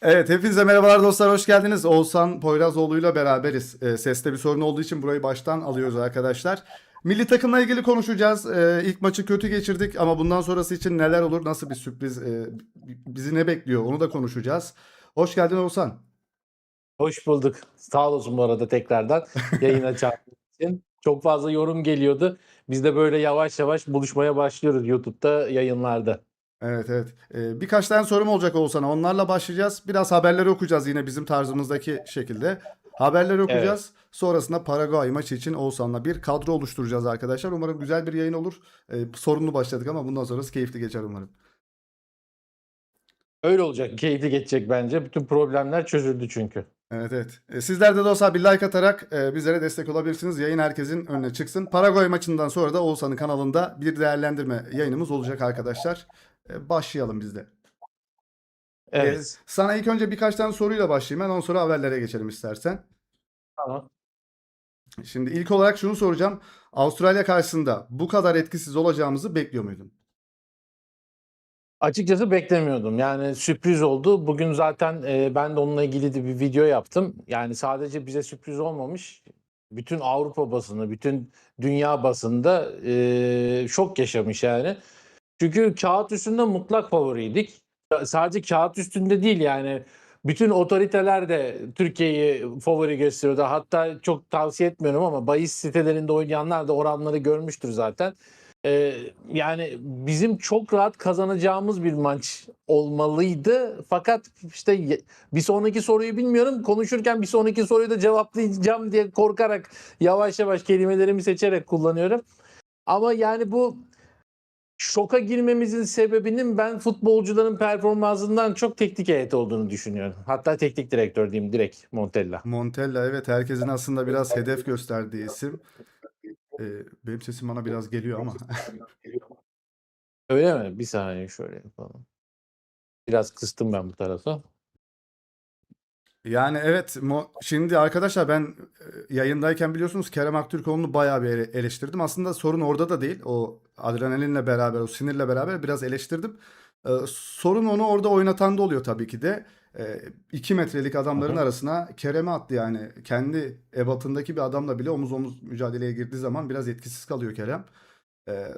Evet, hepinize merhabalar dostlar, hoş geldiniz. Oğuzhan Poyrazoğlu'yla beraberiz. Seste bir sorun olduğu için burayı baştan alıyoruz arkadaşlar. Milli takımla ilgili konuşacağız. İlk maçı kötü geçirdik ama bundan sonrası için neler olur, nasıl bir sürpriz, bizi ne bekliyor onu da konuşacağız. Hoş geldin Oğuzhan. Hoş bulduk. Sağ olasın bu arada tekrardan yayına çağırdığın için. Çok fazla yorum geliyordu. Biz de böyle yavaş yavaş buluşmaya başlıyoruz YouTube'da yayınlarda. Evet, evet. Birkaç tane sorum olacak Oğuzhan'a. Onlarla başlayacağız. Biraz haberleri okuyacağız yine bizim tarzımızdaki şekilde. Haberleri Evet. okuyacağız. Sonrasında Paraguay maçı için Oğuzhan'la bir kadro oluşturacağız arkadaşlar. Umarım güzel bir yayın olur. Sorunlu başladık ama bundan sonrası keyifli geçer umarım. Öyle olacak. Keyifli geçecek bence. Bütün problemler çözüldü çünkü. Evet, evet. Sizler de olsa bir like atarak bizlere destek olabilirsiniz. Yayın herkesin önüne çıksın. Paraguay maçından sonra da Oğuzhan'ın kanalında bir değerlendirme yayınımız olacak arkadaşlar. Başlayalım biz de. Evet. Sana ilk önce birkaç tane soruyla başlayayım ben. Ondan sonra haberlere geçelim istersen. Tamam. Şimdi ilk olarak şunu soracağım. Avustralya karşısında bu kadar etkisiz olacağımızı bekliyor muydun? Açıkçası beklemiyordum. Yani sürpriz oldu. Bugün zaten ben de onunla ilgili de bir video yaptım. Yani sadece bize sürpriz olmamış. Bütün Avrupa basını, bütün dünya basında şok yaşamış yani. Çünkü kağıt üstünde mutlak favoriydik. Sadece kağıt üstünde değil yani. Bütün otoriteler de Türkiye'yi favori gösteriyordu. Hatta çok tavsiye etmiyorum ama bahis sitelerinde oynayanlar da oranları görmüştür zaten. Yani bizim çok rahat kazanacağımız bir maç olmalıydı. Fakat işte bir sonraki soruyu bilmiyorum. Konuşurken bir sonraki soruyu da cevaplayacağım diye korkarak yavaş yavaş kelimelerimi seçerek kullanıyorum. Ama yani bu şoka girmemizin sebebinin ben futbolcuların performansından çok teknik heyet olduğunu düşünüyorum. Hatta teknik direktör diyeyim direkt Montella. Montella, evet, herkesin aslında biraz hedef gösterdiği isim. Benim sesim bana biraz geliyor ama. Öyle mi? Bir saniye şöyle yapalım. Biraz kıstım ben bu tarafa. Yani evet, şimdi arkadaşlar ben yayındayken biliyorsunuz Kerem Aktürkoğlu'nu bayağı bir eleştirdim. Aslında sorun orada da değil. O adrenalinle beraber, o sinirle beraber biraz eleştirdim. Sorun onu orada oynatan da oluyor tabii ki de. 2 metrelik Hı adamların hı. arasına Kerem'i attı yani. Kendi ebatındaki bir adamla bile omuz omuz mücadeleye girdiği zaman biraz etkisiz kalıyor Kerem.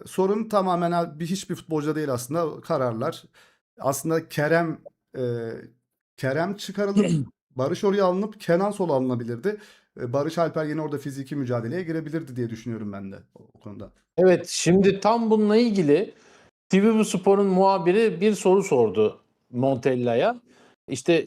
Sorun tamamen hiçbir futbolcuda değil aslında, kararlar. Aslında e, Kerem çıkarılıp Barış oraya alınıp Kenan sola alınabilirdi. Barış Alper yine orada fiziki mücadeleye girebilirdi diye düşünüyorum ben de o konuda. Evet, şimdi tam bununla ilgili TVBuspor'un muhabiri bir soru sordu Montella'ya. İşte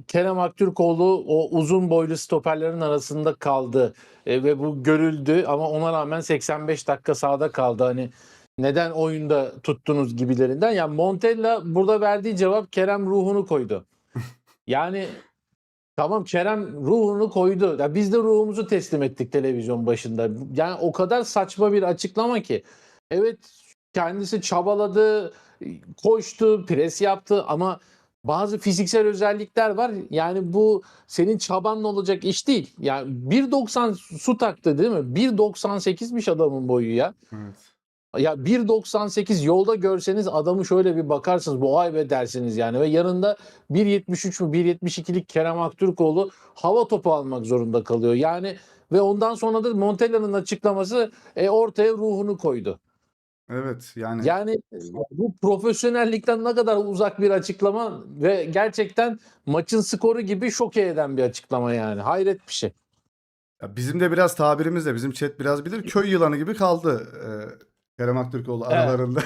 Kerem Aktürkoğlu o uzun boylu stoperlerin arasında kaldı ve bu görüldü ama ona rağmen 85 dakika sahada kaldı. Hani neden oyunda tuttunuz gibilerinden. Yani Montella burada verdiği cevap Kerem ruhunu koydu. Yani tamam Kerem ruhunu koydu. Ya biz de ruhumuzu teslim ettik televizyon başında. Yani o kadar saçma bir açıklama ki. Evet kendisi çabaladı, koştu, pres yaptı ama bazı fiziksel özellikler var. Yani bu senin çabanla olacak iş değil. Yani 1.90 su taktı değil mi? 1.98'miş adamın boyu ya. Evet. Ya 1.98 yolda görseniz adamı şöyle bir bakarsınız bu ay be dersiniz yani ve yanında 1.73 mü 1.72'lik Kerem Aktürkoğlu hava topu almak zorunda kalıyor. Yani ve ondan sonra da Montella'nın açıklaması ortaya ruhunu koydu. Evet yani, Yani bu profesyonellikten ne kadar uzak bir açıklama ve gerçekten maçın skoru gibi şoke eden bir açıklama yani. Hayret bir şey. ya bizim de biraz tabirimizle bizim chat biraz bilir, köy yılanı gibi kaldı Kerem Aktürkoğlu Evet. aralarında.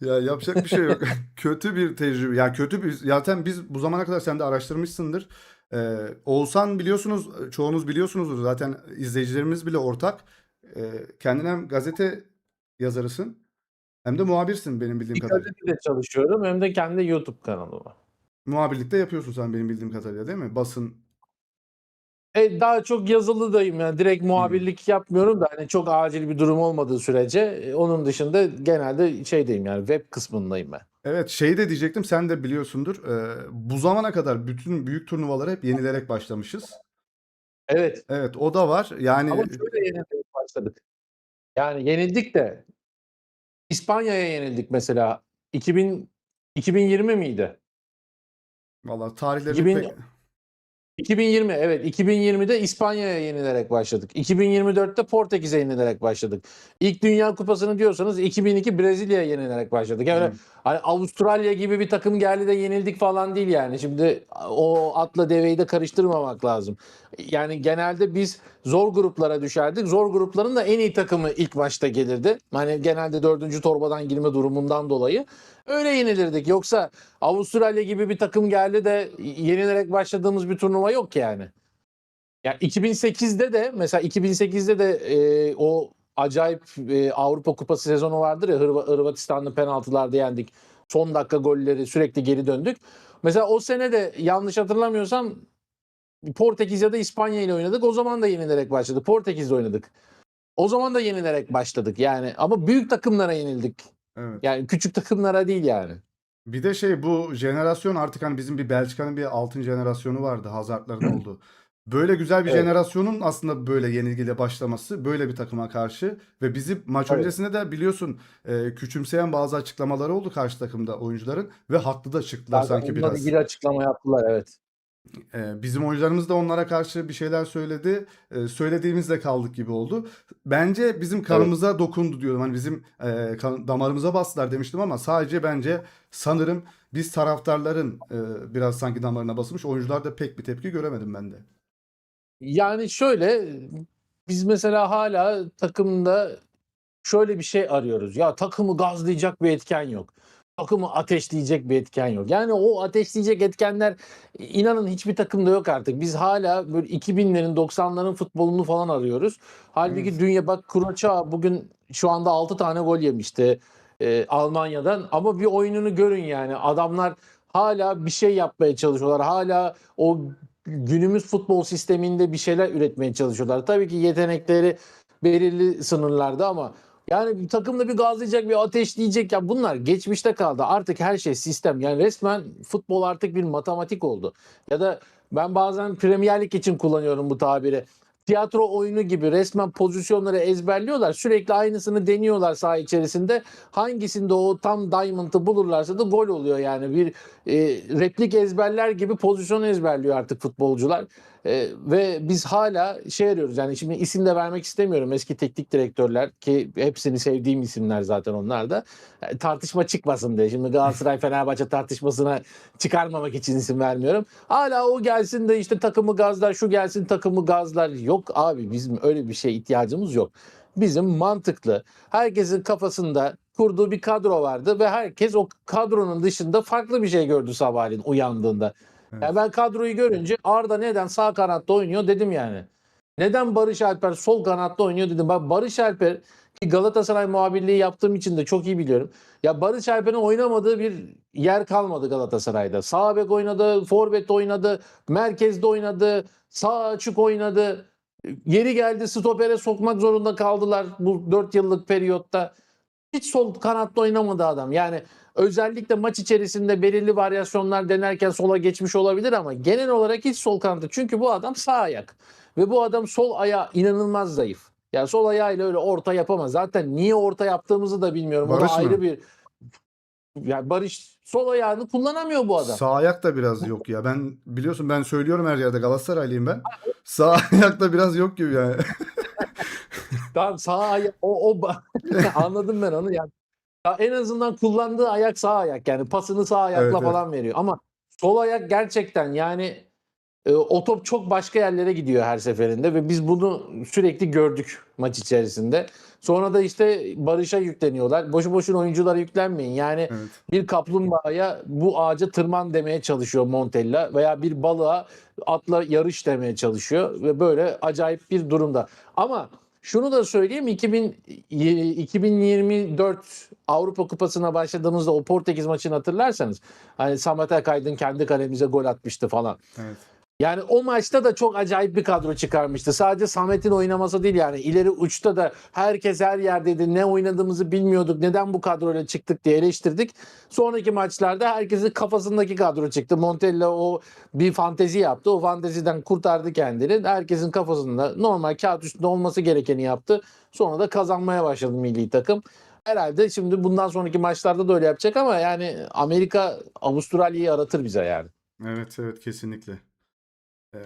Ya yapacak bir şey yok. Kötü bir tecrübe. Ya kötü bir, zaten biz bu zamana kadar sen de araştırmışsındır. Oğuzhan biliyorsunuz, çoğunuz biliyorsunuzdur zaten, izleyicilerimiz bile ortak. Kendin hem gazete yazarısın hem de muhabirsin benim bildiğim Bir kadarıyla. gazetede çalışıyorum hem de kendi YouTube kanalı var. Muhabirlik de yapıyorsun sen benim bildiğim kadarıyla, değil mi? Basın. Daha çok yazılıdayım yani direkt Hmm. muhabirlik yapmıyorum da hani çok acil bir durum olmadığı sürece onun dışında genelde şeydeyim yani web kısmındayım ben. Evet, şey de diyecektim, sen de biliyorsundur. Bu zamana kadar bütün büyük turnuvalara hep yenilerek başlamışız. Evet Evet, o da var. ama Yani şöyle yenilmeye başladık. Yani yenildik de İspanya'ya yenildik mesela 2020 miydi? Valla tarihlerini 2000 pek 2020, evet, 2020'de İspanya'ya yenilerek başladık. 2024'te Portekiz'e yenilerek başladık. İlk Dünya Kupası'nı diyorsanız 2002 Brezilya'ya yenilerek başladık. Yani öyle evet. hani Avustralya gibi bir takım geldi de yenildik falan değil yani. Şimdi o atla deveyi de karıştırmamak lazım. Yani genelde biz zor gruplara düşerdik. Zor grupların da en iyi takımı ilk başta gelirdi. Hani genelde dördüncü torbadan girme durumundan dolayı. Öyle yenilirdik. Yoksa Avustralya gibi bir takım geldi de yenilerek başladığımız bir turnuva yok yani. Ya 2008'de de mesela 2008'de de o acayip Avrupa Kupası sezonu vardır ya, Hırvatistan'ı penaltılarda yendik. Son dakika golleri, sürekli geri döndük. Mesela o sene de yanlış hatırlamıyorsam Portekiz ya da İspanya ile oynadık. O zaman da yenilerek başladık. Portekiz'le oynadık. O zaman da yenilerek başladık yani, ama büyük takımlara yenildik. Evet. Yani küçük takımlara değil yani. Bir de şey, bu jenerasyon artık hani bizim bir Belçika'nın bir altın jenerasyonu vardı, Hazard'ların olduğu. Böyle güzel bir Evet. jenerasyonun aslında böyle yenilgiyle başlaması, böyle bir takıma karşı ve bizi maç Evet. öncesinde de biliyorsun küçümseyen bazı açıklamaları oldu karşı takımda oyuncuların ve haklı da çıktılar Zaten sanki onunla biraz. ilgili açıklama yaptılar, evet. Bizim oyuncularımız da onlara karşı bir şeyler söyledi. Söylediğimizde kaldık gibi oldu. Bence bizim Evet. kanımıza dokundu diyorum. Hani bizim damarımıza bastılar demiştim ama sadece bence sanırım biz taraftarların biraz sanki damarına basmış. Oyuncularda pek bir tepki göremedim ben de. Yani şöyle, biz mesela hala takımda şöyle bir şey arıyoruz. Ya takımı gazlayacak bir etken yok. Takımı ateşleyecek bir etken yok. Yani o ateşleyecek etkenler inanın hiçbir takımda yok artık. Biz hala böyle 2000'lerin 90'ların futbolunu falan arıyoruz. Halbuki Evet. dünya, bak, Kuraçao bugün şu anda 6 tane gol yemişti Almanya'dan. Ama bir oyununu görün yani. Adamlar hala bir şey yapmaya çalışıyorlar. Hala o günümüz futbol sisteminde bir şeyler üretmeye çalışıyorlar. Tabii ki yetenekleri belirli sınırlarda ama yani bir takımda bir gazlayacak, bir ateşleyecek, ya bunlar geçmişte kaldı. Artık her şey sistem. Yani resmen futbol artık bir matematik oldu. Ya da ben bazen Premier Lig için kullanıyorum bu tabiri. Tiyatro oyunu gibi resmen pozisyonları ezberliyorlar. Sürekli aynısını deniyorlar saha içerisinde. Hangisinde o tam diamond'ı bulurlarsa da gol oluyor yani. Bir replik ezberler gibi pozisyon ezberliyor artık futbolcular. Ve biz hala şey arıyoruz, yani şimdi isim de vermek istemiyorum, eski teknik direktörler ki hepsini sevdiğim isimler zaten onlar da. Tartışma çıkmasın diye şimdi Galatasaray Fenerbahçe tartışmasına çıkarmamak için isim vermiyorum. Hala o gelsin de işte takımı gazlar, şu gelsin takımı gazlar. Yok abi, bizim öyle bir şeye ihtiyacımız yok. Bizim mantıklı, herkesin kafasında kurduğu bir kadro vardı ve herkes o kadronun dışında farklı bir şey gördü sabahleyin uyandığında. Yani Evet. ben kadroyu görünce Arda neden sağ kanatta oynuyor dedim yani. Neden Barış Alper sol kanatta oynuyor dedim. Bak, Barış Alper, ki Galatasaray muhabirliği yaptığım için de çok iyi biliyorum. Ya Barış Alper'in oynamadığı bir yer kalmadı Galatasaray'da. Sağ bek oynadı, forvet oynadı, merkezde oynadı, sağ açık oynadı. Yeri geldi stopere sokmak zorunda kaldılar bu 4 yıllık periyotta. Hiç sol kanatta oynamadı adam. Yani özellikle maç içerisinde belirli varyasyonlar denerken sola geçmiş olabilir ama genel olarak hiç sol kanatta. Çünkü bu adam sağ ayak. Ve bu adam sol ayağı inanılmaz zayıf. Yani sol ayağıyla öyle orta yapamaz. Zaten niye orta yaptığımızı da bilmiyorum. O da Barış ayrı mı? bir... Yani Barış sol ayağını kullanamıyor bu adam. Sağ ayak da biraz yok ya. Ben biliyorsun, ben söylüyorum her yerde, Galatasaraylıyım ben. Sağ ayak da biraz yok gibi yani. Tamam, sağ ayak anladım ben onu. Yani ya en azından kullandığı ayak sağ ayak. Yani pasını sağ ayakla Evet, evet. falan veriyor. Ama sol ayak gerçekten yani o top çok başka yerlere gidiyor her seferinde ve biz bunu sürekli gördük maç içerisinde. Sonra da işte Barış'a yükleniyorlar. Boşu boşuna oyunculara yüklenmeyin. Yani Evet. bir kaplumbağaya bu ağaca tırman demeye çalışıyor Montella veya bir balığa atla yarış demeye çalışıyor ve böyle acayip bir durumda. Ama şunu da söyleyeyim, 2024 Avrupa Kupası'na başladığımızda o Portekiz maçını hatırlarsanız, hani Samet Akaydın kendi kalemize gol atmıştı falan. Evet. Yani o maçta da çok acayip bir kadro çıkarmıştı. Sadece Samet'in oynaması değil, yani ileri uçta da herkes her yerdeydi. Ne oynadığımızı bilmiyorduk. Neden bu kadroyla çıktık diye eleştirdik. Sonraki maçlarda herkesin kafasındaki kadro çıktı. Montella o bir fantezi yaptı. O fanteziden kurtardı kendini. Herkesin kafasında normal kağıt üstünde olması gerekeni yaptı. Sonra da kazanmaya başladı milli takım. Herhalde şimdi bundan sonraki maçlarda da öyle yapacak ama yani Amerika Avustralya'yı aratır bize yani. Evet, evet, kesinlikle. Eee,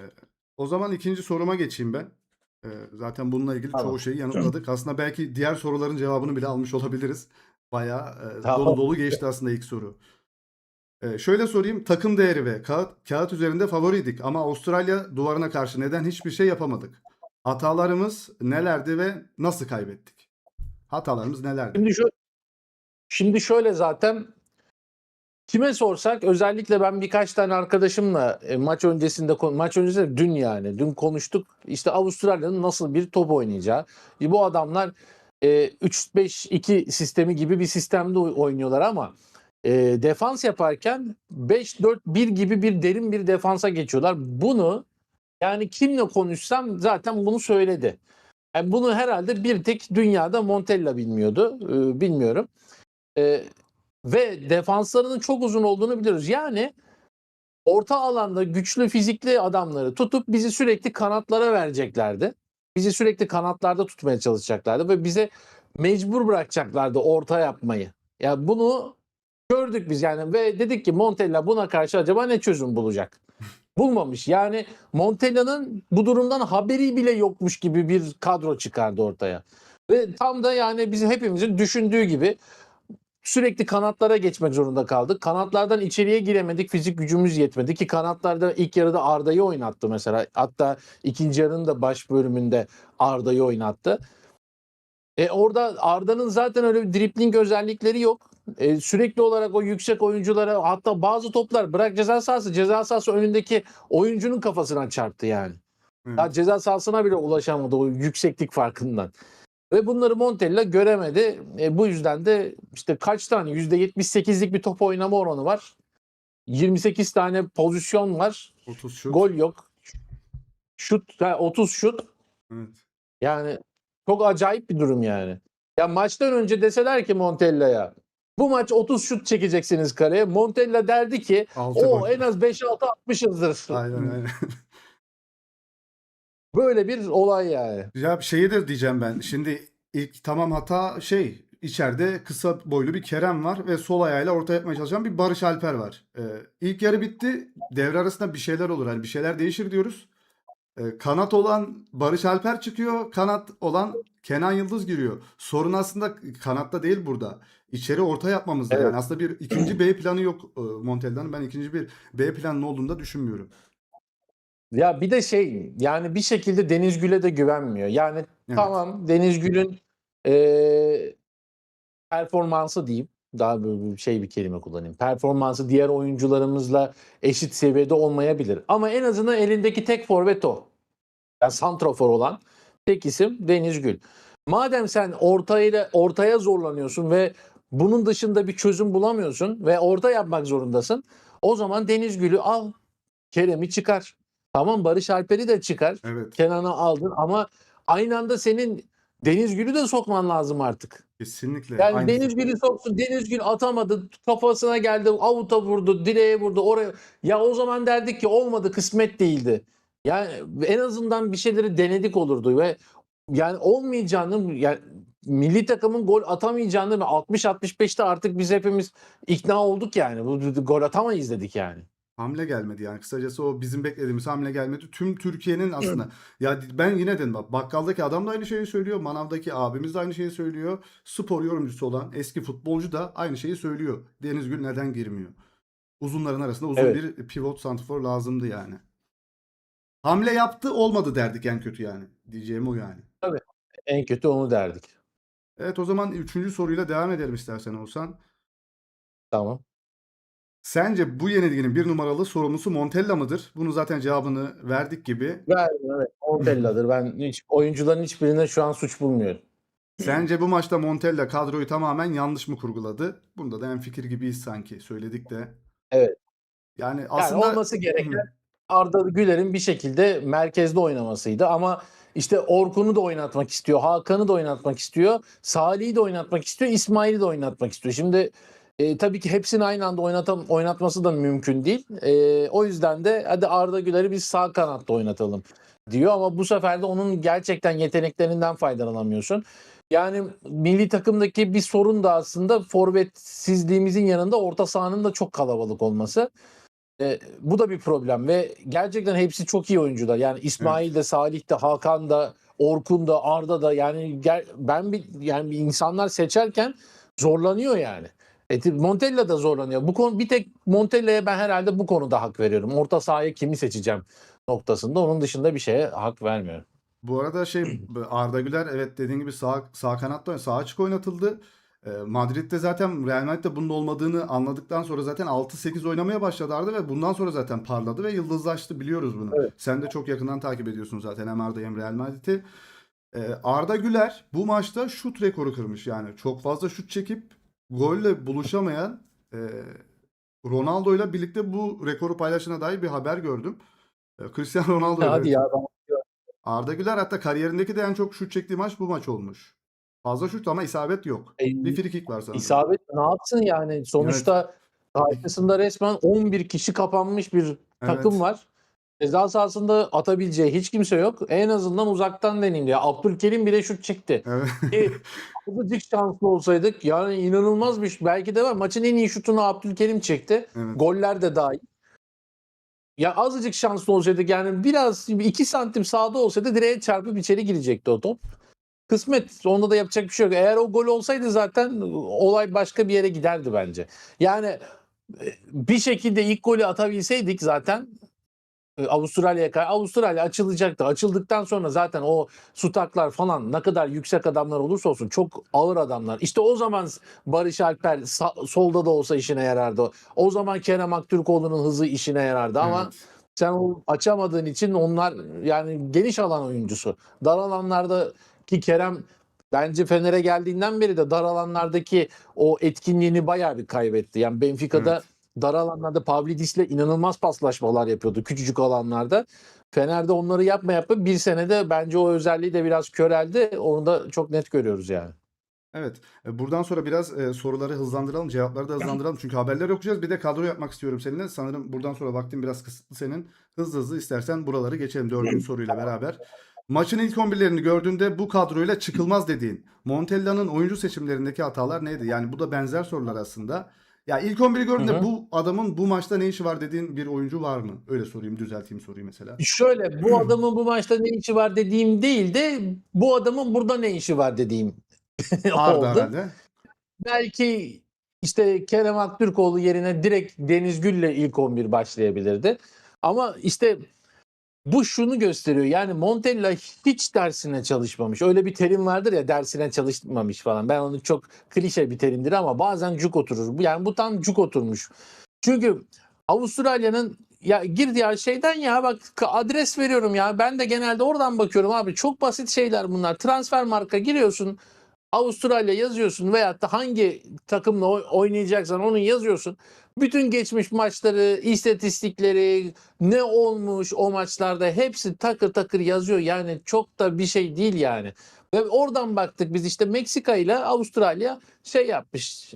O zaman ikinci soruma geçeyim ben. Zaten bununla ilgili çoğu Tamam. şeyi yanıtladık. Aslında belki diğer soruların cevabını bile almış olabiliriz. Bayağı dolu Tamam. dolu geçti aslında ilk soru. Şöyle sorayım. Takım değeri ve kağıt üzerinde favoriydik ama Avustralya duvarına karşı neden hiçbir şey yapamadık? Hatalarımız nelerdi ve nasıl kaybettik? Hatalarımız nelerdi? Şimdi şu şimdi şöyle zaten kime sorsak özellikle ben birkaç tane arkadaşımla maç öncesinde dün yani dün konuştuk. İşte Avustralya'nın nasıl bir top oynayacağı. Bu adamlar 3-5-2 sistemi gibi bir sistemde oynuyorlar ama defans yaparken 5-4-1 gibi bir derin bir defansa geçiyorlar. Bunu yani kimle konuşsam zaten bunu söyledi. Yani bunu herhalde bir tek dünyada Montella bilmiyordu. Bilmiyorum. E, Ve defanslarının çok uzun olduğunu biliyoruz. Yani orta alanda güçlü fizikli adamları tutup bizi sürekli kanatlara vereceklerdi. Bizi sürekli kanatlarda tutmaya çalışacaklardı ve bize mecbur bırakacaklardı orta yapmayı. Ya bunu gördük biz yani ve dedik ki Montella buna karşı acaba ne çözüm bulacak? Bulmamış. Yani Montella'nın bu durumdan haberi bile yokmuş gibi bir kadro çıkardı ortaya. Ve tam da yani bizim hepimizin düşündüğü gibi sürekli kanatlara geçmek zorunda kaldık. Kanatlardan içeriye giremedik. Fizik gücümüz yetmedi ki kanatlarda ilk yarıda Arda'yı oynattı mesela. Hatta ikinci yarının da baş bölümünde Arda'yı oynattı. Orada Arda'nın zaten öyle bir dribling özellikleri yok. Sürekli olarak o yüksek oyunculara hatta bazı toplar bırak ceza sahası önündeki oyuncunun kafasına çarptı yani. Daha Evet. ceza sahasına bile ulaşamadı o yükseklik farkından. Ve bunları Montella göremedi. Bu yüzden de işte kaç tane %78'lik bir top oynama oranı var. 28 tane pozisyon var. 30 şut. Gol yok. 30 şut. Evet. Yani çok acayip bir durum yani. Ya maçtan önce deseler ki Montella'ya bu maç 30 şut çekeceksiniz kaleye. Montella derdi ki 6 gol. o en az 5-6 atmışızdır. Aynen, aynen. Böyle bir olay yani. Ya bir şeyi de diyeceğim ben. Şimdi ilk tamam hata içeride kısa boylu bir Kerem var ve sol ayağıyla orta yapmaya çalışan bir Barış Alper var. İlk yarı bitti. Devre arasında bir şeyler olur. Hani bir şeyler değişir diyoruz. Kanat olan Barış Alper çıkıyor. Kanat olan Kenan Yıldız giriyor. Sorun aslında kanatta değil burada. İçeri orta yapmamızda. Evet. Yani aslında bir ikinci B planı yok Montella'nın. Ben ikinci bir B planının olduğunu da düşünmüyorum. Ya bir de yani bir şekilde Deniz Gül'e de güvenmiyor. Yani Evet. tamam Deniz Gül'ün eee, performansı diyeyim. Daha böyle bir kelime kullanayım. Performansı diğer oyuncularımızla eşit seviyede olmayabilir. Ama en azından elindeki tek forvet o. Yani santrafor olan tek isim Deniz Gül. Madem sen ortaya zorlanıyorsun ve bunun dışında bir çözüm bulamıyorsun ve orta yapmak zorundasın. O zaman Deniz Gül'ü al, Kerem'i çıkar. Tamam Barış Alper'i de çıkar. Evet. Kenan'a aldın ama aynı anda senin Deniz Gül'ü de sokman lazım artık. Kesinlikle. Yani Aynısı. Deniz Gül'ü soksun. Deniz Gül atamadı. Kafasına geldi. Avuta vurdu. Direğe vurdu. Oraya. Ya o zaman derdik ki olmadı. Kısmet değildi. Yani en azından bir şeyleri denedik olurdu ve yani olmayacağını yani milli takımın gol atamayacağını ve 60-65'te artık biz hepimiz ikna olduk yani. Bu gol atamayız dedik yani. Hamle gelmedi yani. Kısacası o bizim beklediğimiz hamle gelmedi. Tüm Türkiye'nin aslında ya ben yine dedim bak bakkaldaki adam da aynı şeyi söylüyor. Manavdaki abimiz de aynı şeyi söylüyor. Spor yorumcusu olan eski futbolcu da aynı şeyi söylüyor. Deniz Gül neden girmiyor? Uzunların arasında uzun Evet. bir pivot santrfor lazımdı yani. Hamle yaptı olmadı derdik en kötü yani. Diyeceğim o yani. Tabii. En kötü onu derdik. Evet o zaman üçüncü soruyla devam edelim istersen Oğuzhan. Tamam. Sence bu yenilginin bir numaralı sorumlusu Montella mıdır? Bunu zaten cevabını verdik gibi. Verdim evet. Montella'dır. Ben oyuncuların hiçbirine şu an suç bulmuyorum. Sence bu maçta Montella kadroyu tamamen yanlış mı kurguladı? Bunda da hemfikir gibiyiz sanki. Söyledik de. Evet. Yani Yani aslında olması gereken Arda Güler'in bir şekilde merkezde oynamasıydı ama işte Orkun'u da oynatmak istiyor, Hakan'ı da oynatmak istiyor, Salih'i de oynatmak istiyor, İsmail'i de oynatmak istiyor. Şimdi tabii ki hepsini aynı anda oynatması da mümkün değil. O yüzden de hadi Arda Güler'i biz sağ kanatta oynatalım diyor ama bu sefer de onun gerçekten yeteneklerinden faydalanamıyorsun. Yani milli takımdaki bir sorun da aslında forvetsizliğimizin yanında orta sahanın da çok kalabalık olması. Bu da bir problem ve gerçekten hepsi çok iyi oyuncular. Yani Evet. İsmail de, Salih de, Hakan da, Orkun da, Arda da, yani yani insanlar seçerken zorlanıyor yani. Montella da zorlanıyor. Bu konu, bir tek Montella'ya ben herhalde bu konuda hak veriyorum. Orta sahaya kimi seçeceğim noktasında. Onun dışında bir şeye hak vermiyorum. Bu arada Arda Güler, evet, dediğin gibi sağ kanatta sağ açık oynatıldı. Madrid'de zaten Real Madrid'de bunun olmadığını anladıktan sonra zaten 6-8 oynamaya başladı Arda ve bundan sonra zaten parladı ve yıldızlaştı, biliyoruz bunu. Evet. Sen de çok yakından takip ediyorsun zaten hem Arda'yı hem Real Madrid'i. Arda Güler bu maçta şut rekoru kırmış, yani çok fazla şut çekip golle buluşamayan Ronaldo ile birlikte bu rekoru paylaşına dair bir haber gördüm. Cristiano Ronaldo ile, Hadi evet. ya. Arda Güler hatta kariyerindeki de en çok şut çektiği maç bu maç olmuş. Fazla şut ama isabet yok. E, Bir frikik var sanırım. isabet ne yapsın yani? Evet. Sonuçta karşısında resmen 11 kişi kapanmış bir takım Evet. var. Ceza sahasında atabileceği hiç kimse yok. En azından uzaktan deneyim diye. Abdülkerim bile şut çekti. Evet. Azıcık şanslı olsaydık yani inanılmaz bir belki de var. Maçın en iyi şutunu Abdülkerim çekti. Evet. Goller de dahil. Ya azıcık şanslı olsaydık yani biraz 2 santim sağda olsaydı direğe çarpıp içeri girecekti o top. Kısmet. Onda da yapacak bir şey yok. Eğer o gol olsaydı zaten olay başka bir yere giderdi bence. Yani bir şekilde ilk golü atabilseydik zaten Avustralya açılacaktı. Açıldıktan sonra zaten o Sutaklar falan ne kadar yüksek adamlar olursa olsun çok ağır adamlar. İşte o zaman Barış Alper solda da olsa işine yarardı. O zaman Kerem Aktürkoğlu'nun hızı işine yarardı ama Evet. sen onu açamadığın için onlar yani geniş alan oyuncusu. Dar alanlarda ki Kerem bence Fener'e geldiğinden beri de dar alanlardaki o etkinliğini bayağı bir kaybetti. Yani Benfica'da Evet. dar alanlarda Pavlidis'le inanılmaz paslaşmalar yapıyordu küçücük alanlarda. Fener'de onları yapma bir senede bence o özelliği de biraz köreldi. Onu da çok net görüyoruz yani. Evet. Buradan sonra biraz soruları hızlandıralım, cevapları da hızlandıralım. Çünkü haberleri okuyacağız. Bir de kadro yapmak istiyorum seninle. Sanırım buradan sonra vaktin biraz kısıtlı senin. Hızlı hızlı istersen buraları geçelim dördüncü soruyla beraber. Maçın ilk 11'lerini gördüğünde bu kadroyla çıkılmaz dediğin Montella'nın oyuncu seçimlerindeki hatalar neydi? Yani bu da benzer sorular aslında. Ya ilk 11'i Hı gördüğünde hı. bu adamın bu maçta ne işi var dediğin bir oyuncu var mı? Öyle sorayım, düzelteyim soruyu mesela. Şöyle bu adamın bu maçta ne işi var dediğim değil de bu adamın burada ne işi var dediğim Arda oldu. herhalde. Belki işte Kerem Aktürkoğlu yerine direkt Deniz Gül'le ilk 11 başlayabilirdi. Ama işte bu şunu gösteriyor. Yani Montella hiç dersine çalışmamış. Öyle bir terim vardır ya, dersine çalışmamış falan. Ben onu çok klişe bir terimdir ama bazen cuk oturur. Yani bu tam cuk oturmuş. Çünkü Avustralya'nın ya girdi ya şeyden ya bak adres veriyorum ya. Ben de genelde oradan bakıyorum abi. Çok basit şeyler bunlar. Transfer marka giriyorsun. Avustralya yazıyorsun veyahut da hangi takımla oynayacaksan onu yazıyorsun. Bütün geçmiş maçları, istatistikleri, ne olmuş o maçlarda hepsi takır takır yazıyor. Yani çok da bir şey değil yani. Ve oradan baktık biz işte Meksika ile Avustralya şey yapmış.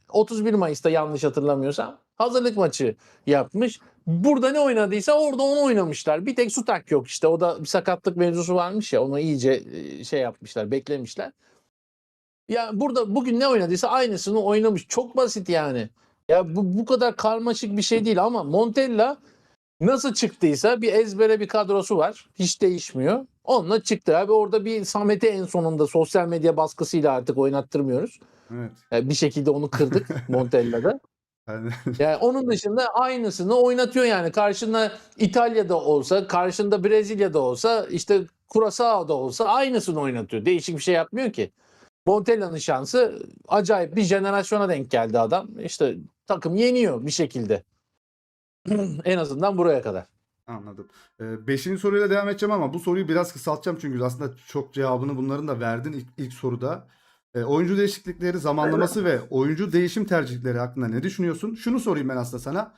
31 Mayıs'ta yanlış hatırlamıyorsam hazırlık maçı yapmış. Burada ne oynadıysa orada onu oynamışlar. Bir tek Sutak yok işte. O da bir sakatlık mevzusu varmış ya. Onu iyice şey yapmışlar, beklemişler. Ya burada bugün ne oynadıysa aynısını oynamış. Çok basit yani. Ya bu kadar karmaşık bir şey değil ama Montella nasıl çıktıysa bir ezbere bir kadrosu var. Hiç değişmiyor. Onunla çıktı abi. Orada bir Samet'i en sonunda sosyal medya baskısıyla artık oynattırmıyoruz. Evet. Bir şekilde onu kırdık Montella'da. Yani, Yani onun dışında aynısını oynatıyor yani. Karşında İtalya'da olsa, karşında Brezilya'da olsa, işte Curaçao'da olsa aynısını oynatıyor. Değişik bir şey yapmıyor ki. Montella'nın şansı acayip bir jenerasyona denk geldi adam. İşte takım yeniyor bir şekilde. En azından buraya kadar. anladım. Beşinci soruyla devam edeceğim ama bu soruyu biraz kısaltacağım çünkü aslında çok cevabını bunların da verdin ilk soruda. Oyuncu değişiklikleri, zamanlaması ve oyuncu değişim tercihleri hakkında ne düşünüyorsun? Şunu sorayım ben aslında sana.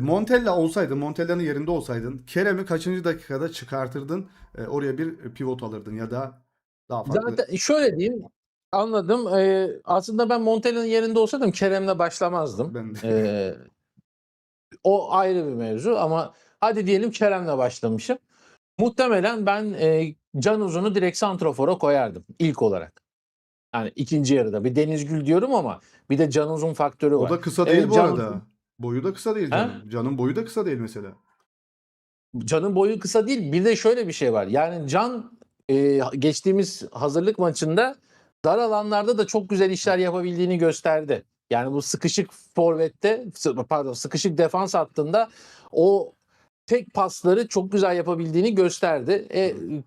Montella olsaydı, Montella'nın yerinde olsaydın, Kerem'i kaçıncı dakikada çıkartırdın? Oraya bir pivot alırdın ya da daha farklı. Zaten şöyle diyeyim, anladım. Aslında ben Montella'nın yerinde olsaydım Kerem'le başlamazdım. Ben de. O ayrı bir mevzu ama hadi diyelim Kerem'le başlamışım. Muhtemelen ben Can Uzun'u direkt santrofora koyardım ilk olarak. Yani ikinci yarıda. Bir Deniz Gül diyorum ama bir de Can Uzun faktörü O var. da kısa değil Evet bu Can Uzun arada. Boyu da kısa değil He? Can'ın. Can'ın boyu da kısa değil mesela. Can'ın boyu kısa değil. Bir de şöyle bir şey var. Yani Can geçtiğimiz hazırlık maçında dar alanlarda da çok güzel işler yapabildiğini gösterdi. Yani bu sıkışık forvette, pardon, sıkışık defans hattında o tek pasları çok güzel yapabildiğini gösterdi.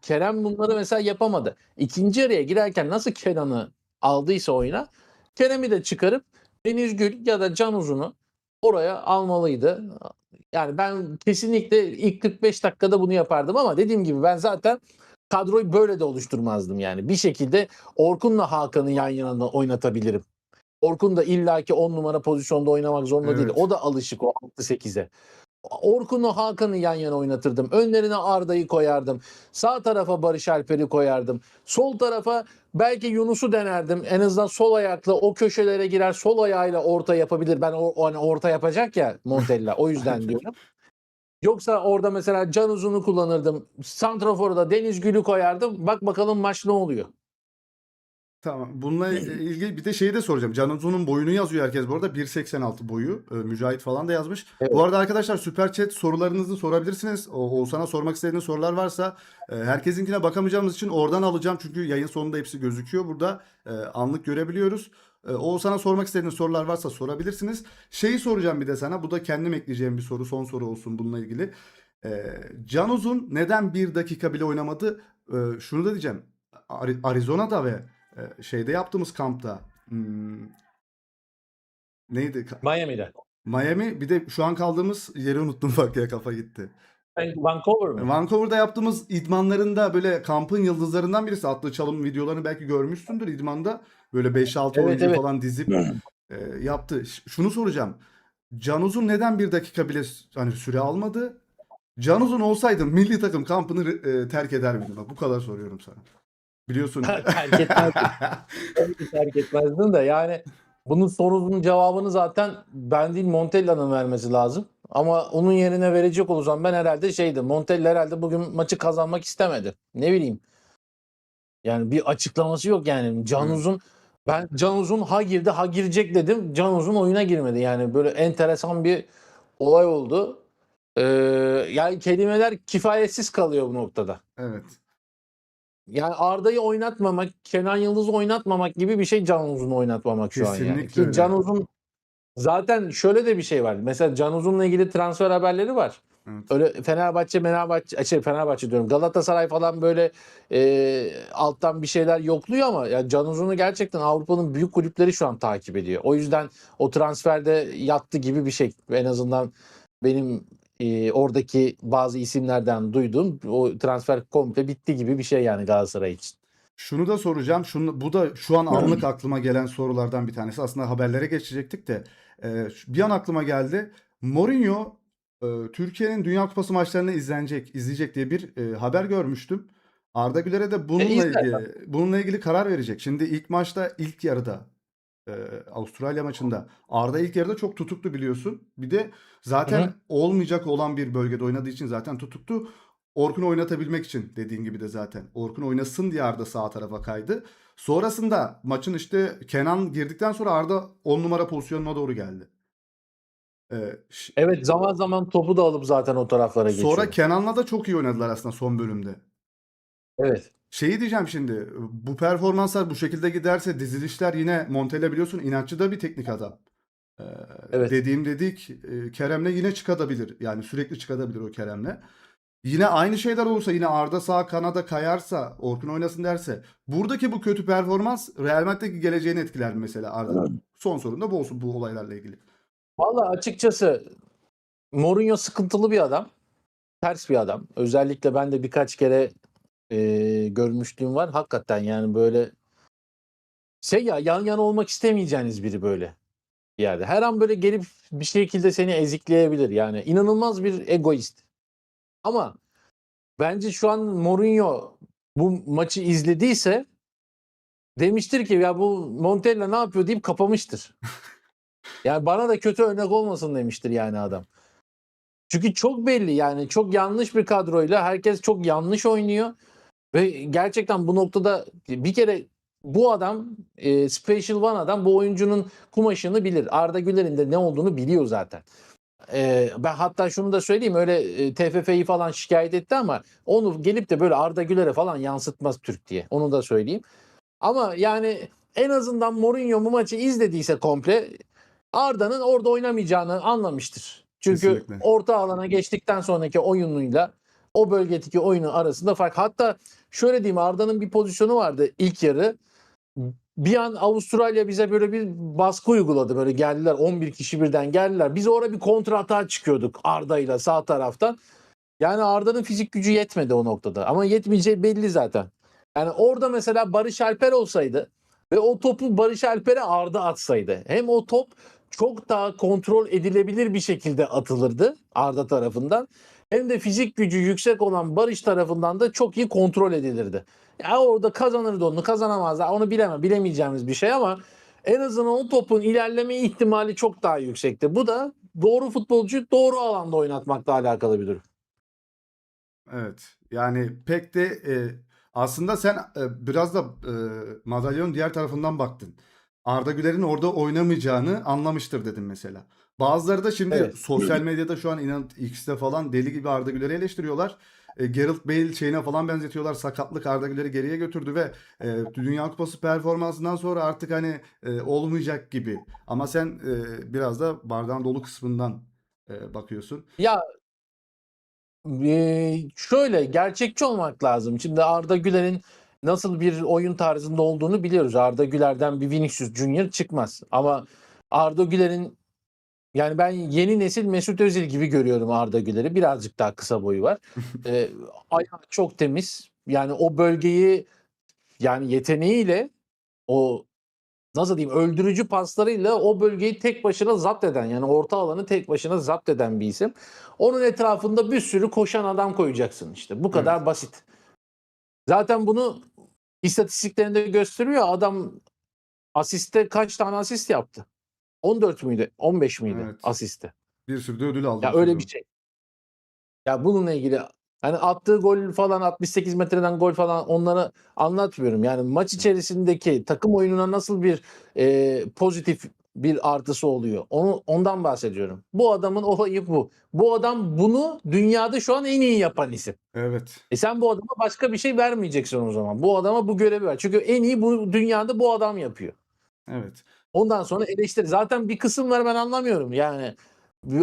Kerem bunları mesela yapamadı. İkinci yarıya girerken nasıl Kenan'ı aldıysa oyuna, Kerem'i de çıkarıp Deniz Gül ya da Can Uzun'u oraya almalıydı. Yani ben kesinlikle ilk 45 dakikada bunu yapardım ama dediğim gibi ben zaten kadroyu böyle de oluşturmazdım yani. Bir şekilde Orkun'la Hakan'ı yan yana oynatabilirim. Orkun da illaki 10 numara pozisyonda oynamak zorunda değil. Evet. O da alışık o 6-8'e. Orkun'u Hakan'ı yan yana oynatırdım. Önlerine Arda'yı koyardım. Sağ tarafa Barış Alper'i koyardım. Sol tarafa belki Yunus'u denerdim. En azından sol ayakla o köşelere girer, sol ayağıyla orta yapabilir. Ben hani orta yapacak ya Montella. O yüzden diyorum. Yoksa orada mesela Can Uzun'u kullanırdım. Santrafor'a da Deniz Gül'ü koyardım. Bak bakalım maç ne oluyor. Tamam. Bununla ilgili bir de şeyi de soracağım. Can Uzun'un boyunu yazıyor herkes bu arada. 1.86 boyu. Mücahit falan da yazmış. Bu Evet. arada arkadaşlar Süper Chat sorularınızı sorabilirsiniz. Oğuzhan'a sormak istediğiniz sorular varsa herkesinkine bakamayacağımız için oradan alacağım. Çünkü yayın sonunda hepsi gözüküyor burada. Anlık görebiliyoruz. Oğuzhan'a sormak istediğiniz sorular varsa sorabilirsiniz. Şeyi soracağım bir de sana. Bu da kendim ekleyeceğim bir soru. Son soru olsun bununla ilgili. Can Uzun neden bir dakika bile oynamadı? Şunu da diyeceğim. Arizona'da ve şeyde yaptığımız kampta neydi? Miami'de. Miami bir de şu an kaldığımız yeri unuttum bak ya kafa gitti. Vancouver mı? Vancouver'da yaptığımız idmanlarında böyle kampın yıldızlarından birisi attığı çalım videolarını belki görmüşsündür idmanda. Böyle 5-6 Evet, oyuncuyu evet. falan dizip yaptı. Şunu soracağım. Can Uzun neden bir dakika bile hani süre almadı? Can Uzun olsaydı milli takım kampını terk eder miydi? Bak bu kadar soruyorum sana. Biliyorsun. Terk etmezdim. Tabii ki terk etmezdim de yani bunun sorunun cevabını zaten ben değil Montella'nın vermesi lazım. Ama onun yerine verecek olursam ben herhalde Montella herhalde bugün maçı kazanmak istemedi. Ne bileyim. Yani bir açıklaması yok yani. Evet. Ben Can Uzun ha girdi ha girecek dedim. Can Uzun oyuna girmedi. Yani böyle enteresan bir olay oldu. Ee, Yani kelimeler kifayetsiz kalıyor bu noktada. Evet. Yani Arda'yı oynatmamak, Kenan Yıldız'ı oynatmamak gibi bir şey Can Uzun'u oynatmamak şu an yani. Kesinlikle Ki öyle. Can Uzun zaten şöyle de bir şey var. Mesela Can Uzun'la ilgili transfer haberleri var. Evet. Öyle Fenerbahçe diyorum. Galatasaray falan böyle alttan bir şeyler yokluyor ama ya Can Uzun'u gerçekten Avrupa'nın büyük kulüpleri şu an takip ediyor. O yüzden o transferde yattı gibi bir şey. En azından benim oradaki bazı isimlerden duyduğum o transfer komple bitti gibi bir şey yani Galatasaray için. Şunu da soracağım. Bu da şu an anlık aklıma gelen sorulardan bir tanesi. Aslında haberlere geçecektik de bir an aklıma geldi. Mourinho Türkiye'nin Dünya Kupası maçlarını izleyecek diye bir haber görmüştüm. Arda Güler'e de İzler. bununla ilgili karar verecek. Şimdi ilk maçta ilk yarıda e, Avustralya maçında Arda ilk yarıda çok tutuktu biliyorsun. Bir de Hı hı. zaten olmayacak olan bir bölgede oynadığı için zaten tutuktu. Orkun'u oynatabilmek için dediğin gibi de zaten. Orkun oynasın diye Arda sağ tarafa kaydı. Sonrasında maçın işte Kenan girdikten sonra Arda 10 numara pozisyonuna doğru geldi. Ş- Evet, zaman zaman topu da alıp zaten o taraflara Sonra geçiyor. Kenan'la da çok iyi oynadılar aslında son bölümde. Evet. Şeyi diyeceğim şimdi. Bu performanslar bu şekilde giderse dizilişler yine Montella biliyorsun inatçı da bir teknik adam. Ee, Evet. dediğim dedik Kerem'le yine çıkabilir. Yani sürekli çıkabilir o Kerem'le. Yine aynı şeyler olursa yine Arda sağ kanada kayarsa Orkun oynasın derse buradaki bu kötü performans Real Madrid'deki geleceğini etkiler mi mesela Arda'nın? Son sorum da bu olsun bu olaylarla ilgili. Valla açıkçası Mourinho sıkıntılı bir adam. Ters bir adam. Özellikle ben de birkaç kere görmüşlüğüm var. Hakikaten yani böyle yan yana olmak istemeyeceğiniz biri böyle bir yerde. Her an böyle gelip bir şekilde seni ezikleyebilir. Yani inanılmaz bir egoist. Ama bence şu an Mourinho bu maçı izlediyse demiştir ki ya bu Montella ne yapıyor deyip kapamıştır. Yani bana da kötü örnek olmasın demiştir yani adam. Çünkü çok belli yani çok yanlış bir kadroyla herkes çok yanlış oynuyor ve gerçekten bu noktada bir kere bu adam Special One adam bu oyuncunun kumaşını bilir. Arda Güler'in de ne olduğunu biliyor zaten. Ben hatta şunu da söyleyeyim, öyle TFF'yi falan şikayet etti ama onu gelip de böyle Arda Güler'e falan yansıtmaz Türk diye. Onu da söyleyeyim. Ama yani en azından Mourinho bu maçı izlediyse komple Arda'nın orada oynamayacağını anlamıştır. Çünkü Kesinlikle. orta alana geçtikten sonraki oyunuyla o bölgedeki oyunu arasında fark. Hatta şöyle diyeyim, Arda'nın bir pozisyonu vardı ilk yarı. Bir an Avustralya bize böyle bir baskı uyguladı. Böyle geldiler, 11 kişi birden geldiler. Biz orada bir kontra atağa çıkıyorduk Arda'yla sağ taraftan. Yani Arda'nın fizik gücü yetmedi o noktada. Ama yetmeyeceği belli zaten. Yani orada mesela Barış Alper olsaydı ve o topu Barış Alper'e Arda atsaydı, hem o top çok daha kontrol edilebilir bir şekilde atılırdı Arda tarafından. Hem de fizik gücü yüksek olan Barış tarafından da çok iyi kontrol edilirdi. Ya orada kazanırdı, onu kazanamazdı. Onu bilemem, bilemeyeceğimiz bir şey ama en azından o topun ilerleme ihtimali çok daha yüksekti. Bu da doğru futbolcuyu doğru alanda oynatmakla alakalı bir durum. Evet. Yani pek de aslında sen biraz da madalyonun diğer tarafından baktın. Arda Güler'in orada oynamayacağını anlamıştır dedim mesela. Bazıları da şimdi Evet. sosyal medyada şu an inan X'te falan deli gibi Arda Güler'i eleştiriyorlar. Gareth Bale şeyine falan benzetiyorlar. Sakatlık Arda Güler'i geriye götürdü ve Dünya Kupası performansından sonra artık hani olmayacak gibi. Ama sen biraz da bardağın dolu kısmından bakıyorsun. Ya şöyle gerçekçi olmak lazım. Şimdi Arda Güler'in nasıl bir oyun tarzında olduğunu biliyoruz. Arda Güler'den bir Vinicius Junior çıkmaz. Ama Arda Güler'in, yani ben yeni nesil Mesut Özil gibi görüyorum Arda Güler'i. Birazcık daha kısa boyu var. Ee, Ayağı çok temiz. Yani o bölgeyi, yani yeteneğiyle, o nasıl diyeyim, öldürücü paslarıyla o bölgeyi tek başına zapt eden, yani orta alanı tek başına zapt eden bir isim. Onun etrafında bir sürü koşan adam koyacaksın işte. Bu Evet. kadar basit. Zaten bunu istatistiklerinde gösteriyor. Adam asiste kaç tane asist yaptı? 14 müydü? 15 miydi Evet. asiste? Bir sürü de ödül aldı Ya bu öyle bir sezon. şey. Ya bununla ilgili hani attığı gol falan, 68 metreden gol falan, onları anlatmıyorum. Yani maç içerisindeki takım oyununa nasıl bir pozitif bir artısı oluyor. Ondan bahsediyorum. Bu adamın olayı bu. Bu adam bunu dünyada şu an en iyi yapan isim. Evet. Sen bu adama başka bir şey vermeyeceksin o zaman. Bu adama bu görevi ver. Çünkü en iyi bu dünyada bu adam yapıyor. Evet. Ondan sonra eleştiri. Zaten bir kısım var, ben anlamıyorum. Yani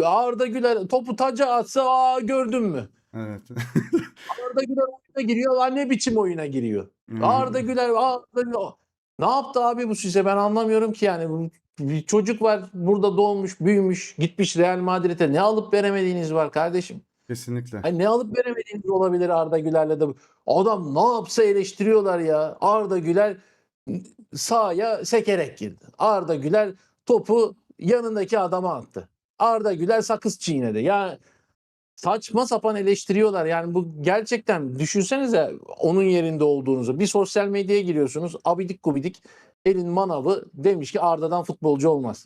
Arda Güler topu taca atsa, gördün mü? Evet. Arda Güler oyuna giriyor. Lan ne biçim oyuna giriyor? Hı hı. Arda Güler, ne yaptı abi bu size? Ben anlamıyorum ki yani. Bir çocuk var burada, doğmuş, büyümüş, gitmiş Real Madrid'e. Ne alıp veremediğiniz var kardeşim? Kesinlikle. Hani ne alıp veremediğiniz olabilir Arda Güler'le de. Adam ne yapsa eleştiriyorlar ya. Arda Güler sahaya sekerek girdi. Arda Güler topu yanındaki adama attı. Arda Güler sakız çiğnedi. Ya saçma sapan eleştiriyorlar. Yani bu gerçekten, düşünsenize onun yerinde olduğunuzu. Bir sosyal medyaya giriyorsunuz. Abidik gubidik elin manavı demiş ki Arda'dan futbolcu olmaz.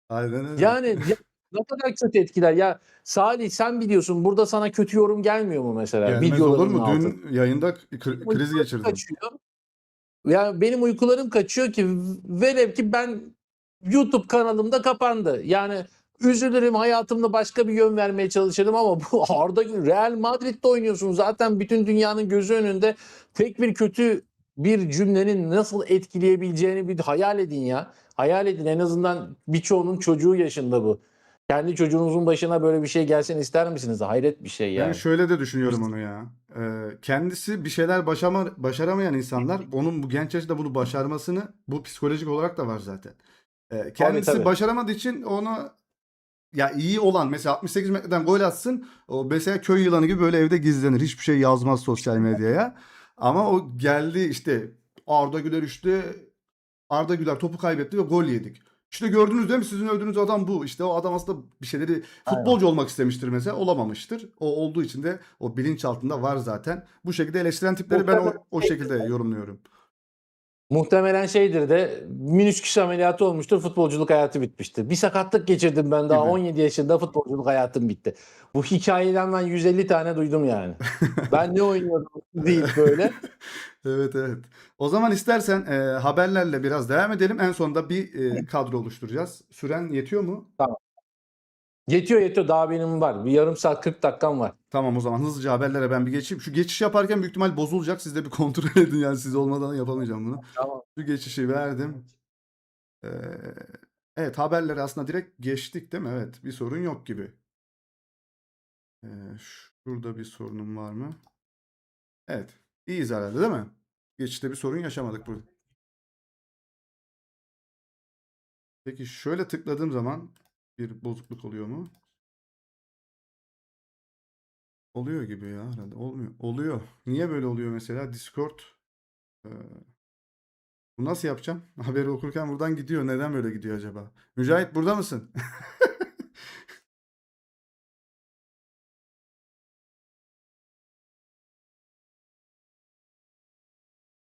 Aynen öyle. Yani ya, ne kadar kötü etkiler. Ya Salih, sen biliyorsun, burada sana kötü yorum gelmiyor mu mesela Gelmez olur videolarının mu? altına? Dün yayında kriz Uykularım geçirdim. kaçıyor. Ya benim uykularım kaçıyor ki velev ki ben YouTube kanalımda kapandı. Yani üzülürüm, hayatımda başka bir yön vermeye çalışırım ama bu Arda Güler, Real Madrid'de oynuyorsun. Zaten bütün dünyanın gözü önünde, tek bir kötü bir cümlenin nasıl etkileyebileceğini bir hayal edin ya. Hayal edin, en azından birçoğunun çocuğu yaşında bu. Kendi çocuğunuzun başına böyle bir şey gelsin ister misiniz? Hayret bir şey Ben yani. şöyle de düşünüyorum onu ya. Kendisi bir şeyler başaramayan insanlar onun bu genç yaşta bunu başarmasını bu psikolojik olarak da var zaten. Tabii Kendisi tabii. başaramadığı için onu ya iyi olan mesela 68 metreden gol atsın. O mesela köy yılanı gibi böyle evde gizlenir. Hiçbir şey yazmaz sosyal medyaya. Ama o geldi işte Arda Güler işte Arda Güler topu kaybetti ve gol yedik. İşte gördünüz değil mi? Sizin öldüğünüz adam bu. İşte o adam aslında bir şeyleri Aynen. futbolcu olmak istemiştir mesela. Olamamıştır. O olduğu için de o bilinç altında var zaten. Bu şekilde eleştiren tipleri ben Muhtemelen o şekilde yorumluyorum. Muhtemelen şeydir de minisküs ameliyatı olmuştur, futbolculuk hayatı bitmiştir. Bir sakatlık geçirdim ben daha Gibi. 17 yaşında, futbolculuk hayatım bitti. Bu hikayeden ben 150 tane duydum yani. Ben ne oynuyordum deyip böyle. Evet, evet. O zaman istersen haberlerle biraz devam edelim. En sonunda bir kadro oluşturacağız. Süren yetiyor mu? Tamam. Yetiyor daha benim var. Bir yarım saat 40 dakikam var. Tamam, o zaman hızlıca haberlere ben bir geçeyim. Şu geçiş yaparken büyük ihtimal bozulacak. Siz de bir kontrol edin, yani siz olmadan yapamayacağım bunu. Tamam. Şu geçişi verdim. Ee, evet, haberleri aslında direkt geçtik değil mi? Evet, bir sorun yok gibi. Ee, şurada bir sorunum var mı? Evet. İyiyiz herhalde değil mi? Geçişte bir sorun yaşamadık burada. Peki şöyle tıkladığım zaman bir bozukluk oluyor mu? Oluyor gibi ya herhalde. Olmuyor. Oluyor. Niye böyle oluyor mesela? Discord. Ee, bu nasıl yapacağım? Haberi okurken buradan gidiyor. Neden böyle gidiyor acaba? Mücahit, burada mısın?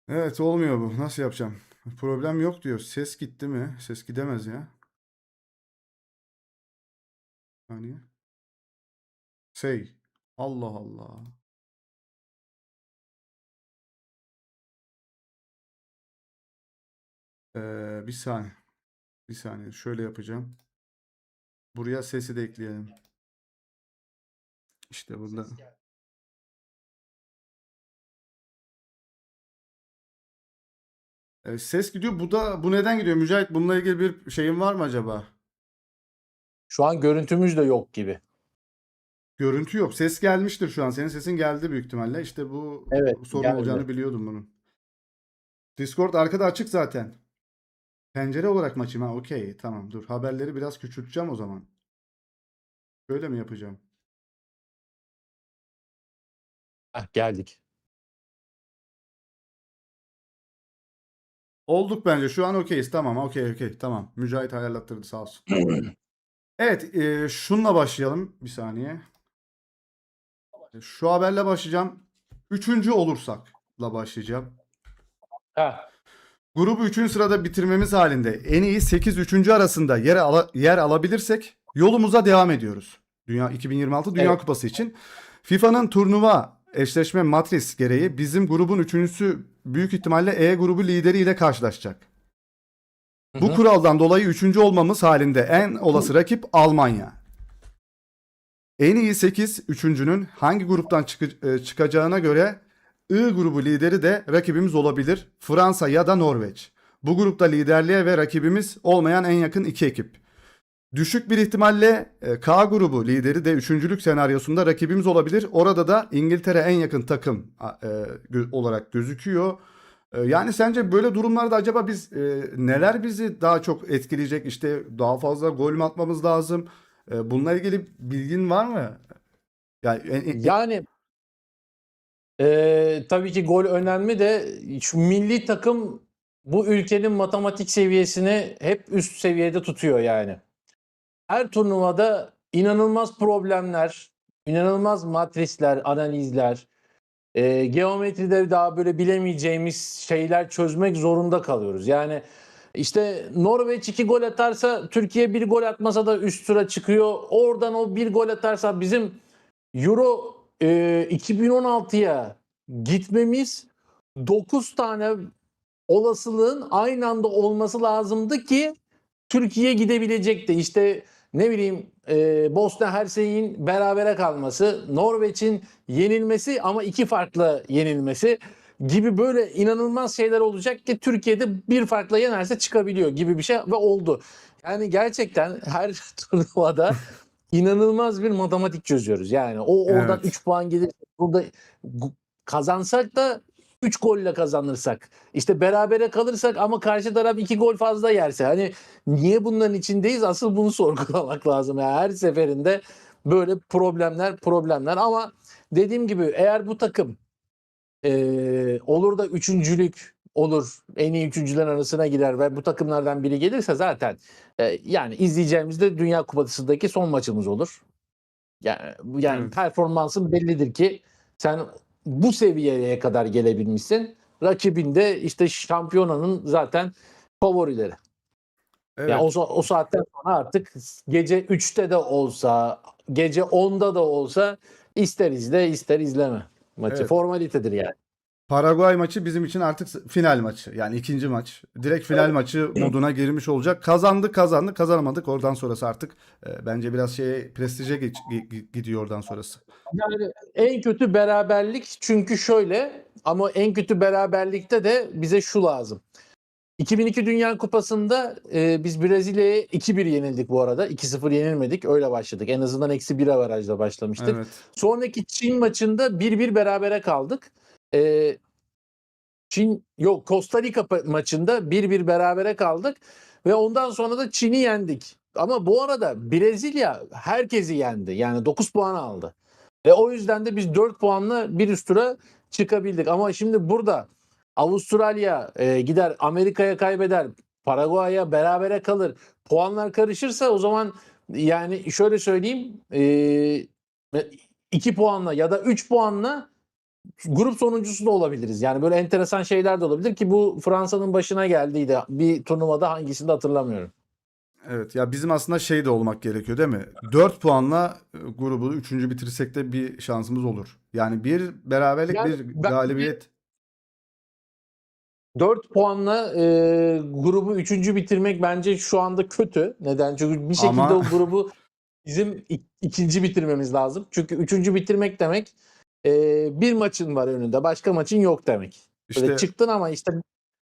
Evet, olmuyor bu. Nasıl yapacağım? Problem yok diyor. Ses gitti mi? Ses gidemez ya. Hani Allah Allah. Bir saniye. Bir saniye. Şöyle yapacağım. Buraya sesi de ekleyelim. İşte burada. Ses gidiyor. Bu neden gidiyor? Mücahit, bununla ilgili bir şeyin var mı acaba? Şu an görüntümüz de yok gibi. Görüntü yok. Ses gelmiştir şu an. Senin sesin geldi büyük ihtimalle. İşte bu Evet, sorun geldi. olacağını biliyordum bunun. Discord arkada açık zaten. Pencere olarak mı açayım? Ha, okey. Tamam, dur. Haberleri biraz küçülteceğim o zaman. Böyle mi yapacağım? Geldik. Olduk bence. Şu an okeyiz. Tamam, okey. Tamam. Mücahit ayarlattırdı, sağ olsun. Evet, şununla başlayalım. Bir saniye. Şu haberle başlayacağım. Üçüncü olursakla başlayacağım. Ha, Grubu 3. sırada bitirmemiz halinde en iyi 8 üçüncü arasında yer alabilirsek yolumuza devam ediyoruz. 2026 Dünya evet. Kupası için. FIFA'nın turnuva eşleşme matris gereği bizim grubun üçüncüsü büyük ihtimalle E grubu lideriyle karşılaşacak. Hı Bu hı. kuraldan dolayı üçüncü olmamız halinde en olası rakip Almanya. En iyi 8 üçüncünün hangi gruptan çıkacağına göre I grubu lideri de rakibimiz olabilir. Fransa ya da Norveç. Bu grupta liderliğe ve rakibimiz olmayan en yakın iki ekip. Düşük bir ihtimalle K grubu lideri de üçüncülük senaryosunda rakibimiz olabilir. Orada da İngiltere en yakın takım olarak gözüküyor. Yani sence böyle durumlarda acaba biz neler bizi daha çok etkileyecek? İşte daha fazla gol mü atmamız lazım? Bununla ilgili bilgin var mı? Yani Yani tabii ki gol önemli de şu milli takım bu ülkenin matematik seviyesini hep üst seviyede tutuyor yani. Her turnuvada inanılmaz problemler, inanılmaz matrisler, analizler, geometride daha böyle bilemeyeceğimiz şeyler çözmek zorunda kalıyoruz. Yani işte Norveç 2 gol atarsa Türkiye 1 gol atmasa da üst tura çıkıyor. Oradan o 1 gol atarsa bizim Euro 2016'ya gitmemiz 9 tane olasılığın aynı anda olması lazımdı ki Türkiye gidebilecekti. İşte ne bileyim Bosna Hersek'in berabere kalması, Norveç'in yenilmesi ama iki farklı yenilmesi gibi böyle inanılmaz şeyler olacak ki Türkiye'de bir farkla yenerse çıkabiliyor gibi bir şey ve oldu. Yani gerçekten her turnuvada inanılmaz bir matematik çözüyoruz. Yani o oradan evet. 3 puan gelir. Burada kazansak da 3 golle kazanırsak. İşte berabere kalırsak ama karşı taraf 2 gol fazla yerse. Hani niye bunların içindeyiz? Asıl bunu sorgulamak lazım. Yani her seferinde böyle problemler ama dediğim gibi eğer bu takım olur da üçüncülük olur, en iyi üçüncüler arasına girer ve bu takımlardan biri gelirse zaten yani izleyeceğimiz de Dünya Kupası'ndaki son maçımız olur. Yani Evet. performansın bellidir ki sen bu seviyeye kadar gelebilmişsin. rakibinde işte şampiyonanın zaten favorileri. Yani Evet. o saatten sonra artık gece 3'te de olsa, gece 10'da da olsa ister izle ister izleme maçı. Evet. Formalitedir yani. Paraguay maçı bizim için artık final maçı. Yani ikinci maç. Direkt final maçı moduna girmiş olacak. Kazandık, kazandık, kazanamadık. Oradan sonrası artık bence biraz prestije gidiyor oradan sonrası. Yani en kötü beraberlik, çünkü şöyle, ama en kötü beraberlikte de bize şu lazım. 2002 Dünya Kupası'nda biz Brezilya'ya 2-1 yenildik bu arada. 2-0 yenilmedik. Öyle başladık. En azından -1 averajla başlamıştık. Evet. Sonraki Çin maçında 1-1 berabere kaldık. E, Costa Rica maçında 1-1 berabere kaldık ve ondan sonra da Çin'i yendik. Ama bu arada Brezilya herkesi yendi. Yani 9 puan aldı. Ve o yüzden de biz 4 puanla bir üst tura çıkabildik. Ama şimdi burada Avustralya gider Amerika'ya kaybeder, Paraguay'a berabere kalır, puanlar karışırsa o zaman, yani şöyle söyleyeyim, 2 puanla ya da 3 puanla grup sonuncusu da olabiliriz. Yani böyle enteresan şeyler de olabilir ki bu Fransa'nın başına geldiydi. Bir turnuvada, hangisinde hatırlamıyorum. Evet. Ya bizim aslında şey de olmak gerekiyor değil mi? 4 puanla grubu üçüncü bitirsek de bir şansımız olur. Yani bir beraberlik, Yani bir bence galibiyet. 4 puanla grubu üçüncü bitirmek bence şu anda kötü. Neden? Çünkü bir şekilde Ama o grubu bizim ikinci bitirmemiz lazım. Çünkü üçüncü bitirmek demek bir maçın var önünde, başka maçın yok demek. Böyle işte çıktın ama işte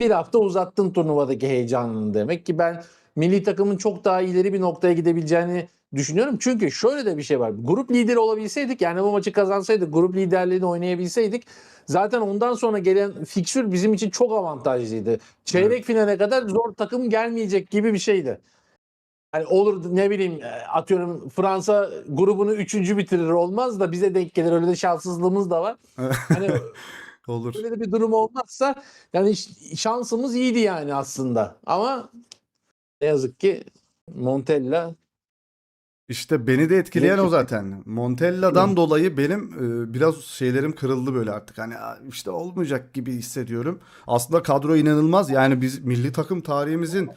bir hafta uzattın turnuvadaki heyecanını demek ki. Ben milli takımın çok daha ileri bir noktaya gidebileceğini düşünüyorum. Çünkü şöyle de bir şey var. Grup lideri olabilseydik, yani bu maçı kazansaydık, grup liderliğini oynayabilseydik, zaten ondan sonra gelen fikstür bizim için çok avantajlıydı. Çeyrek evet. finale kadar zor takım gelmeyecek gibi bir şeydi. Hani olur, ne bileyim, atıyorum Fransa grubunu üçüncü bitirir, olmaz da bize denk gelir, öyle de şanssızlığımız da var. Hani Olur. öyle de bir durum olmazsa, yani şansımız iyiydi yani aslında. Ama ne yazık ki Montella İşte beni de etkileyen o iletişim. zaten. Montella'dan dolayı benim biraz şeylerim kırıldı böyle artık. Hani işte olmayacak gibi hissediyorum. Aslında kadro inanılmaz. Yani biz milli takım tarihimizin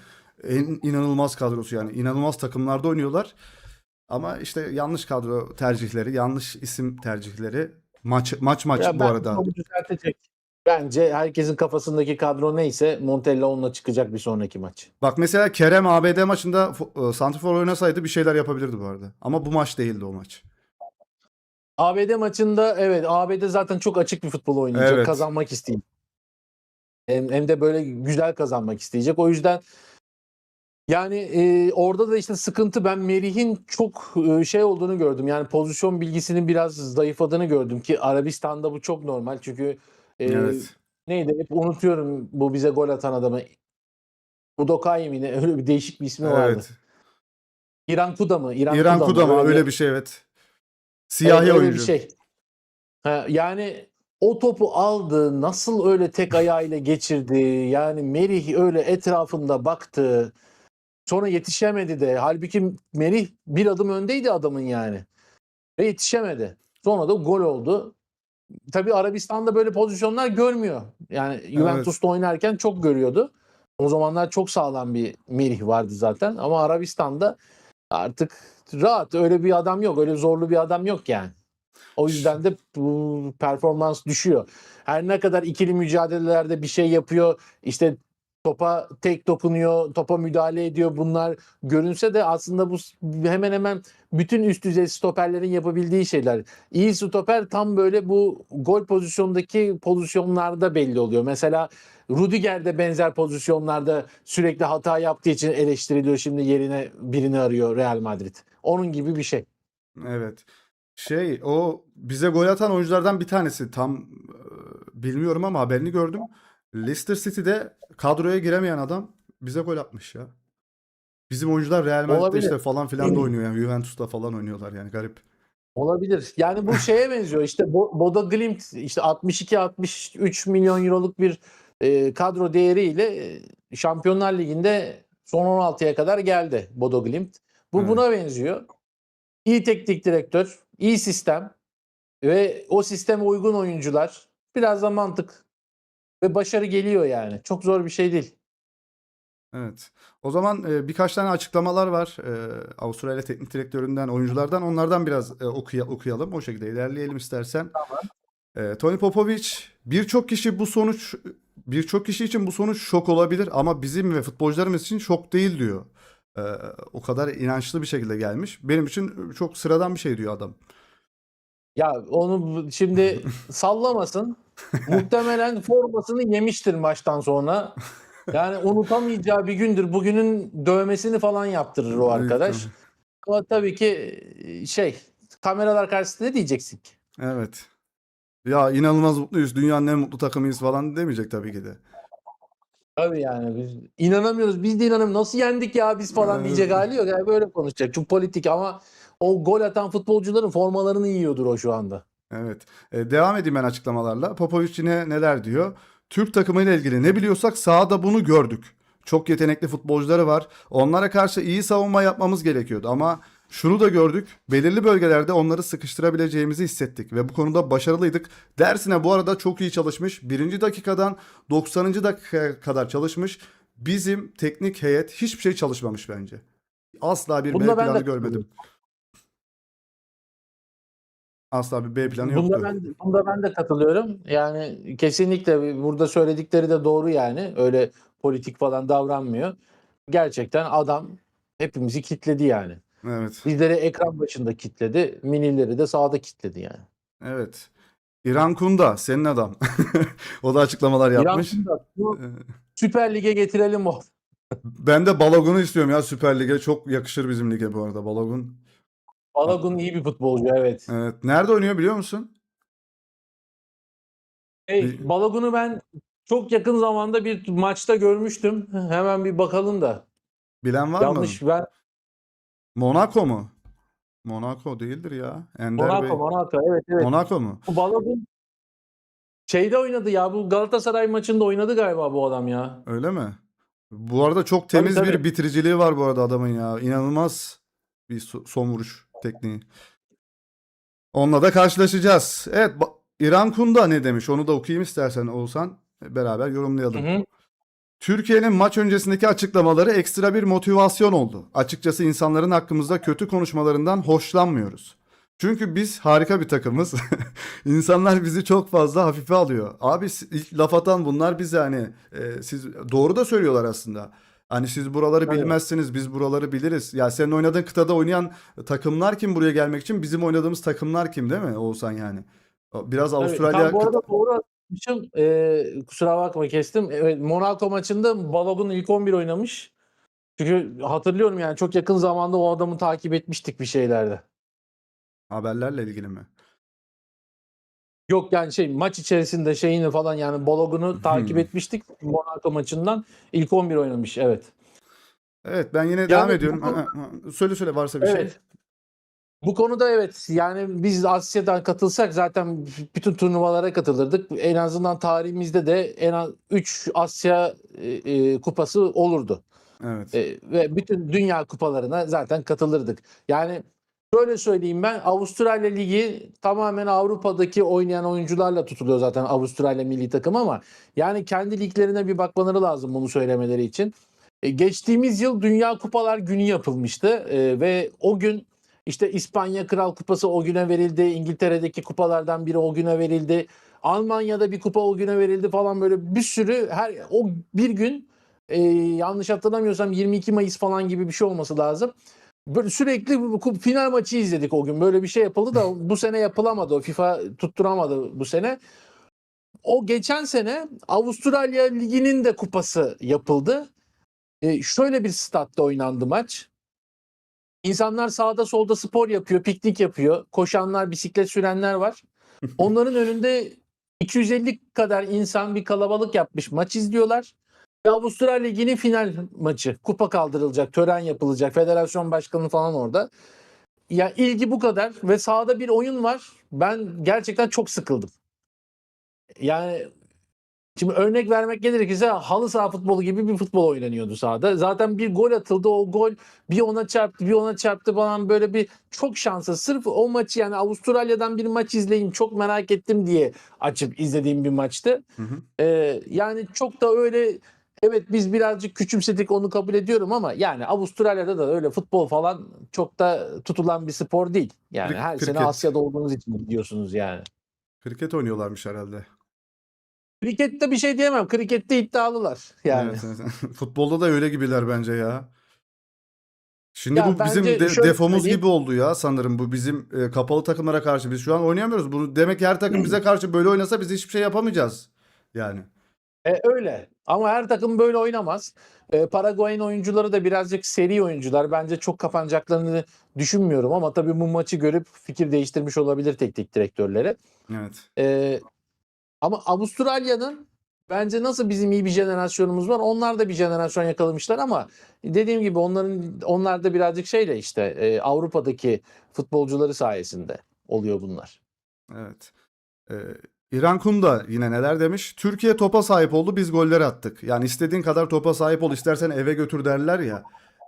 en inanılmaz kadrosu yani. İnanılmaz takımlarda oynuyorlar. Ama işte yanlış kadro tercihleri, yanlış isim tercihleri. Maç Ya bu bence arada. onu düzeltecek. Bence herkesin kafasındaki kadro neyse Montella onunla çıkacak bir sonraki maç. Bak mesela Kerem ABD maçında santrfor oynasaydı bir şeyler yapabilirdi bu arada. Ama bu maç değildi o maç. ABD maçında, evet, ABD zaten çok açık bir futbol oynayacak. Evet. Kazanmak isteyecek. Hem de böyle güzel kazanmak isteyecek. O yüzden yani orada da işte sıkıntı, ben Merih'in çok şey olduğunu gördüm. Yani pozisyon bilgisinin biraz zayıfladığını gördüm ki Arabistan'da bu çok normal. Çünkü e, Evet. neydi, hep unutuyorum bu bize gol atan adamı. Udokai mi ne, öyle bir değişik bir ismi vardı. Evet. İran Kuda mı? İran İran Kuda mı? Kuda mı? Öyle bir, Öyle bir şey evet. evet, Siyahi öyle bir oyuncu. şey. Ha, yani o topu aldı, nasıl öyle tek ayağıyla geçirdi? Yani Merih öyle etrafında baktı. Sonra yetişemedi de. Halbuki Merih bir adım öndeydi adamın yani. Ve yetişemedi. Sonra da gol oldu. Tabii Arabistan'da böyle pozisyonlar görmüyor. Yani Evet. Juventus'ta oynarken çok görüyordu. O zamanlar çok sağlam bir Merih vardı zaten. Ama Arabistan'da artık rahat, öyle bir adam yok. Öyle zorlu bir adam yok yani. O Ş- yüzden de bu performans düşüyor. Her ne kadar ikili mücadelelerde bir şey yapıyor, işte topa tek dokunuyor, topa müdahale ediyor, bunlar görünse de aslında bu hemen hemen bütün üst düzey stoperlerin yapabildiği şeyler. İyi stoper tam böyle bu gol pozisyondaki pozisyonlarda belli oluyor. Mesela Rudiger de benzer pozisyonlarda sürekli hata yaptığı için eleştiriliyor. Şimdi yerine birini arıyor Real Madrid. Onun gibi bir şey. Evet. O bize gol atan oyunculardan bir tanesi. Tam bilmiyorum ama haberini gördüm. Leicester City'de kadroya giremeyen adam bize gol atmış ya. Bizim oyuncular Real Madrid'de Olabilir. işte falan filan da oynuyor yani. Juventus'ta falan oynuyorlar yani garip. Olabilir. Yani bu şeye benziyor. İşte Bodo Glimt işte 62-63 milyon euroluk bir kadro değeriyle Şampiyonlar Ligi'nde son 16'ya kadar geldi Bodo Glimt. Bu Evet. buna benziyor. İyi teknik direktör, iyi sistem ve o sisteme uygun oyuncular, biraz da mantık. ve başarı geliyor yani. Çok zor bir şey değil. Evet. O zaman birkaç tane açıklamalar var. Avustralya Teknik Direktöründen, oyunculardan. Onlardan biraz okuyalım. O şekilde ilerleyelim istersen. Tony Popovic, birçok kişi için bu sonuç şok olabilir ama bizim ve futbolcularımız için şok değil diyor. E, O kadar inançlı bir şekilde gelmiş. Benim için çok sıradan bir şey diyor adam. Ya onu şimdi sallamasın. Muhtemelen formasını yemiştir maçtan sonra. Yani unutamayacağı bir gündür. Bugünün dövmesini falan yaptırır o Büyük arkadaş. ihtimal. Ama tabii ki kameralar karşısında ne diyeceksin ki? Evet. Ya inanılmaz mutluyuz. Dünyanın en mutlu takımıyız falan demeyecek tabii ki de. Tabii yani biz inanamıyoruz. Biz de inanamıyoruz. Nasıl yendik ya biz falan diyecek hali yok. Yani böyle konuşacak. Çok politik ama o gol atan futbolcuların formalarını yiyordur o şu anda. Evet. Devam edeyim ben açıklamalarla. Popovic yine neler diyor? Türk takımıyla ilgili ne biliyorsak sahada bunu gördük. Çok yetenekli futbolcuları var. Onlara karşı iyi savunma yapmamız gerekiyordu ama şunu da gördük. Belirli bölgelerde onları sıkıştırabileceğimizi hissettik ve bu konuda başarılıydık. Dersine bu arada çok iyi çalışmış. Birinci dakikadan 90. dakikaya kadar çalışmış. Bizim teknik heyet hiçbir şey çalışmamış bence. Asla bir B Bunda ben planı de görmedim. katılıyorum. Asla bir B planı Bunda yoktu. ben de katılıyorum. Yani kesinlikle burada söyledikleri de doğru yani. Öyle politik falan davranmıyor. Gerçekten adam hepimizi kitledi yani. Evet. Bizleri ekran başında kitledi. Minileri de sahada kitledi yani. Evet. İran Kunda senin adam. O da açıklamalar İran yapmış. Kunda Ee, bu Süper Lig'e getirelim o. Ben de Balogun'u istiyorum ya Süper Lig'e. Çok yakışır bizim lige bu arada Balogun. A- Balogun iyi bir futbolcu, evet. Evet. Nerede oynuyor biliyor musun? Bir Balogun'u ben çok yakın zamanda bir maçta görmüştüm. Hemen bir bakalım da. bilen var mı? Yanlış ben Monaco mu? Monaco değildir ya. Ender Bey. Monaco, evet evet. Monaco mu? Bu Balogun şeyde oynadı ya. Bu Galatasaray maçında oynadı galiba bu adam ya. Öyle mi? Bu arada çok Tabii temiz tabii. bir bitiriciliği var bu arada adamın ya. İnanılmaz bir son vuruş tekniği. Onunla da karşılaşacağız. Evet, İran Kunda ne demiş? Onu da okuyayım istersen Oğuzhan. Beraber Hı yorumlayalım. hı. Türkiye'nin maç öncesindeki açıklamaları ekstra bir motivasyon oldu. Açıkçası insanların hakkımızda kötü konuşmalarından hoşlanmıyoruz. Çünkü biz harika bir takımız. İnsanlar bizi çok fazla hafife alıyor. Abi ilk laf atan bunlar bize hani siz doğru da söylüyorlar aslında. Hani siz buraları Tabii. bilmezsiniz, biz buraları biliriz. Ya senin oynadığın kıtada oynayan takımlar kim buraya gelmek için? Bizim oynadığımız takımlar kim değil mi Oğuzhan yani? Biraz Tabii. Sen Avustralya bu arada doğru atmışsın. Kusura bakma kestim. Evet, Monaco maçında Balogun ilk 11 oynamış. Çünkü hatırlıyorum yani çok yakın zamanda o adamı takip etmiştik bir şeylerde. haberlerle ilgili mi? Yok yani maç içerisinde şeyini falan yani Balogun'u takip etmiştik Monaco maçından. İlk 11 oynamış, evet. Evet ben yine devam Yani ediyorum. Söyle söyle varsa bir şey. evet. Bu konuda evet yani biz Asya'dan katılsak zaten bütün turnuvalara katılırdık. En azından tarihimizde de en az 3 Asya kupası olurdu. Evet. Ve bütün dünya kupalarına zaten katılırdık. Yani şöyle söyleyeyim, ben Avustralya Ligi tamamen Avrupa'daki oynayan oyuncularla tutuluyor zaten Avustralya milli takım ama yani kendi liglerine bir bakmaları lazım bunu söylemeleri için. Geçtiğimiz yıl Dünya Kupalar Günü yapılmıştı ve o gün işte İspanya Kral Kupası o güne verildi. İngiltere'deki kupalardan biri o güne verildi. Almanya'da bir kupa o güne verildi falan, böyle bir sürü o bir gün yanlış hatırlamıyorsam 22 Mayıs falan gibi bir şey olması lazım. Böyle sürekli final maçı izledik o gün. Böyle bir şey yapıldı da bu sene yapılamadı. O FIFA tutturamadı bu sene. O geçen sene Avustralya Ligi'nin de kupası yapıldı. Şöyle bir statta oynandı maç. İnsanlar sağda solda spor yapıyor, piknik yapıyor. Koşanlar, bisiklet sürenler var. Onların önünde 250 kadar insan bir kalabalık yapmış maç izliyorlar. Ve Avustralya Ligi'nin final maçı. Kupa kaldırılacak, tören yapılacak. Federasyon başkanı falan orada. Ya ilgi bu kadar ve sahada bir oyun var. Ben gerçekten çok sıkıldım. Yani Şimdi örnek vermek gerekirse halı saha futbolu gibi bir futbol oynanıyordu sahada. Zaten bir gol atıldı. O gol bir ona çarptı, bir ona çarptı falan, böyle bir çok şansa. Sırf o maçı, yani Avustralya'dan bir maç izleyeyim, çok merak ettim diye açıp izlediğim bir maçtı. Hı hı. Yani çok da öyle, evet biz birazcık küçümsedik, onu kabul ediyorum, ama yani Avustralya'da da öyle futbol falan çok da tutulan bir spor değil. Yani her sene Kriket. Asya'da olduğunuz için gidiyorsunuz yani. Kriket oynuyorlarmış herhalde. Krikette bir şey diyemem. Krikette iddialılar yani. Evet, evet. Futbolda da öyle gibiler bence ya. Şimdi Ya bu bizim bence şöyle defomuz söyleyeyim. gibi oldu ya sanırım, bu bizim kapalı takımlara karşı. Biz şu an oynayamıyoruz. Bu demek ki her takım bize karşı böyle oynasa biz hiçbir şey yapamayacağız. Yani. Öyle. Ama her takım böyle oynamaz. Paraguay'ın oyuncuları da birazcık seri oyuncular. Bence çok kapanacaklarını düşünmüyorum, ama tabii bu maçı görüp fikir değiştirmiş olabilir teknik direktörleri. Evet. Ee, Ama Avustralya'nın bence nasıl bizim iyi bir jenerasyonumuz var, onlar da bir jenerasyon yakalamışlar, ama dediğim gibi onlar da birazcık şeyle işte Avrupa'daki futbolcuları sayesinde oluyor bunlar. Evet. E, İran Kun da yine neler demiş? Türkiye topa sahip oldu, biz golleri attık. Yani istediğin kadar topa sahip ol, istersen eve götür derler ya.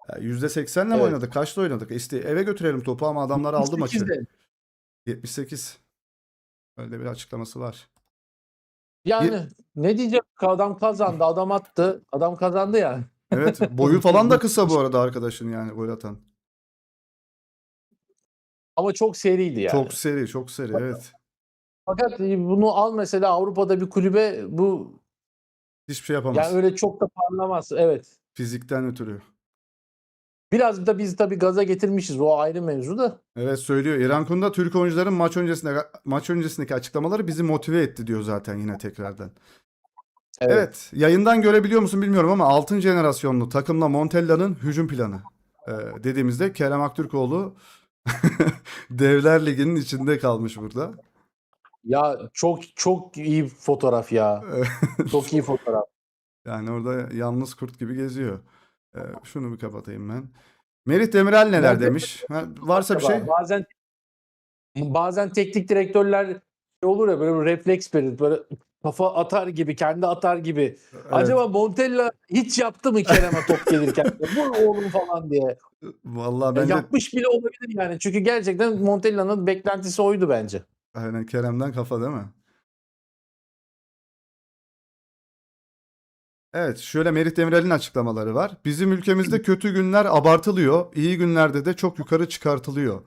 %80'le mi Evet. oynadık? Kaçta oynadık? İşte eve götürelim topu ama adamlar aldı maçı. 8'de. 78. Öyle bir açıklaması var. Yani ne diyeceğim? Adam kazandı, adam attı, adam kazandı yani. Evet, boyu falan da kısa bu arada arkadaşın, yani gol atan. Ama çok seriydi yani. Çok seri, çok seri, evet. Fakat bunu al mesela Avrupa'da bir kulübe, bu Hiçbir şey yani yapamaz. öyle çok da parlamaz. Evet. Fizikten ötürü. Biraz da biz tabii gaza getirmişiz. O ayrı mevzu da. Evet, söylüyor. İran Kun'da Türk oyuncuların maç öncesindeki açıklamaları bizi motive etti diyor zaten yine tekrardan. Evet. Evet, yayından görebiliyor musun bilmiyorum ama altın jenerasyonlu takımla Montella'nın hücum planı dediğimizde Kerem Aktürkoğlu Devler Ligi'nin içinde kalmış burada. Ya çok çok iyi fotoğraf ya. Çok iyi fotoğraf. Yani orada yalnız kurt gibi geziyor. Şunu bir kapatayım ben. Merih Demirel neler Monte demiş? Ha, varsa bir şey. acaba bazen teknik direktörler şey olur ya, böyle bir refleks verir. Böyle kafa atar gibi, kendi atar gibi. Evet. Acaba Montella hiç yaptı mı Kerem'e top gelirken? Vur oğlum falan diye. Vallahi bence Yapmış bile olabilir yani. Çünkü gerçekten Montella'nın beklentisi oydu bence. aynen Kerem'den kafa değil mi? Evet, şöyle Merih Demirel'in açıklamaları var. Bizim ülkemizde kötü günler abartılıyor, iyi günlerde de çok yukarı çıkartılıyor.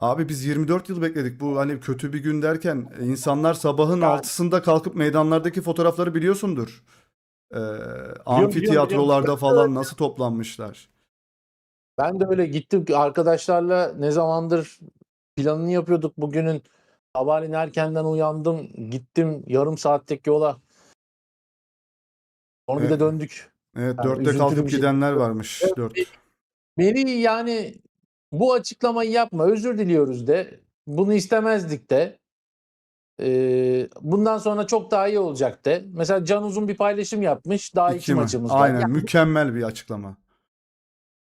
Abi biz 24 yıl bekledik. Bu hani kötü bir gün derken insanlar sabahın Yani 6'sında kalkıp meydanlardaki fotoğrafları biliyorsundur. Ee, biliyorum. Amfiteyatrolarda falan nasıl toplanmışlar. Ben de öyle gittim ki arkadaşlarla, ne zamandır planını yapıyorduk bugünün. Sabahleyin erkenden uyandım. Gittim yarım saatlik yola. Sonra bir Evet, de döndük. evet, Yani 4'te üzüntülü kalkıp bir şey. gidenler varmış. 4. Beni yani bu açıklamayı yapma, özür diliyoruz de. Bunu istemezdik de. Bundan sonra çok daha iyi olacak de. Mesela Can Uzun bir paylaşım yapmış. Daha 2 2 mi? maçımız var. Aynen, mükemmel bir açıklama.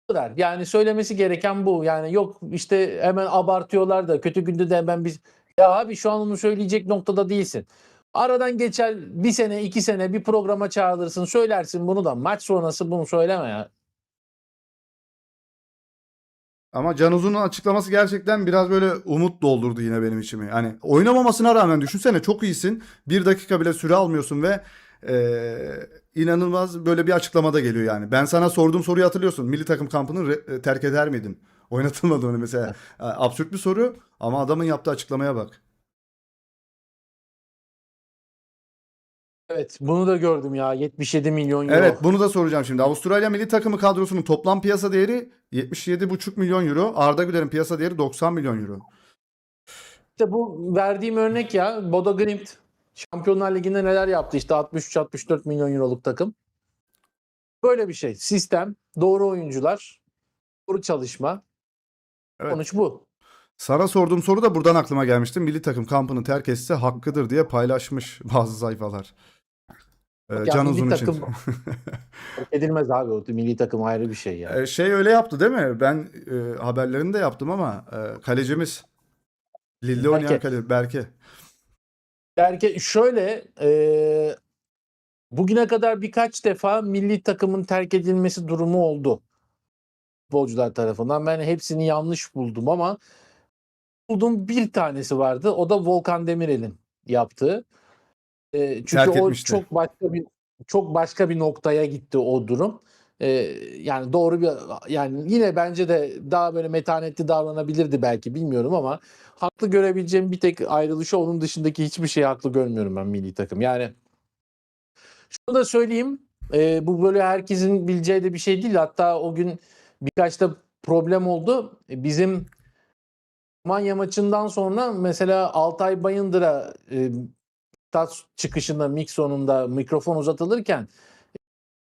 Kadar. Yani söylemesi gereken bu. Yani yok işte hemen abartıyorlar da kötü günde de hemen biz, ya abi şu an onu söyleyecek noktada değilsin. Aradan geçer bir sene, 2 sene, bir programa çağrılırsın, söylersin bunu da, maç sonrası bunu söyleme ya. Ama Can Uzun'un açıklaması gerçekten biraz böyle umut doldurdu yine benim içimi. Hani oynamamasına rağmen düşünsene, çok iyisin. 1 dakika bile süre almıyorsun ve inanılmaz böyle bir açıklamada geliyor yani. Ben sana sorduğum soruyu hatırlıyorsun. Milli takım kampını terk eder miydin? Oynatılmadı onu mesela. Absürt bir soru ama adamın yaptığı açıklamaya bak. Evet, bunu da gördüm ya, 77 milyon euro. Evet, bunu da soracağım şimdi. Avustralya milli takımı kadrosunun toplam piyasa değeri 77,5 milyon euro. Arda Güler'in piyasa değeri 90 milyon euro. İşte bu verdiğim örnek ya, Bodo Glimt Şampiyonlar Ligi'nde neler yaptı, işte 63-64 milyon euroluk takım. Böyle bir şey. Sistem, doğru oyuncular, doğru çalışma. Evet. Sonuç bu. Sana sorduğum soru da buradan aklıma gelmişti. Milli takım kampını terk etse hakkıdır diye paylaşmış bazı sayfalar. Ya Can milli Uzun için. takım terk edilmez abi, o milli takım ayrı bir şey ya. Şey öyle yaptı değil mi? Ben haberlerini de yaptım ama kalecimiz Lille oynayan Berke. kale Berke. Berke şöyle bugüne kadar birkaç defa milli takımın terk edilmesi durumu oldu futbolcular tarafından. Ben hepsini yanlış buldum ama bulduğum bir tanesi vardı. O da Volkan Demirel'in yaptığı. Çünkü Terk o etmişti. çok başka bir noktaya gitti o durum. Ee, Yani doğru bir, yani yine bence de daha böyle metanetli davranabilirdi belki, bilmiyorum ama haklı görebileceğim bir tek ayrılışı, onun dışındaki hiçbir şeyi haklı görmüyorum ben milli takım. Yani şunu da söyleyeyim. Bu böyle herkesin bileceği de bir şey değil. Hatta o gün birkaç da problem oldu. Bizim Almanya maçından sonra mesela Altay Bayındır'a stat çıkışında, mik sonunda mikrofon uzatılırken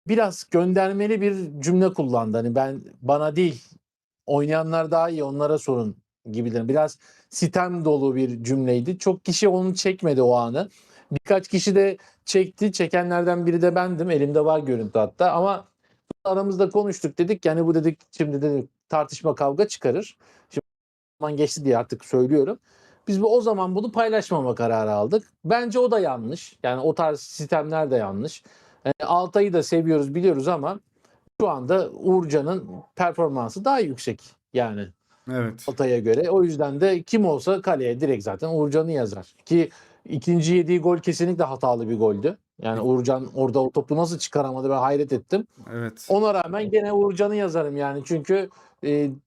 biraz göndermeli bir cümle kullandı. Hani bana değil, oynayanlar daha iyi, onlara sorun gibidir. Biraz sitem dolu bir cümleydi. Çok kişi onu çekmedi o anı. Birkaç kişi de çekti. Çekenlerden biri de bendim. Elimde var görüntü hatta. Ama aramızda konuştuk, dedik. Yani bu dedik şimdi dedik tartışma, kavga çıkarır. Şimdi zaman geçti diye artık söylüyorum. Biz o zaman bunu paylaşmama kararı aldık. Bence o da yanlış. Yani o tarz sistemler de yanlış. Altay'ı da seviyoruz, biliyoruz ama şu anda Uğurcan'ın performansı daha yüksek yani Evet. Altay'a göre. O yüzden de kim olsa kaleye direkt zaten Uğurcan'ı yazar. Ki ikinci yediği gol kesinlikle hatalı bir goldü. Yani Uğurcan orada o topu nasıl çıkaramadı, ben hayret ettim. Evet. Ona rağmen gene Uğurcan'ı yazarım yani. Çünkü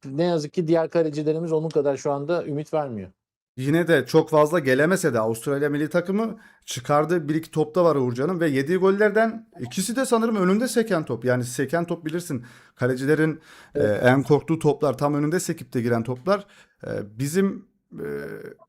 ne yazık ki diğer kalecilerimiz onun kadar şu anda ümit vermiyor. Yine de çok fazla gelemese de Avustralya milli takımı çıkardığı bir iki topta var Uğurcan'ın ve yediği gollerden ikisi de sanırım önünde seken top. Yani seken top bilirsin. Kalecilerin Evet. en korktuğu toplar, tam önünde sekip de giren toplar. Bizim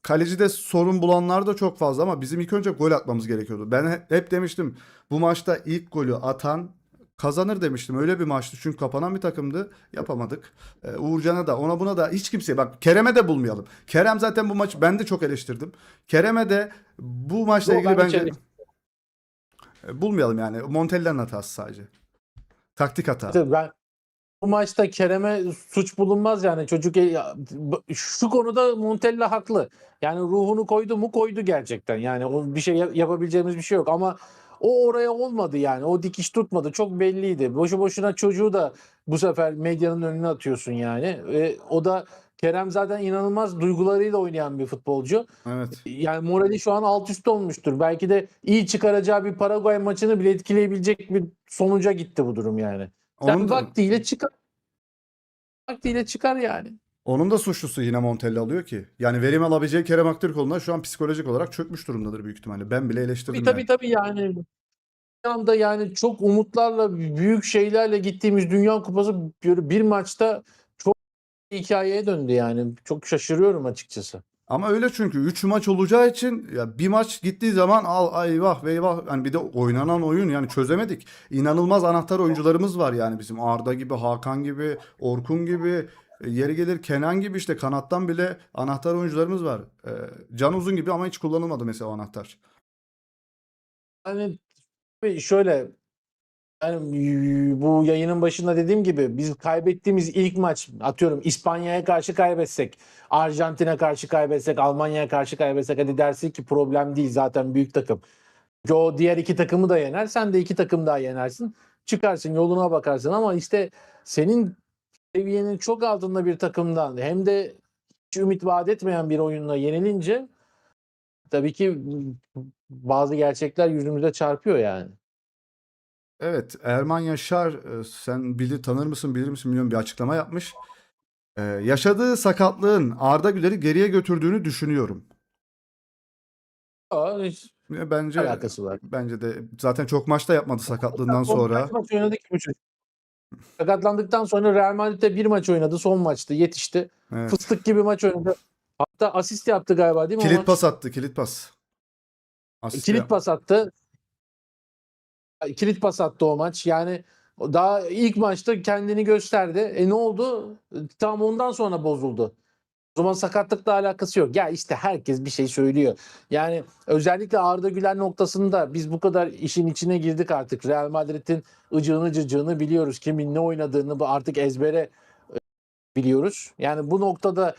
kalecide sorun bulanlar da çok fazla ama bizim ilk önce gol atmamız gerekiyordu. Ben hep demiştim, bu maçta ilk golü atan kazanır demiştim. Öyle bir maçtı çünkü kapanan bir takımdı. Yapamadık. Uğurcan'a da, ona buna da, hiç kimseye, bak Kerem'e de bulmayalım. Kerem zaten bu maçı ben de çok eleştirdim. Kerem'e de bu maçla Yo, ilgili ben hiç bence bulmayalım yani. Montella'nın hatası sadece. Taktik hata. ben bu maçta Kerem'e suç bulunmaz yani. Çocuk şu konuda Montella haklı. Yani ruhunu koydu mu koydu gerçekten. Yani o bir şey yapabileceğimiz bir şey yok ama o oraya olmadı yani. O dikiş tutmadı. Çok belliydi. Boşu boşuna çocuğu da bu sefer medyanın önüne atıyorsun yani. O da, Kerem zaten inanılmaz duygularıyla oynayan bir futbolcu. Evet. Yani morali şu an alt üst olmuştur. Belki de iyi çıkaracağı bir Paraguay maçını bile etkileyebilecek bir sonuca gitti bu durum yani. Onun Sen da vaktiyle çıkar yani. onun da suçlusu yine Montella alıyor ki. Yani verim alabileceği Kerem Aktürkoğlu'na şu an psikolojik olarak çökmüş durumdadır büyük ihtimalle. Ben bile Tabii eleştirdim yani. tabii tabii yani. Bir anda yani çok umutlarla, büyük şeylerle gittiğimiz Dünya Kupası bir maçta çok hikayeye döndü yani. Çok şaşırıyorum açıkçası. Ama öyle çünkü 3 maç olacağı için ya bir maç gittiği zaman al eyvah ve eyvah, hani bir de oynanan oyun yani çözemedik. İnanılmaz anahtar oyuncularımız var yani bizim Arda gibi, Hakan gibi, Orkun gibi, yeri gelir Kenan gibi, işte kanattan bile anahtar oyuncularımız var. Can Uzun gibi ama hiç kullanılmadı mesela o anahtar. Hani şöyle, yani bu yayının başında dediğim gibi biz kaybettiğimiz ilk maç, atıyorum İspanya'ya karşı kaybetsek, Arjantin'e karşı kaybetsek, Almanya'ya karşı kaybetsek, hadi dersin ki problem değil, zaten büyük takım. O diğer iki takımı da yener, sen de iki takım daha yenersin. Çıkarsın, yoluna bakarsın ama işte senin seviyenin çok altında bir takımdan, hem de hiç ümit vaat etmeyen bir oyunla yenilince tabii ki bazı gerçekler yüzümüze çarpıyor yani. Evet, Erman Yaşar, sen tanır mısın bilir misin bilmiyorum, bir açıklama yapmış. Yaşadığı sakatlığın Arda Güler'i geriye götürdüğünü düşünüyorum. Hiç Bence alakası var. bence de zaten çok maçta yapmadı sakatlığından Son kaç sonra. maç oynadı ki bu çocuk? Sakatlandıktan sonra Real Madrid'de bir maç oynadı. Son maçtı. Yetişti. Evet. Fıstık gibi maç oynadı. Hatta asist yaptı galiba, değil mi o Kilit pas maç? attı, kilit pas. Asist de Kilit yapmadı. pas attı. Kilit pas attı o maç. Yani daha ilk maçta kendini gösterdi. Ne oldu? Tam ondan sonra bozuldu. O zaman sakatlıkla alakası yok. Ya işte herkes bir şey söylüyor. Yani özellikle Arda Güler noktasında biz bu kadar işin içine girdik artık. Real Madrid'in ıcığını cıcığını biliyoruz. Kimin ne oynadığını artık ezbere biliyoruz. Yani bu noktada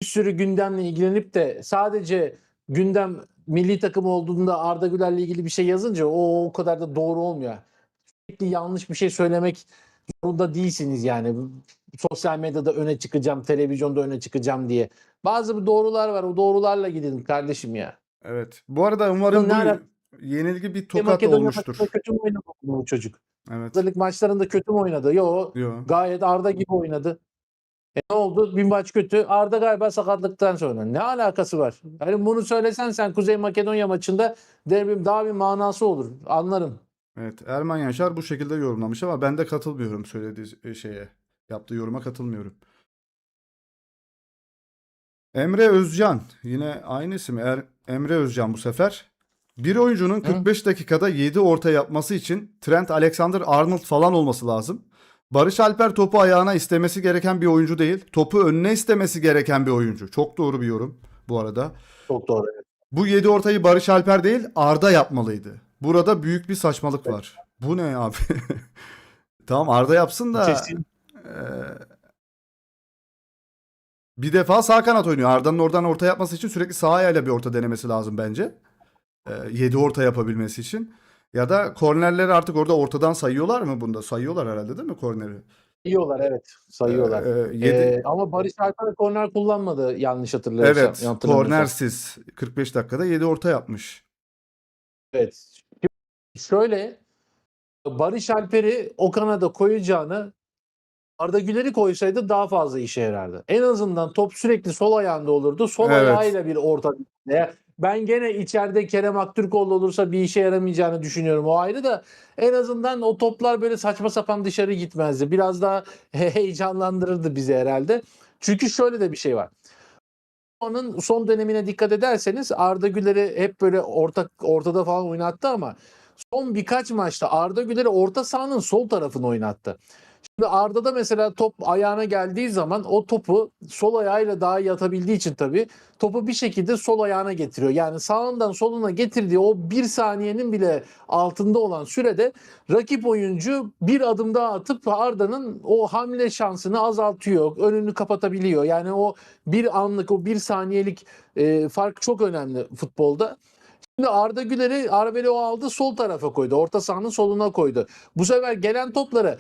bir sürü gündemle ilgilenip de sadece gündem milli takım olduğunda Arda Güler'le ilgili bir şey yazınca o kadar da doğru olmuyor. Sürekli yanlış bir şey söylemek zorunda değilsiniz yani. Sosyal medyada öne çıkacağım, televizyonda öne çıkacağım diye. Bazı doğrular var. O doğrularla gidelim kardeşim ya. Evet. Bu arada umarım Ne bu ara yenilgi bir tokat Makedonya maçında olmuştur. kötü mü oynadı bu çocuk? Evet. Hazırlık maçlarında kötü mü oynadı? Yo, Yo. gayet Arda gibi oynadı. Ne oldu? Bir maç kötü. Arda galiba sakatlıktan sonra. Ne alakası var? Yani bunu söylesen sen Kuzey Makedonya maçında derbim daha bir manası olur. Anlarım. Evet. Erman Yaşar bu şekilde yorumlamış ama ben de katılmıyorum söylediği şeye. Yaptığı yoruma katılmıyorum. Emre Özcan. Yine aynı isim. Emre Özcan bu sefer. Bir oyuncunun Hı? 45 dakikada 7 orta yapması için Trent Alexander-Arnold falan olması lazım. Barış Alper topu ayağına istemesi gereken bir oyuncu değil. Topu önüne istemesi gereken bir oyuncu. Çok doğru bir yorum bu arada. Çok doğru. Bu 7 ortayı Barış Alper değil Arda yapmalıydı. Burada büyük bir saçmalık Evet. var. Bu ne abi? Tamam Arda yapsın da Kesin. e, bir defa sağ kanat oynuyor. Arda'nın oradan orta yapması için sürekli sağ ayağıyla bir orta denemesi lazım bence. 7 orta yapabilmesi için. Ya da kornerleri artık orada ortadan sayıyorlar mı bunda? Sayıyorlar herhalde değil mi korneri? Sayıyorlar, evet. Sayıyorlar. 7 Ama Barış Alper korner kullanmadı yanlış evet hatırlamıyorsam. kornersiz 45 dakikada 7 orta yapmış. Evet. Şöyle Barış Alper'i o kanada koyacağını Arda Güler'i koysaydı daha fazla işe yarardı. En azından top sürekli sol ayağında olurdu. Sol Evet. ayağıyla bir orta. Ben gene içeride Kerem Aktürkoğlu olursa bir işe yaramayacağını düşünüyorum. O ayrı da en azından o toplar böyle saçma sapan dışarı gitmezdi. Biraz daha heyecanlandırırdı bizi herhalde. Çünkü şöyle de bir şey var. Onun son dönemine dikkat ederseniz Arda Güler'i hep böyle ortada falan oynattı ama son birkaç maçta Arda Güler'i orta sahanın sol tarafını oynattı. Şimdi Arda'da mesela top ayağına geldiği zaman o topu sol ayağıyla daha iyi atabildiği için tabii topu bir şekilde sol ayağına getiriyor. Yani sağından soluna getirdiği o bir saniyenin bile altında olan sürede rakip oyuncu bir adım daha atıp Arda'nın o hamle şansını azaltıyor. Önünü kapatabiliyor. Yani o bir anlık o bir saniyelik fark çok önemli futbolda. Şimdi Arda Güler'i Arbeloa aldı sol tarafa koydu. Orta sahanın soluna koydu. Bu sefer gelen topları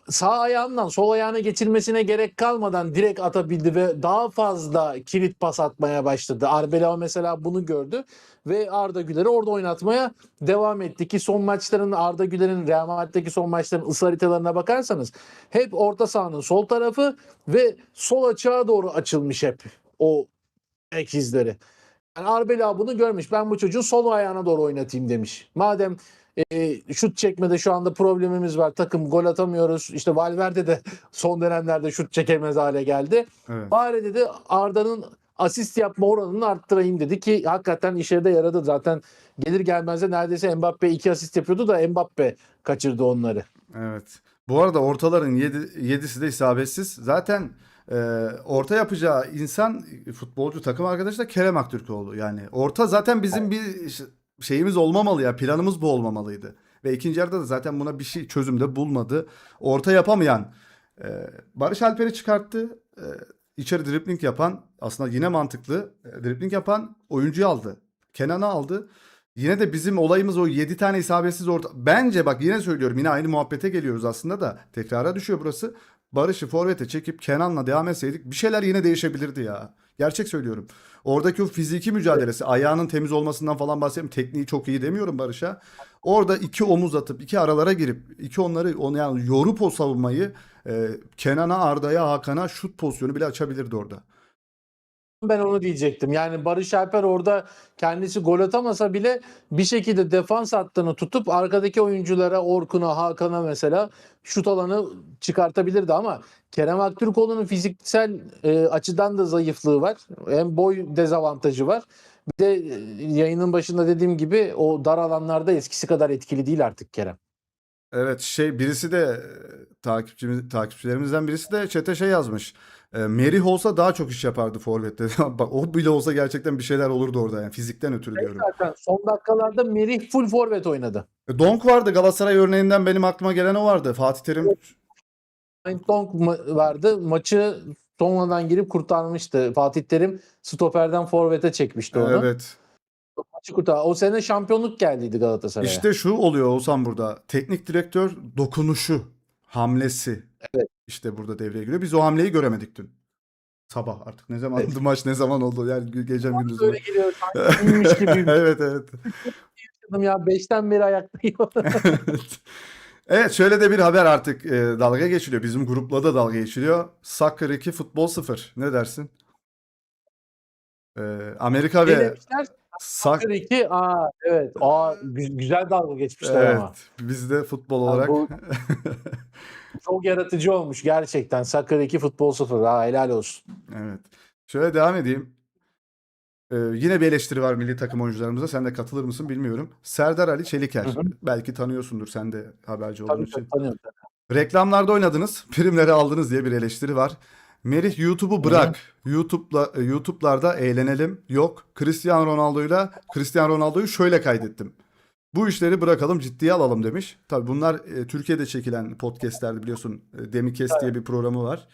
sağ ayağından sol ayağına geçirmesine gerek kalmadan direkt atabildi ve daha fazla kilit pas atmaya başladı. Arbeloa mesela bunu gördü ve Arda Güler'i orada oynatmaya devam etti ki son maçların Arda Güler'in Real Madrid'deki son maçların ısı haritalarına bakarsanız hep orta sahanın sol tarafı ve sol açığa doğru açılmış hep o ek izleri. Yani Arbeloa bunu görmüş. Ben bu çocuğu sol ayağına doğru oynatayım demiş. Madem şut çekmede şu anda problemimiz var. Takım gol atamıyoruz. İşte Valverde de son dönemlerde şut çekemez hale geldi. Evet. Bari dedi Arda'nın asist yapma oranını arttırayım dedi ki hakikaten işe de yaradı. Zaten gelir gelmez de neredeyse Mbappe 2 asist yapıyordu da Mbappe kaçırdı onları. Evet. Bu arada ortaların 7'si de isabetsiz. Zaten orta yapacağı insan futbolcu takım arkadaşı da Kerem Aktürkoğlu. Yani orta zaten bizim bir şeyimiz olmamalı ya. Planımız bu olmamalıydı. Ve ikinci yarıda da zaten buna bir şey çözüm de bulmadı. Orta yapamayan Barış Alper'i çıkarttı. İçeri dribling yapan aslında yine mantıklı. Dribling yapan oyuncuyu aldı. Kenan'ı aldı. Yine de bizim olayımız o 7 tane isabetsiz orta. Bence bak yine söylüyorum yine aynı muhabbete geliyoruz aslında da tekrara düşüyor burası. Barış'ı forvete çekip Kenan'la devam etseydik bir şeyler yine değişebilirdi ya. Gerçek söylüyorum. Oradaki o fiziki mücadelesi, ayağının temiz olmasından falan bahsediyorum. Tekniği çok iyi demiyorum Barış'a. Orada iki omuz atıp iki aralara girip iki onu yani yorup o savunmayı Kenan'a, Arda'ya, Hakan'a şut pozisyonu bile açabilirdi orada. Ben onu diyecektim. Yani Barış Alper orada kendisi gol atamasa bile bir şekilde defans hattını tutup arkadaki oyunculara Orkun'a, Hakan'a mesela şut alanı çıkartabilirdi ama Kerem Aktürkoğlu'nun fiziksel açıdan da zayıflığı var. Hem boy dezavantajı var. Bir de yayının başında dediğim gibi o dar alanlarda eskisi kadar etkili değil artık Kerem. Evet birisi de takipçilerimizden birisi de chat'e şey yazmış. Merih olsa daha çok iş yapardı forvette. Bak o bile olsa gerçekten bir şeyler olurdu orada yani fizikten ötürü diyorum. Zaten son dakikalarda Merih full forvet oynadı. Donk vardı Galatasaray örneğinden benim aklıma gelen o vardı. Fatih Terim Donk vardı. Maçı sonradan girip kurtarmıştı. Fatih Terim stoperden forvete çekmişti onu. evet maçı kurtar. O sene şampiyonluk geldiydi Galatasaray'a. İşte şu oluyor Oğuzhan burada. Teknik direktör dokunuşu, hamlesi Evet. işte burada devreye giriyor. Biz o hamleyi göremedik dün. Sabah artık ne zamandı Evet. maç ne zaman oldu yani gecem Bana gündüzüm. böyle geliyor. Sanki iyiymiş gibi Evet evet. yaşadım ya. 5'ten beri ayaktayım. Evet. Evet şöyle de bir haber artık dalga geçiliyor. Bizim grupla da dalga geçiliyor. Soccer 2 Futbol 0. Ne dersin? Amerika Ne ve demişler? Sak Soccer 2. Aa, evet. Aa, güzel dalga geçmişler evet ama. biz de futbol Yani olarak bu çok yaratıcı olmuş gerçekten. Soccer 2 Futbol 0. Ha, helal olsun. evet. Şöyle devam edeyim. Yine bir eleştiri var milli takım oyuncularımıza. Sen de katılır mısın bilmiyorum. Serdar Ali Hı Çeliker. hı. Belki tanıyorsundur sen de haberci olduğun Tabii tabii için. tanıyorum. Reklamlarda oynadınız, primleri aldınız diye bir eleştiri var. Merih YouTube'u Hı hı. bırak. YouTube'larda eğlenelim. Yok. Cristiano Ronaldo'yu şöyle kaydettim. Bu işleri bırakalım, ciddiye alalım demiş. Tabii bunlar Türkiye'de çekilen podcast'lerde biliyorsun. Demikes diye bir programı var.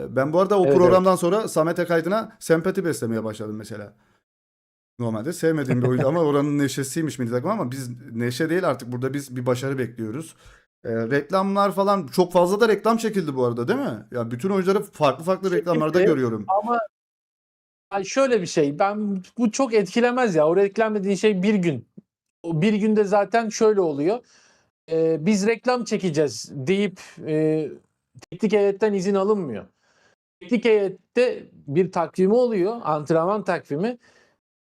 Ben bu arada o Evet evet. programdan sonra Samet Akaydın'a sempati beslemeye başladım mesela. Normalde sevmediğim bir oyuncu ama oranın neşesiymiş milli takım ama biz neşe değil artık burada biz bir başarı bekliyoruz. Reklamlar falan çok fazla da reklam çekildi bu arada değil mi? Ya bütün oyuncuları farklı farklı reklamlarda Çekildi görüyorum. ama yani şöyle bir şey. Ben bu çok etkilemez ya. O reklam dediğin şey bir gün. O bir günde zaten şöyle oluyor. Biz reklam çekeceğiz deyip teknik heyetten izin alınmıyor. Teknik heyette bir takvimi oluyor. Antrenman takvimi.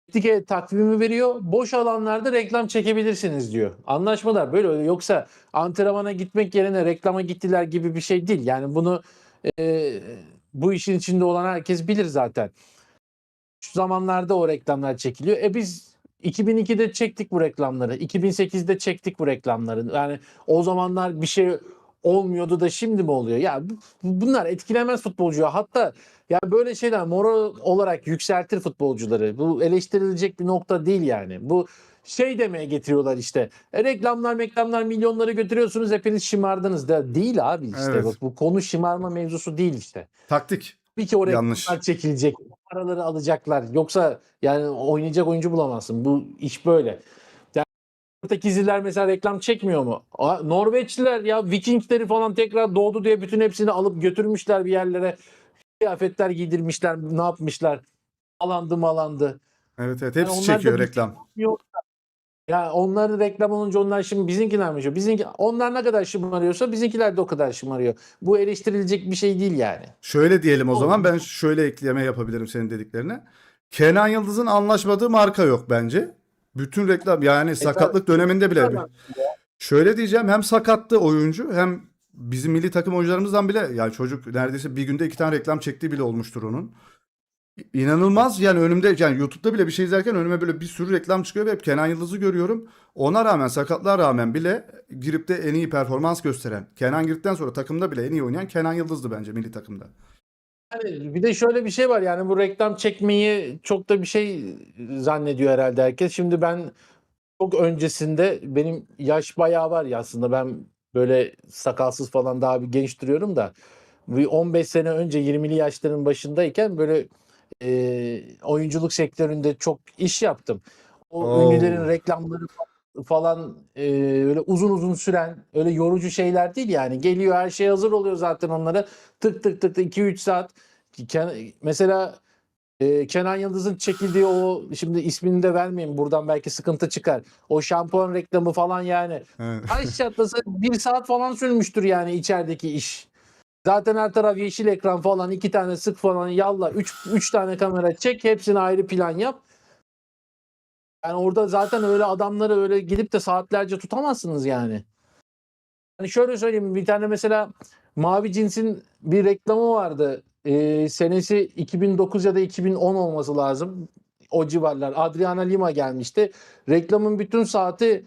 Teknik heyet takvimi veriyor. Boş alanlarda reklam çekebilirsiniz diyor. Anlaşmalar böyle. Yoksa antrenmana gitmek yerine reklama gittiler gibi bir şey değil. Yani bunu e, bu işin içinde olan herkes bilir zaten. Şu zamanlarda o reklamlar çekiliyor. Biz 2002'de çektik bu reklamları. 2008'de çektik bu reklamları. Yani o zamanlar bir şey olmuyordu da şimdi mi oluyor? Ya bunlar etkilemez futbolcuyu. Hatta ya böyle şeyler moral olarak yükseltir futbolcuları. Bu eleştirilecek bir nokta değil yani. Bu şey demeye getiriyorlar işte. Reklamlar milyonları götürüyorsunuz hepiniz şımardınız da değil abi işte. Bak Evet. bu konu şımarma mevzusu değil işte. Taktik. Tabii ki o reklamlar Yanlış. çekilecek. O paraları alacaklar. Yoksa yani oynayacak oyuncu bulamazsın. Bu iş böyle. Yani Portekizliler mesela reklam çekmiyor mu? Norveçliler ya Vikingleri falan tekrar doğdu diye bütün hepsini alıp götürmüşler bir yerlere. Kıyafetler giydirmişler. Ne yapmışlar? Alandı malandı. Evet evet Yani hepsi onlar çekiyor da bir şey reklam. yapmıyor. Ya onların reklam olunca onlar şimdi bizimkiler mi? Onlar ne kadar şımarıyorsa bizimkiler de o kadar şımarıyor. Bu eleştirilecek bir şey değil yani. Şöyle diyelim o zaman O, ben şöyle ekleme yapabilirim senin dediklerine. Kenan Yıldız'ın anlaşmadığı marka yok bence. Bütün reklam yani tabii, sakatlık döneminde bile tamam. şöyle diyeceğim hem sakattı oyuncu hem bizim milli takım oyuncularımızdan bile yani çocuk neredeyse bir günde 2 tane reklam çektiği bile olmuştur onun. İnanılmaz yani önümde yani YouTube'da bile bir şey izlerken önüme böyle bir sürü reklam çıkıyor ve hep Kenan Yıldız'ı görüyorum. Ona rağmen sakatlığa rağmen bile girip de en iyi performans gösteren Kenan girdikten sonra takımda bile en iyi oynayan Kenan Yıldız'dı bence milli takımda. Yani bir de şöyle bir şey var yani bu reklam çekmeyi çok da bir şey zannediyor herhalde herkes. Şimdi ben çok öncesinde benim yaş bayağı var ya aslında ben böyle sakalsız falan daha bir genç duruyorum da bir 15 sene önce 20'li yaşların başındayken böyle oyunculuk sektöründe çok iş yaptım. O ünlülerin Oo. reklamları falan öyle uzun uzun süren öyle yorucu şeyler değil yani. Geliyor her şey hazır oluyor zaten onlara. Tık tık tık tık 2-3 saat. Mesela Kenan Yıldız'ın çekildiği o şimdi ismini de vermeyeyim buradan belki sıkıntı çıkar. O şampuan reklamı falan yani. Evet. Taş çatlasa 1 saat falan sürmüştür yani içerideki iş. Zaten her taraf yeşil ekran falan 2 tane sık falan yalla 3 tane kamera çek hepsini ayrı plan yap. Yani orada zaten öyle adamları öyle gidip de saatlerce tutamazsınız yani. Hani şöyle söyleyeyim bir tane mesela Mavi Cins'in bir reklamı vardı. Senesi 2009 ya da 2010 olması lazım. O civarlar. Adriana Lima gelmişti. Reklamın bütün saati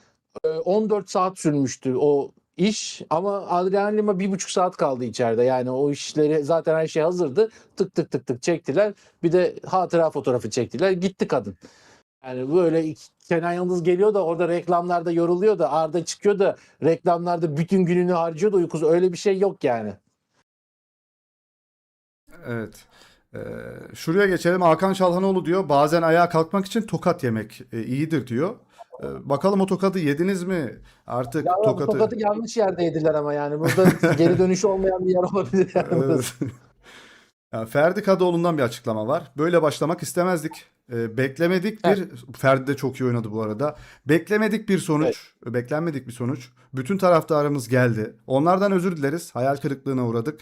14 saat sürmüştü o iş. Ama Adriana Lima 1,5 saat kaldı içeride. Yani o işleri zaten her şey hazırdı. Tık tık tık tık çektiler. Bir de hatıra fotoğrafı çektiler. Gitti kadın. Yani böyle Kenan Yıldız geliyor da orada reklamlarda yoruluyor da Arda çıkıyor da reklamlarda bütün gününü harcıyor da uykusu öyle bir şey yok yani. Evet. Şuraya geçelim. Hakan Çalhanoğlu diyor. Bazen ayağa kalkmak için tokat yemek iyidir diyor. Bakalım o tokadı yediniz mi? Ya Artık bu tokatı. tokatı yanlış yerde yediler ama yani. Burada geri dönüşü olmayan bir yer olabilir yani Evet. burası. Ya Ferdi Kadıoğlu'ndan bir açıklama var. Böyle başlamak istemezdik. Beklemedik Heh, bir Ferdi de çok iyi oynadı bu arada. Beklemedik bir evet. sonuç, beklenmedik bir sonuç. Bütün taraftarımız geldi. Onlardan özür dileriz. Hayal kırıklığına uğradık.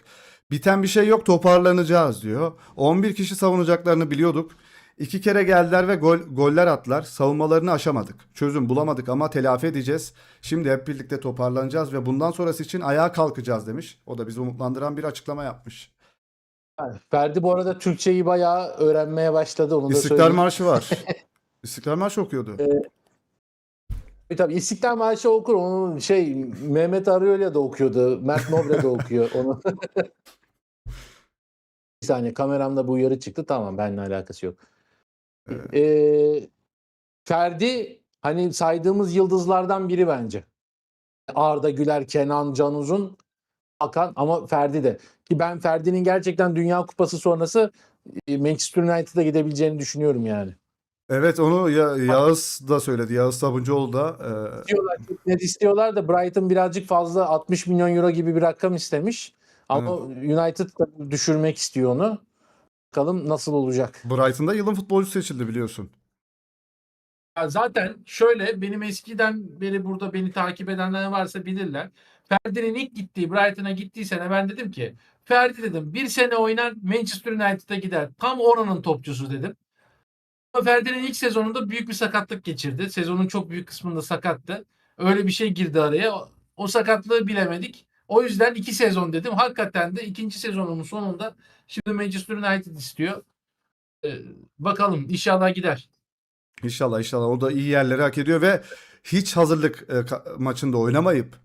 Biten bir şey yok, toparlanacağız diyor. 11 kişi savunacaklarını biliyorduk. 2 kere geldiler ve goller attılar. Savunmalarını aşamadık. Çözüm bulamadık ama telafi edeceğiz. Şimdi hep birlikte toparlanacağız ve bundan sonrası için ayağa kalkacağız demiş. O da bizi umutlandıran bir açıklama yapmış. Ferdi bu arada Türkçeyi bayağı öğrenmeye başladı. Onu da İstiklal söyleyeyim. Marşı var. İstiklal Marşı okuyordu. Tabii İstiklal Marşı okur. Onu Mehmet Arıyoğlu da okuyordu. Mert Nobre de okuyor onu. Bir saniye kameramda bu uyarı çıktı. Tamam benimle alakası yok. Evet. Ferdi hani saydığımız yıldızlardan biri bence. Arda Güler, Kenan, Can Uzun, Hakan ama Ferdi de. Ki ben Ferdi'nin gerçekten Dünya Kupası sonrası Manchester United'a gidebileceğini düşünüyorum yani. Evet, onu Yağız da söyledi. Yağız Sabuncuoğlu da. İstiyorlar, çok net istiyorlar da Brighton birazcık fazla 60 milyon euro gibi bir rakam istemiş. Ama Evet. United da düşürmek istiyor onu. Bakalım nasıl olacak. Brighton'da yılın futbolcusu seçildi biliyorsun. Ya zaten şöyle benim eskiden beri burada beni takip edenler varsa bilirler. Ferdi'nin ilk gittiği Brighton'a gittiği sene ben dedim ki Ferdi dedim bir sene oynar Manchester United'a gider. Tam oranın topçusu dedim. Ama Ferdi'nin ilk sezonunda büyük bir sakatlık geçirdi. Sezonun çok büyük kısmında sakattı. Öyle bir şey girdi araya. O sakatlığı bilemedik. O yüzden 2 sezon dedim. Hakikaten de ikinci sezonun sonunda şimdi Manchester United istiyor. Ee, Bakalım inşallah gider. İnşallah inşallah. O da iyi yerleri hak ediyor ve hiç hazırlık maçında oynamayıp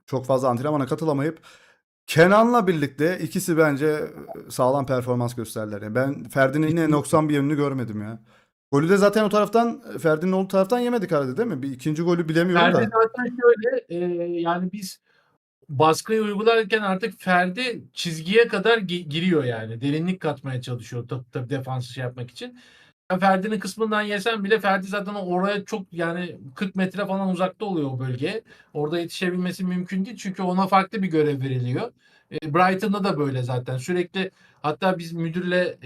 çok fazla antrenmana katılamayıp Kenan'la birlikte ikisi bence sağlam performans gösterdiler. Yani ben Ferdi'nin yine noksan bir yönünü görmedim ya. Golü de zaten o taraftan Ferdi'nin olduğu taraftan yemedik herhalde değil mi? Bir ikinci golü bilemiyorum Ferdi da. zaten şöyle yani biz baskıyı uygularken artık Ferdi çizgiye kadar giriyor yani. Derinlik katmaya çalışıyor tabii defansı şey yapmak için. Ben Ferdi'nin kısmından yesem bile Ferdi zaten oraya çok yani 40 metre falan uzakta oluyor o bölgeye. Orada yetişebilmesi mümkün değil çünkü ona farklı bir görev veriliyor. Brighton'da da böyle zaten sürekli hatta biz müdürle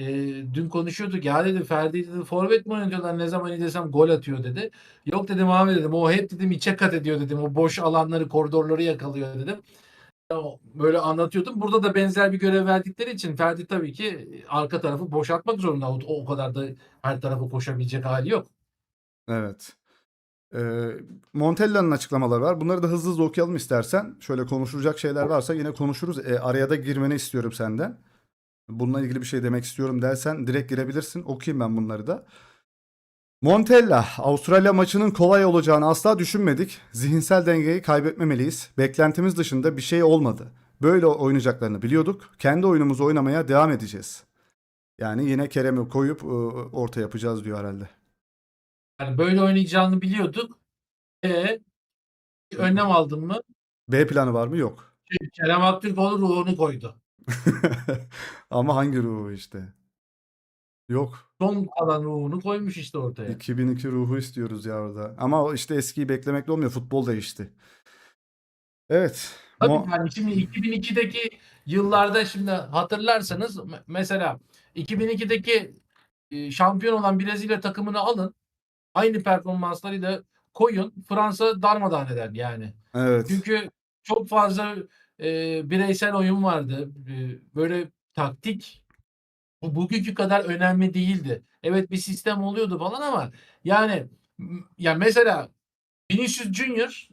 dün konuşuyorduk ya dedi Ferdi dedi forvet mi oynatıyorlar ne zaman izlesem gol atıyor dedi. Yok dedim abi dedim o hep dedim içe kat ediyor dedim o boş alanları koridorları yakalıyor dedim. Böyle anlatıyordum. Burada da benzer bir görev verdikleri için Ferdi tabii ki arka tarafı boşaltmak zorunda. O kadar da her tarafı koşabilecek hali yok. Evet. Montella'nın açıklamaları var. Bunları da hızlı hızlı okuyalım istersen. Şöyle konuşulacak şeyler varsa yine konuşuruz. Araya da girmeni istiyorum senden. Bununla ilgili bir şey demek istiyorum dersen direkt girebilirsin. Okuyayım ben bunları da. Montella, Avustralya maçının kolay olacağını asla düşünmedik. Zihinsel dengeyi kaybetmemeliyiz. Beklentimiz dışında bir şey olmadı. Böyle oynayacaklarını biliyorduk. Kendi oyunumuzu oynamaya devam edeceğiz. Yani yine Kerem'i koyup orta yapacağız diyor herhalde. Yani böyle oynayacağını biliyorduk. E, önlem aldın mı? B planı var mı? Yok. Kerem Aktürkoğlu ruhunu koydu. Ama hangi ruhu işte? Yok. Son kalan ruhunu koymuş işte ortaya. 2002 ruhu istiyoruz ya orada. Ama o işte eskiyi beklemekle olmuyor. Futbol değişti. Evet. Tabii yani şimdi 2002'deki yıllarda şimdi hatırlarsanız mesela 2002'deki şampiyon olan Brezilya takımını alın. Aynı performanslarıyla koyun. Fransa darmadağın eder yani. Evet. Çünkü çok fazla bireysel oyun vardı. Böyle taktik bugünkü kadar önemli değildi. Evet bir sistem oluyordu falan ama yani ya mesela Vinicius Junior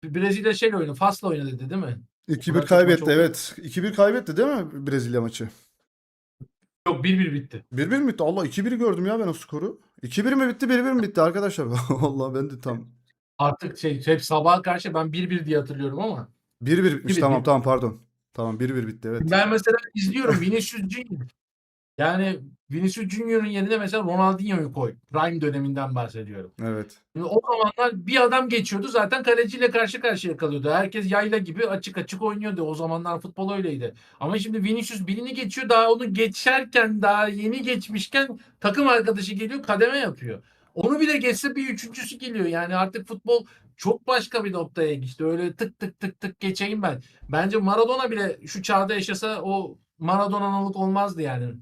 Brezilya oyunu Fas'la oynadı değil mi? O 2-1 kadar çok maç kaybetti oldu. evet. 2-1 kaybetti değil mi Brezilya maçı? Yok 1-1 bitti. 1-1 mi bitti? Allah 2-1 gördüm ya ben o skoru. 2-1 mi bitti 1-1 mi bitti arkadaşlar? Allah ben de tam. Artık hep sabaha karşı ben 1-1 diye hatırlıyorum ama 1-1 bitmiş 2-1. tamam tamam pardon. Tamam 1-1 bitti evet. Ben mesela izliyorum Vinicius Junior Yani Vinicius Junior'ın yerine mesela Ronaldinho'yu koy. Prime döneminden bahsediyorum. Evet. Şimdi o zamanlar bir adam geçiyordu zaten kaleciyle karşı karşıya kalıyordu. Herkes yayla gibi açık açık oynuyordu. O zamanlar futbol öyleydi. Ama şimdi Vinicius birini geçiyor daha onu geçerken daha yeni geçmişken takım arkadaşı geliyor kademe yapıyor. Onu bile geçse bir üçüncüsü geliyor. Yani artık futbol çok başka bir noktaya geçti. Öyle tık tık tık tık geçeyim ben. Bence Maradona bile şu çağda yaşasa o Maradona'lık olmazdı yani.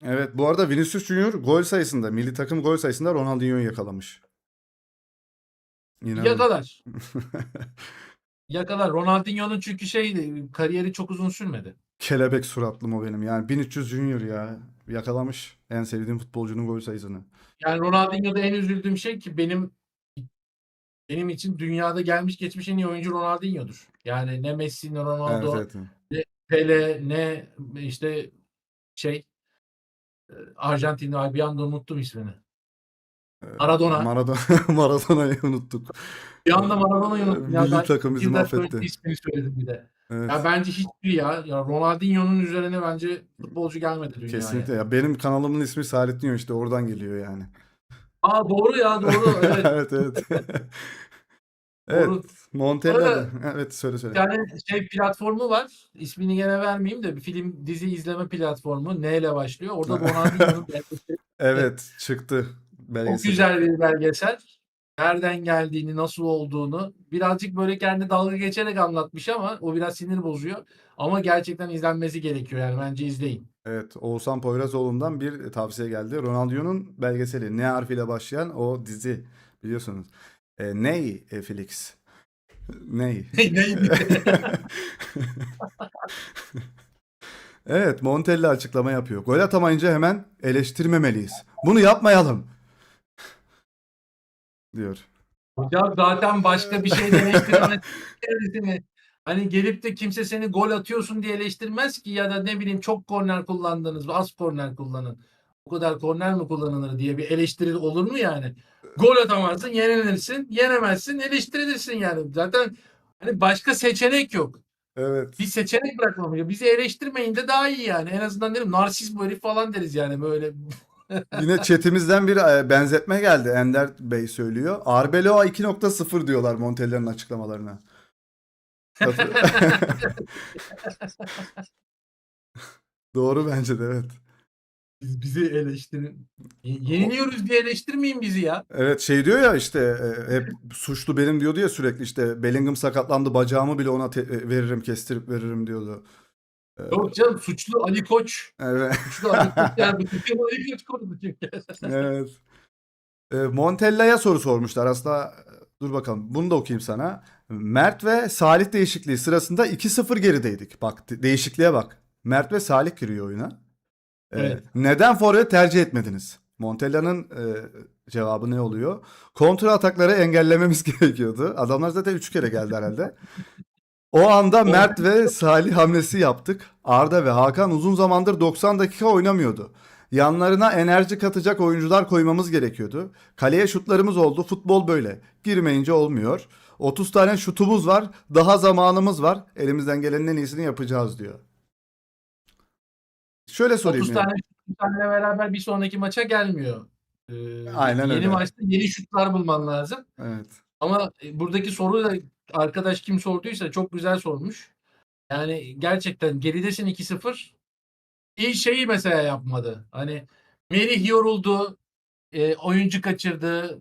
Evet, bu arada Vinicius Junior gol sayısında, milli takım gol sayısında Ronaldinho'yu yakalamış. İnanın. Yakalar. Yakalar. Ronaldinho'nun çünkü kariyeri çok uzun sürmedi. Kelebek suratlım o benim. Yani 1300 Junior ya. Yakalamış en sevdiğim futbolcunun gol sayısını. Yani Ronaldinho'da en üzüldüğüm şey ki benim için dünyada gelmiş geçmiş en iyi oyuncu Ronaldinho'dur. Yani ne Messi ne Evet, Ronaldo evet. ne Pele ne işte şey Arjantinli ay bir anda unuttum ismini. Maradona. Maradona, Maradona'yı unuttuk. Bir anda Maradona'yı unuttum. Ya Milli ben takım bizi bir dakika önce mahvetti. ismini söyledim bir de. Ya Evet. bence hiçbir ya Ronaldinho'nun üzerine bence futbolcu gelmedi dünyaya. Kesinlikle. Ya benim kanalımın ismi Saadettinho işte oradan geliyor yani. Aa doğru ya doğru evet Evet, evet. Evet. doğru. Montella'da. Orada Evet, söyle bir söyle. tane platformu var. İsmini gene vermeyeyim de bir film dizi izleme platformu. N ile başlıyor. Orada Ronaldinho'nun belgeseli. Evet, çıktı Çok belgeseli. güzel bir belgesel. Nereden geldiğini, nasıl olduğunu birazcık böyle kendi dalga geçerek anlatmış ama o biraz sinir bozuyor. Ama gerçekten izlenmesi gerekiyor yani bence izleyin. Evet, Oğuzhan Poyrazoğlu'ndan bir tavsiye geldi. Ronaldinho'nun belgeseli. N harfiyle başlayan o dizi biliyorsunuz. Ney Felix? Ney? Neydi? Evet, Montella açıklama yapıyor. Gol atamayınca hemen eleştirmemeliyiz. Bunu yapmayalım diyor. Hocam zaten başka bir şeyle eleştirmez. Hani gelip de kimse seni gol atıyorsun diye eleştirmez ki ya da ne bileyim çok korner kullandınız, az korner kullanın. Bu kadar korner mi kullanılır diye bir eleştiri olur mu yani? Gol atamazsın, yenilirsin, yenemezsin, eleştirilirsin yani. Zaten hani başka seçenek yok. Evet. Bir seçenek bırakmamış. Bizi eleştirmeyin de daha iyi yani. En azından derim narsist bu herif falan deriz yani böyle. Yine chatimizden bir benzetme geldi. Ender Bey söylüyor. Arbeloa 2.0 diyorlar Montella'nın açıklamalarına. Doğru bence de evet. Bizi eleştirin. Yeniliyoruz diye eleştirmeyin bizi ya. Evet şey diyor ya işte hep suçlu benim diyordu ya sürekli işte Bellingham sakatlandı bacağımı bile ona veririm kestirip veririm diyordu. E, Yok canım suçlu Ali Koç. Evet. Suçlu Ali Koç yani bu takımı Ali Koç korudu çünkü. Evet. Montella'ya soru sormuşlar. Aslında dur bakalım bunu da okuyayım sana. Mert ve Salih değişikliği sırasında 2-0 gerideydik. Bak değişikliğe bak. Mert ve Salih giriyor oyuna. Evet. Neden forvet tercih etmediniz? Montella'nın cevabı ne oluyor? Kontra atakları engellememiz gerekiyordu. Adamlar zaten 3 kere geldi herhalde. O anda Mert ve Salih hamlesi yaptık. Arda ve Hakan uzun zamandır 90 dakika oynamıyordu. Yanlarına enerji katacak oyuncular koymamız gerekiyordu. Kaleye şutlarımız oldu. Futbol böyle. Girmeyince olmuyor. 30 tane şutumuz var. Daha zamanımız var. Elimizden gelenin en iyisini yapacağız diyor. Şöyle sorayım 30 ya. tane şutlarla beraber bir sonraki maça gelmiyor. Aynen Yeni öyle. maçta yeni şutlar bulman lazım. Evet. Ama buradaki soru da arkadaş kim sorduysa çok güzel sormuş. Yani gerçekten geridesin 2-0. İyi şeyi mesela yapmadı. Hani Merih yoruldu. Oyuncu kaçırdı.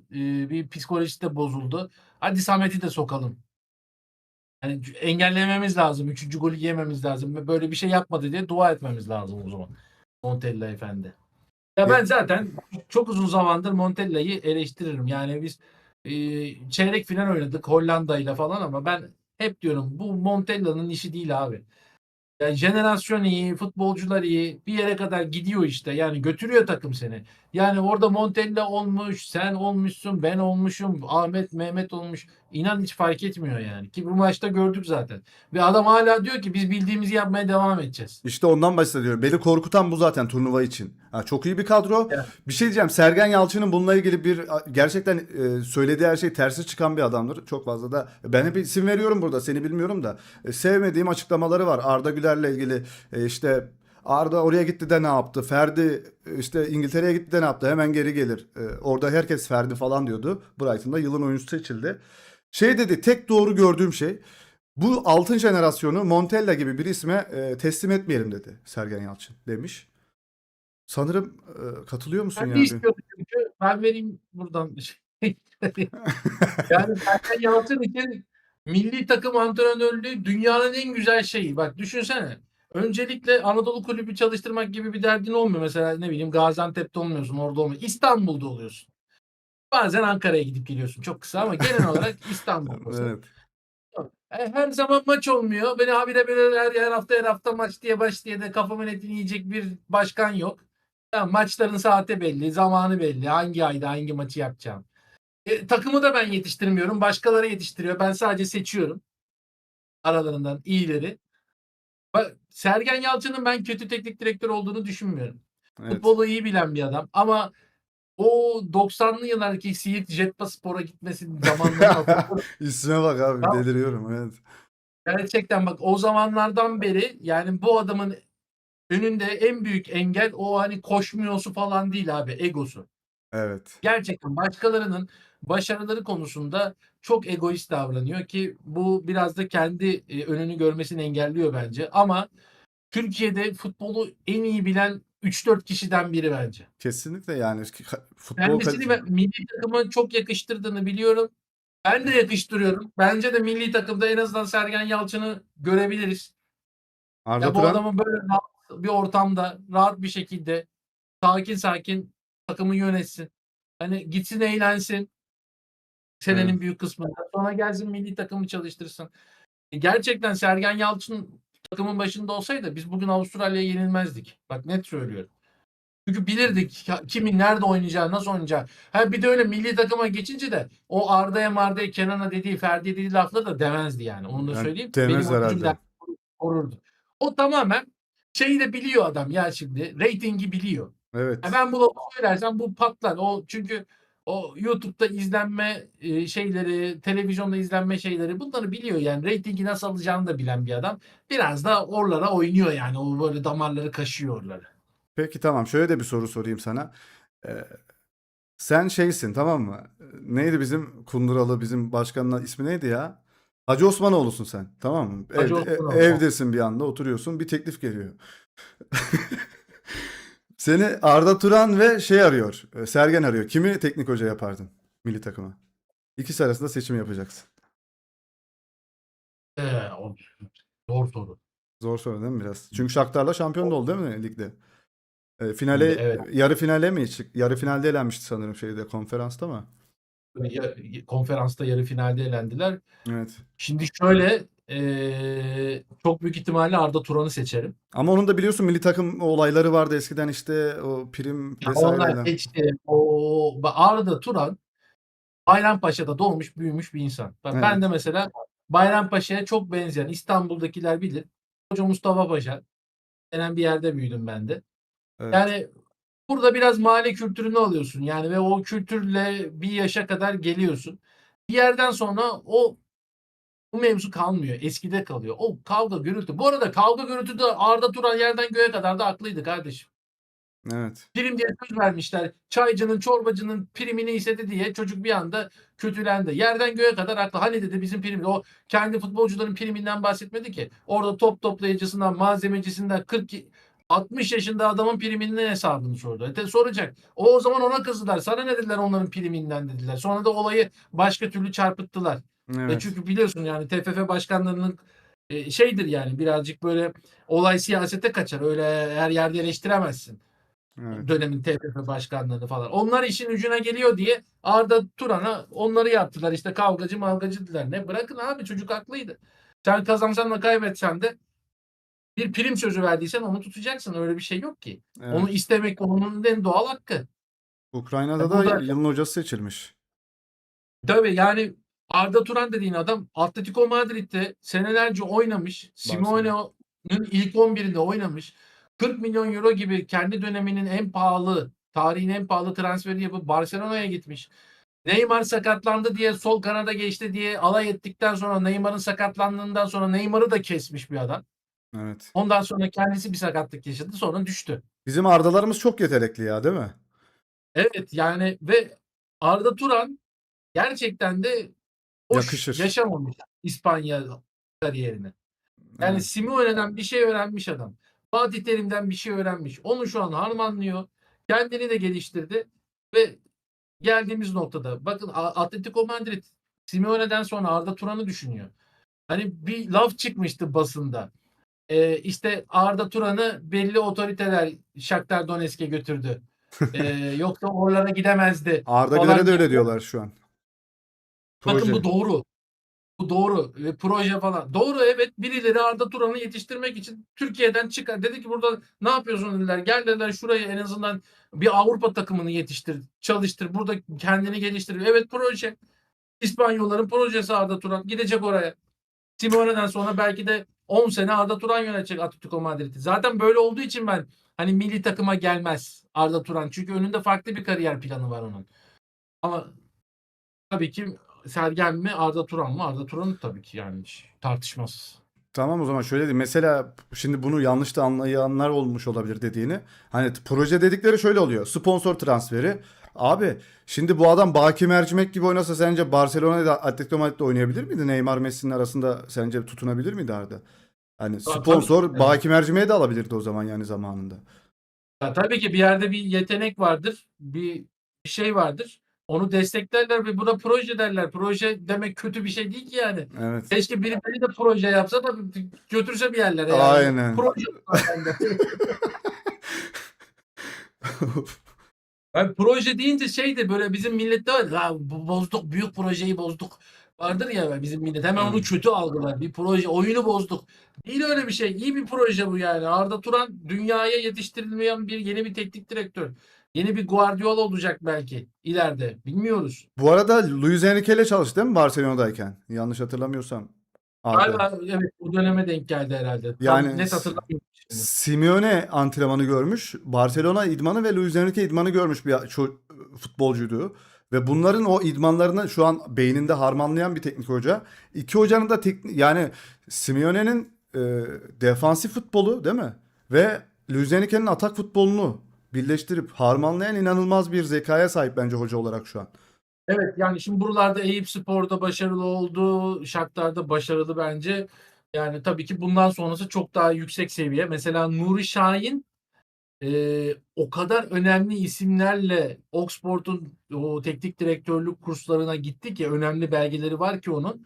Bir psikolojisi de bozuldu. Hadi Samet'i de sokalım. Yani engellememiz lazım. Üçüncü golü yememiz lazım. Böyle bir şey yapmadı diye dua etmemiz lazım o zaman. Montella efendi. Ya ben zaten çok uzun zamandır Montella'yı eleştiririm. Yani biz çeyrek final oynadık Hollanda ile falan ama ben hep diyorum bu Montella'nın işi değil abi. Yani jenerasyon iyi, futbolcular iyi. Bir yere kadar gidiyor işte. Yani götürüyor takım seni. Yani orada Montella olmuş, sen olmuşsun, ben olmuşum, Ahmet, Mehmet olmuş. İnan hiç fark etmiyor yani. Ki bu maçta gördük zaten. Ve adam hala diyor ki biz bildiğimizi yapmaya devam edeceğiz. İşte ondan bahsediyorum. Beni korkutan bu zaten turnuva için. Ha, çok iyi bir kadro. Yani, Bir şey diyeceğim. Sergen Yalçın'ın bununla ilgili bir gerçekten söylediği her şey tersi çıkan bir adamdır. Çok fazla da ben hep isim veriyorum burada. Seni bilmiyorum da. Sevmediğim açıklamaları var. Arda Güler'le ilgili işte Arda oraya gitti de ne yaptı? Ferdi işte İngiltere'ye gitti de ne yaptı? Hemen geri gelir. Orada herkes Ferdi falan diyordu. Brighton'da yılın oyuncusu seçildi. Şey dedi, tek doğru gördüğüm şey bu altın jenerasyonu Montella gibi bir isme teslim etmeyelim dedi Sergen Yalçın demiş. Sanırım katılıyor musun Ben de yani? istiyordum çünkü. Ben vereyim buradan. Yani Sergen Yalçın için milli takım antrenörlüğü dünyanın en güzel şeyi. Bak düşünsene. Öncelikle Anadolu kulübü çalıştırmak gibi bir derdin olmuyor. Mesela ne bileyim Gaziantep'te olmuyorsun, orada olmuyor. İstanbul'da oluyorsun. Bazen Ankara'ya gidip geliyorsun. Çok kısa ama genel olarak İstanbul'dasın. Evet. Her zaman maç olmuyor. Beni habire böyle her hafta maç diye baş diye de kafamın etini yiyecek bir başkan yok. Ya, maçların saati belli, zamanı belli. Hangi ayda hangi maçı yapacağım. Takımı da ben yetiştirmiyorum. Başkaları yetiştiriyor. Ben sadece seçiyorum aralarından iyileri. Bak, Sergen Yalçın'ın ben kötü teknik direktör olduğunu düşünmüyorum. Evet. Futbolu iyi bilen bir adam ama o 90'lı yıllardaki Siirt Jetpaspor'a gitmesi zamanlarını hatırlıyorum. İsme bak abi, Ya, deliriyorum. Evet. gerçekten bak o zamanlardan beri yani bu adamın önünde en büyük engel o hani koşmuyorsu falan değil abi, egosu. Evet. Gerçekten başkalarının başarıları konusunda çok egoist davranıyor ki bu biraz da kendi önünü görmesini engelliyor bence. Ama Türkiye'de futbolu en iyi bilen 3-4 kişiden biri bence. Kesinlikle yani futbol Kendisini ben milli takıma çok yakıştırdığını biliyorum. Ben de yakıştırıyorum. Bence de milli takımda en azından Sergen Yalçın'ı görebiliriz. Arda Ya bu Turan. adamın böyle rahat bir ortamda, rahat bir şekilde sakin sakin takımı yönetsin. Hani gitsin eğlensin Evet. senenin büyük kısmında. Sonra gelsin milli takımı çalıştırsın. Gerçekten Sergen Yalçın takımın başında olsaydı biz bugün Avustralya'ya yenilmezdik. Bak net söylüyorum. Çünkü bilirdik kimin nerede oynayacağı, nasıl oynayacağı. Ha bir de öyle milli takıma geçince de o Arda'ya Marda'ya Kenan'a dediği, Ferdi'ye dediği lafları da demezdi yani. Onu da Yani söyleyeyim. Benim demez oyuncum der herhalde. korurdu. O tamamen şeyi de biliyor adam ya şimdi. Reytingi biliyor. Evet. Ben bu lafı söylersem bu patlar. O çünkü o YouTube'da izlenme şeyleri, televizyonda izlenme şeyleri bunları biliyor yani. Reytingi nasıl alacağını da bilen bir adam. Biraz da oralara oynuyor yani. O böyle damarları kaşıyor oraları. Peki tamam. Şöyle de bir soru sorayım sana. Ee, Sen şeysin, tamam mı? Neydi bizim Kunduralı, bizim başkanın ismi neydi ya? Hacı Osmanoğlu'sun sen, tamam mı? Hacı Evde, Osmanoğlu. evdesin, bir anda oturuyorsun, bir teklif geliyor. Seni Arda Turan ve şey arıyor. Sergen arıyor. Kimi teknik hoca yapardın milli takıma? İkisi arasında seçim yapacaksın. O zor soru. Zor soru değil mi biraz? Çünkü Shakhtar'la şampiyon da oldu değil mi ligde? Şimdi Finale, evet. yarı finale mi çık? Yarı finalde elenmişti sanırım şeyde, konferansta mı? Konferansta yarı finalde elendiler. Evet. Şimdi şöyle çok büyük ihtimalle Arda Turan'ı seçerim. Ama onun da biliyorsun milli takım olayları vardı eskiden, işte o prim Ya onlar vesaireler. geçti. O Arda Turan Bayrampaşa'da doğmuş büyümüş bir insan. Bak ben de Evet. mesela Bayrampaşa'ya çok benzeyen İstanbul'dakiler bilir. Hoca Mustafa Paşa denen bir yerde büyüdüm ben de. Evet. Yani burada biraz mahalle kültürünü alıyorsun yani ve o kültürle bir yaşa kadar geliyorsun. Bir yerden sonra bu mevzu kalmıyor. Eskide kalıyor. O kavga gürültü. Bu arada kavga gürültü de Arda Turan yerden göğe kadar da haklıydı kardeşim. Evet. Prim diye söz vermişler. Çaycının, çorbacının primini istedi diye çocuk bir anda kötülendi. Yerden göğe kadar haklı. Hani dedi bizim primimiz. O kendi futbolcuların priminden bahsetmedi ki. Orada top toplayıcısından, malzemecisinden 60 yaşında adamın priminin hesabını sordu. Soracak. O zaman ona kızdılar. Sana ne dediler onların priminden dediler. Sonra da olayı başka türlü çarpıttılar. Evet. Çünkü biliyorsun yani TFF başkanlarının şeydir yani birazcık böyle olay siyasete kaçar. Öyle her yerde eleştiremezsin Evet. dönemin TFF başkanlığını falan. Onlar işin ucuna geliyor diye Arda Turan'a onları yaptılar. İşte kavgacı malgacı dediler. Ne bırakın abi çocuk haklıydı. Sen kazansan da kaybetsen de bir prim sözü verdiysen onu tutacaksın. Öyle bir şey yok ki. Onu Evet. istemek onun en doğal hakkı. Ukrayna'da da Burada yılın hocası seçilmiş. tabii yani Arda Turan dediğin adam Atletico Madrid'de senelerce oynamış. Barcelona. Simeone'nin ilk 11'inde oynamış. 40 milyon euro gibi kendi döneminin en pahalı, tarihin en pahalı transferi yapıp Barcelona'ya gitmiş. Neymar sakatlandı diye sol kanada geçti diye alay ettikten sonra Neymar'ın sakatlandığından sonra Neymar'ı da kesmiş bir adam. Evet. Ondan sonra kendisi bir sakatlık yaşadı, sonra düştü. Bizim Arda'larımız çok yetenekli ya, değil mi? Evet, yani ve Arda Turan gerçekten de hoş Yakışır. yaşamamış İspanya kariyerini. Yani Evet. Simeone'den bir şey öğrenmiş adam. Fatih Terim'den bir şey öğrenmiş. Onu şu an harmanlıyor. Kendini de geliştirdi ve geldiğimiz noktada bakın Atletico Madrid Simeone'den sonra Arda Turan'ı düşünüyor. Hani bir laf çıkmıştı basında. İşte Arda Turan'ı belli otoriteler Shakhtar Donetsk'e götürdü. Yoksa oralara gidemezdi Arda Güler'e falan de diye. öyle diyorlar şu an. Bakın Proje. bu doğru. Bu doğru. Proje falan. Doğru, evet, birileri Arda Turan'ı yetiştirmek için Türkiye'den çıkar. Dedi ki burada ne yapıyorsun dediler. Gel dediler şuraya en azından bir Avrupa takımını yetiştir. Çalıştır. Burada kendini geliştir. Evet, proje. İspanyolların projesi Arda Turan. Gidecek oraya. Simeone'den sonra belki de 10 sene Arda Turan yönetecek Atletico Madrid'i. Zaten böyle olduğu için ben hani milli takıma gelmez Arda Turan. Çünkü önünde farklı bir kariyer planı var onun. Ama tabii ki Sergen mi Arda Turan mı? Arda Turan tabii ki yani hiç tartışmasız. Tamam, o zaman şöyle diyeyim. Mesela şimdi bunu yanlış da anlayanlar olmuş olabilir dediğini. Hani proje dedikleri şöyle oluyor. Sponsor transferi. Abi şimdi bu adam Baki Mercimek gibi oynasa sence Barcelona'da Atletico Madrid'de oynayabilir miydi? Neymar Messi'nin arasında sence tutunabilir miydi Arda? Hani Tabii ki. sponsor Baki Mercimek'i de alabilirdi o zaman yani zamanında. Ya tabii ki bir yerde bir yetenek vardır. Bir şey vardır. Onu desteklerler ve buna proje derler. Proje demek kötü bir şey değil ki yani. Evet. Keşke birileri de proje yapsa da götürse bir yerlere yani. Aynen. Proje zaten de. Yani proje deyince şey de böyle bizim millette var. Ya, bozduk, büyük projeyi bozduk. Vardır ya bizim millet. Hemen onu kötü algılar. Bir proje, oyunu bozduk. Değil öyle bir şey. İyi bir proje bu yani. Arda Turan dünyaya yetiştirilmeyen yeni bir teknik direktör. Yeni bir Guardiola olacak belki ileride. Bilmiyoruz. Bu arada Luis Enrique ile çalıştı değil mi Barcelona'dayken? Yanlış hatırlamıyorsam Arda. Galiba evet, o döneme denk geldi herhalde. Tam Yani net hatırlamıyorum şimdi. Simeone antrenmanı görmüş, Barcelona idmanı ve Luis Enrique idmanı görmüş bir futbolcuydu. Ve bunların o idmanlarını şu an beyninde harmanlayan bir teknik hoca. İki hocanın da yani Simeone'nin defansif futbolu değil mi? Ve Luis Enrique'nin atak futbolunu birleştirip harmanlayan inanılmaz bir zekaya sahip bence hoca olarak şu an. Evet, yani şimdi buralarda Eyüpspor'da başarılı oldu. Shakhtar'da başarılı bence. Yani tabii ki bundan sonrası çok daha yüksek seviye. Mesela Nuri Şahin o kadar önemli isimlerle Oxford'un o teknik direktörlük kurslarına gitti ki önemli belgeleri var ki onun.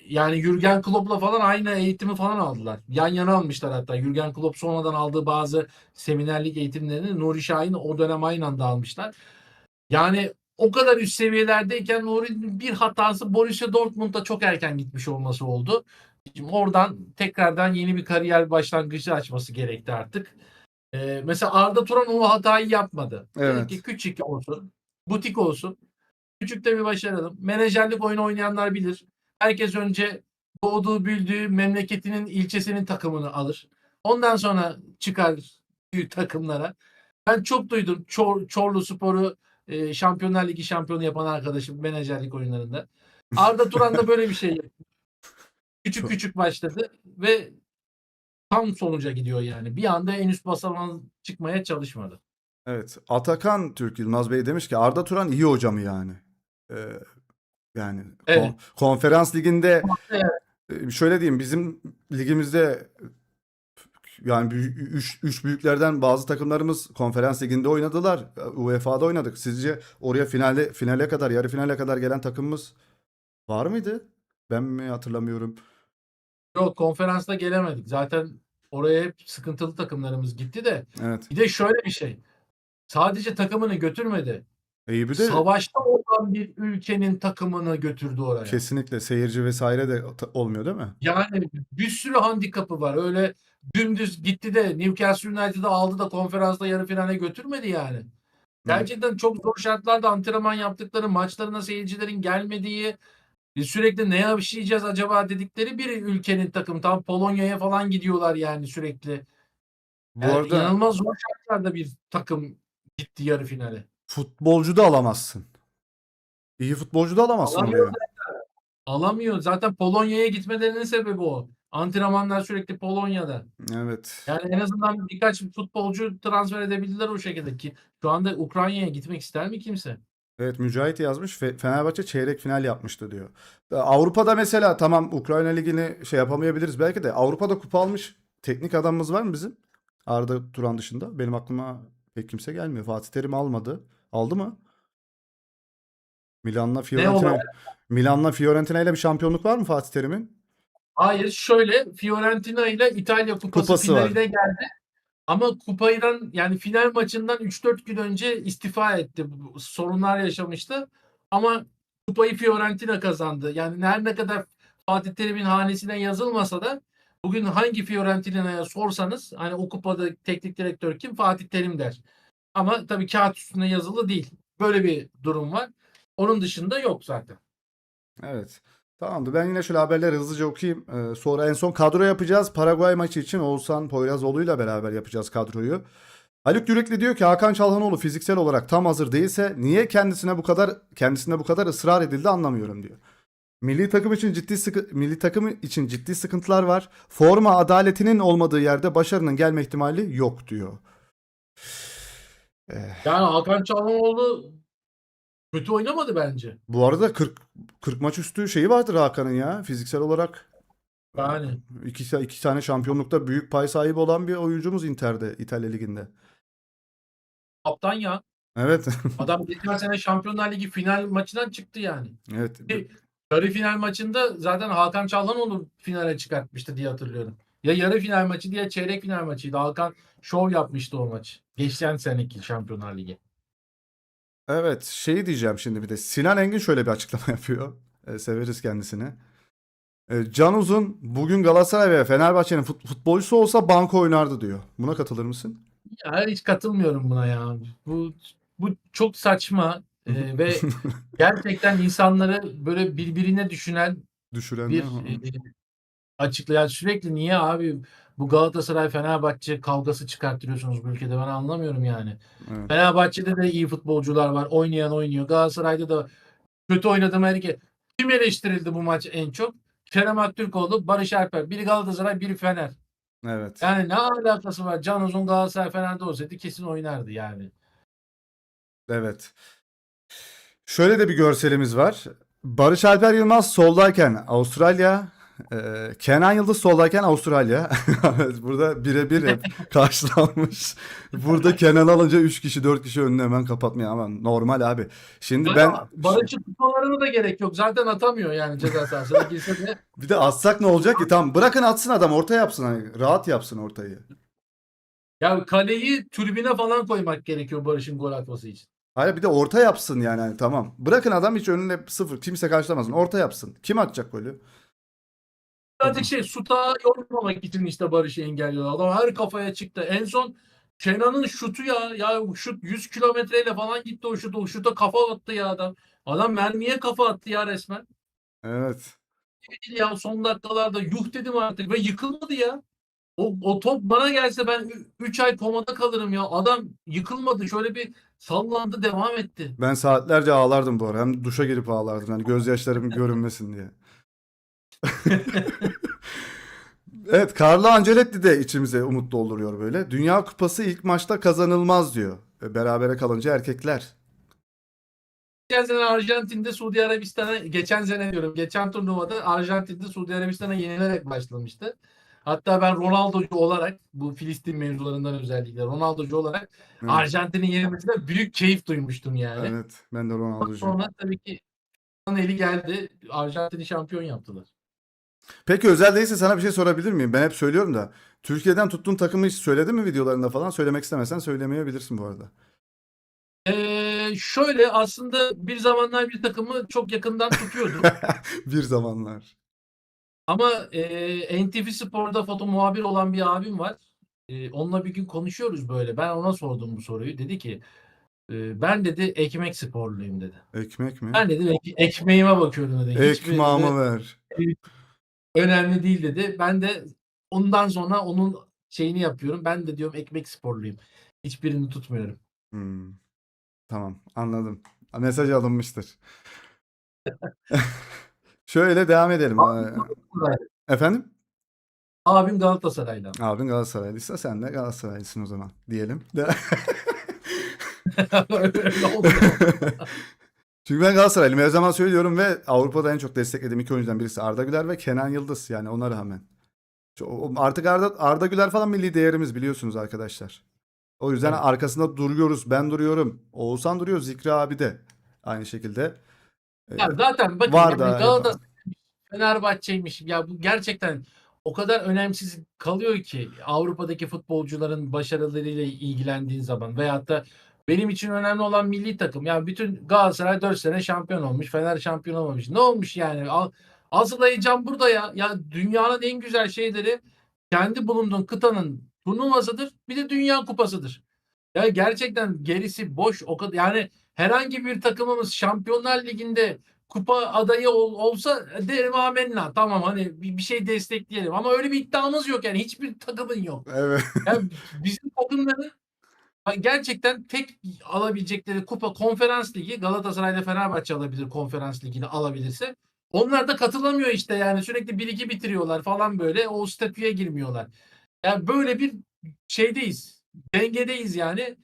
Yani Jürgen Klopp'la falan aynı eğitimi falan aldılar. Yan yana almışlar hatta. Jürgen Klopp sonradan aldığı bazı seminerlik eğitimlerini Nuri Şahin o dönem aynı anda almışlar. Yani o kadar üst seviyelerdeyken Nuri'nin bir hatası Borussia Dortmund'a çok erken gitmiş olması oldu. Şimdi oradan tekrardan yeni bir kariyer başlangıcı açması gerekti artık. Mesela Arda Turan o hatayı yapmadı. Dedi ki Evet. küçük olsun, butik olsun. Küçükte bir başaralım. Menajerlik oyunu oynayanlar bilir. Herkes önce doğduğu, büyüdüğü memleketinin ilçesinin takımını alır. Ondan sonra çıkar büyük takımlara. Ben çok duydum Çorlu Spor'u Şampiyonlar Ligi şampiyonu yapan arkadaşım menajerlik oyunlarında. Arda Turan da böyle bir şey yaptı. Küçük Çok. küçük başladı ve tam sonuca gidiyor yani. Bir anda en üst basamağa çıkmaya çalışmadı. Evet. Atakan Türk Yılmaz Bey demiş ki Arda Turan iyi hoca mı yani? Ee, Yani Evet. konferans liginde Evet. şöyle diyeyim, bizim ligimizde yani üç büyüklerden bazı takımlarımız konferans liginde oynadılar. UEFA'da oynadık. Sizce oraya finale kadar, yarı finale kadar gelen takımımız var mıydı? Ben mi hatırlamıyorum? Yok, konferansta gelemedik. Zaten oraya hep sıkıntılı takımlarımız gitti de. Evet. Bir de şöyle bir şey. Sadece takımını götürmedi. Eyüp'ü de Savaşta olan bir ülkenin takımını götürdü oraya. kesinlikle seyirci vesaire de olmuyor değil mi? Yani bir sürü handikapı var. Öyle dümdüz gitti de Newcastle United'ı aldı da konferansta yarı finale götürmedi yani. Evet. Gerçekten çok zor şartlarda antrenman yaptıkları, maçlarına seyircilerin gelmediği, sürekli ne yaşayacağız acaba dedikleri bir ülkenin takımı. Tam Polonya'ya falan gidiyorlar yani sürekli. Bu Yani arada inanılmaz zor şartlarda bir takım gitti yarı finale. futbolcu da alamazsın. İyi futbolcu da alamazsın Alamıyor oraya. Alamıyor. Zaten Polonya'ya gitmelerinin sebebi o. Antrenmanlar sürekli Polonya'da. Evet. Yani en azından birkaç futbolcu transfer edebildiler o şekilde ki şu anda Ukrayna'ya gitmek ister mi kimse? Evet, Mücahit yazmış. Fenerbahçe çeyrek final yapmıştı diyor. Avrupa'da mesela tamam Ukrayna Ligi'ni şey yapamayabiliriz belki de Avrupa'da kupa almış teknik adamımız var mı bizim? Arda Turan dışında. Benim aklıma pek kimse gelmiyor. Fatih Terim almadı. Aldı mı? Milan'la Ne Fiorentina. olarak? Milan'la Fiorentina ile bir şampiyonluk var mı Fatih Terim'in? Hayır, şöyle Fiorentina ile İtalya Kupası Kupası var. finaline geldi. Ama kupaydan yani final maçından 3-4 gün önce istifa etti. Sorunlar yaşamıştı. Ama kupayı Fiorentina kazandı. Yani her ne kadar Fatih Terim'in hanesine yazılmasa da bugün hangi Fiorentina'ya sorsanız hani o kupada teknik direktör kim? Fatih Terim der. Ama tabii kağıt üstünde yazılı değil. Böyle bir durum var. Onun dışında yok zaten. Evet. Tamamdır. Ben yine şöyle haberleri hızlıca okuyayım. Sonra en son kadro yapacağız. Paraguay maçı için Oğuzhan Poyrazoğlu'yla beraber yapacağız kadroyu. Haluk Yürekli diyor ki Hakan Çalhanoğlu fiziksel olarak tam hazır değilse niye kendisine bu kadar ısrar edildi anlamıyorum diyor. Milli takım için ciddi sıkıntılar var. Forma adaletinin olmadığı yerde başarının gelme ihtimali yok diyor. Eh, Yani Hakan Çalhanoğlu kötü oynamadı bence. Bu arada 40 maç üstü şeyi vardır Hakan'ın ya fiziksel olarak. Yani İki tane şampiyonlukta büyük pay sahibi olan bir oyuncumuz Inter'de, İtalya Ligi'nde. kaptan ya. Evet. Adam geçen sene Şampiyonlar Ligi final maçından çıktı yani. Evet. Yarı final maçında zaten Hakan Çalhanoğlu finale çıkartmıştı diye hatırlıyorum. Ya yarı final maçı ya çeyrek final maçıydı. Hakan şov yapmıştı o maç. Geçen seneki Şampiyonlar Ligi. Evet. Şeyi diyeceğim şimdi bir de. Sinan Engin şöyle bir açıklama yapıyor. Severiz kendisini. Can Uzun bugün Galatasaray ve Fenerbahçe'nin futbolcusu olsa banko oynardı diyor. Buna katılır mısın? Ya hiç katılmıyorum buna ya. Bu çok saçma ve gerçekten insanları böyle birbirine düşünen Düşüren ne? bir açıklayan sürekli niye abi bu Galatasaray Fenerbahçe kavgası çıkarttırıyorsunuz bu ülkede ben anlamıyorum yani. Evet. Fenerbahçe'de de iyi futbolcular var. Oynayan oynuyor. Galatasaray'da da kötü oynadı herkes. Kim eleştirildi bu maç en çok? Kerem Aktürkoğlu, Barış Alper. Biri Galatasaray, biri Fener. Evet. Yani ne alakası var? Can Uzun Galatasaray Fener'de olsaydı kesin oynardı yani. Evet. Şöyle de bir görselimiz var. Barış Alper Yılmaz soldayken Avustralya, Kenan Yıldız soldayken Avustralya. Evet, burada birebir hep karşılanmış. Burada Kenan alınca 3 kişi 4 kişi önünü hemen kapatmıyor ama normal abi. Şimdi Yani Barış'ın tutmalarına da gerek yok. Zaten atamıyor yani ceza sahasına girse de. bir de atsak ne olacak ki? Tamam bırakın atsın adam orta yapsın hani rahat yapsın ortayı. Ya kaleyi tribüne falan koymak gerekiyor Barış'ın gol atması için. Hayır bir de orta yapsın yani hani tamam. Bırakın adam hiç önüne sıfır kimse karşılamasın. Orta yapsın. Kim atacak golü? Birazcık şuta yormamak için işte Barış'ı engelliyor. Adam her kafaya çıktı. En son Kenan'ın şutu ya. Ya şut 100 kilometreyle falan gitti o şut. O şuta kafa attı ya adam. Adam mermiye kafa attı ya resmen. Evet. Değil ya son dakikalarda yuh dedim artık ve yıkılmadı ya. O top bana gelse ben 3 ay komada kalırım ya. Adam yıkılmadı. Şöyle bir sallandı devam etti. Ben saatlerce ağlardım bu ara. Hem duşa girip ağlardım. Yani gözyaşlarım görünmesin diye. Evet, Carlo Ancelotti de içimize umut dolduruyor böyle. Dünya Kupası ilk maçta kazanılmaz diyor. Berabere kalınca erkekler. Geçen sene Arjantin'de Suudi Arabistan'a geçen sene diyorum geçen turnuvada Arjantin'de Suudi Arabistan'a yenilerek başlamıştı. Hatta ben Ronaldo'cu olarak bu Filistin mevzularından özellikle Ronaldo'cu olarak Evet, Arjantin'in yenilmesinden büyük keyif duymuştum yani. evet. Ben de Ronaldo'cuyum. Sonra tabii ki eli geldi. Arjantin'i şampiyon yaptılar. Peki özel değilse sana bir şey sorabilir miyim? Ben hep söylüyorum da. Türkiye'den tuttuğun takımı hiç söyledin mi videolarında falan? Söylemek istemesen söylemeyebilirsin bu arada. Şöyle aslında bir zamanlar bir takımı çok yakından tutuyordum. Bir zamanlar. Ama NTV Spor'da foto muhabir olan bir abim var. Onunla bir gün konuşuyoruz böyle. Ben ona sordum bu soruyu. Dedi ki ben dedi ekmek sporluyum dedi. Ekmek mi? Ben dedim ekmeğime bakıyorum dedi. Hiçbir dedi, Ekmağımı ver. önemli değil dedi. Ben de ondan sonra onun şeyini yapıyorum. Ben de diyorum ekmek sporluyum. Hiçbirini tutmuyorum. Hmm, tamam anladım. Mesaj alınmıştır. Şöyle devam edelim. Efendim? Abim Galatasaray'dan. Abin Galatasaraylıysa sen de Galatasaraylısın o zaman diyelim. Öyle oldu. Çünkü ben Galatasaraylıyım. Her zaman söylüyorum ve Avrupa'da en çok desteklediğim iki oyuncudan birisi Arda Güler ve Kenan Yıldız. Yani ona rağmen. Artık Arda Güler falan milli değerimiz biliyorsunuz arkadaşlar. O yüzden Evet. arkasında duruyoruz. Ben duruyorum. Oğuzhan duruyor. Zikri abi de aynı şekilde. Ya zaten bakın Var yani da hep. Galatasaray Fenerbahçe'ymiş. Ya bu gerçekten o kadar önemsiz kalıyor ki Avrupa'daki futbolcuların başarılarıyla ilgilendiğin zaman veyahut da benim için önemli olan milli takım. Yani bütün Galatasaray 4 sene şampiyon olmuş. Fener şampiyon olmamış. Ne olmuş yani? Asıl heyecan burada ya. Ya dünyanın en güzel şeyleri kendi bulunduğun kıtanın turnuvasıdır. Bir de Dünya Kupasıdır. Ya gerçekten gerisi boş o kadar. Yani herhangi bir takımımız Şampiyonlar Ligi'nde kupa adayı olsa derim amenna. Tamam hani bir şey destekleyelim. Ama öyle bir iddiamız yok yani. Hiçbir takımın yok. Evet. Yani bizim takımların gerçekten tek alabilecekleri kupa Konferans Ligi. Galatasaray'da Fenerbahçe alabilir Konferans Ligi'ni alabilirse. Onlar da katılamıyor işte yani. Sürekli 1-2 bitiriyorlar falan böyle. O statüye girmiyorlar. Yani böyle bir şeydeyiz. Dengedeyiz yani.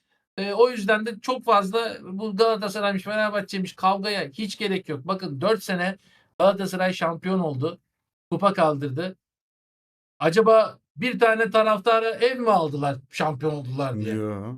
O yüzden de çok fazla bu Galatasaray'mış, Fenerbahçe'ymiş kavgaya hiç gerek yok. Bakın 4 sene Galatasaray şampiyon oldu. Kupa kaldırdı. Acaba bir tane taraftara ev mi aldılar şampiyon oldular diye? Yo.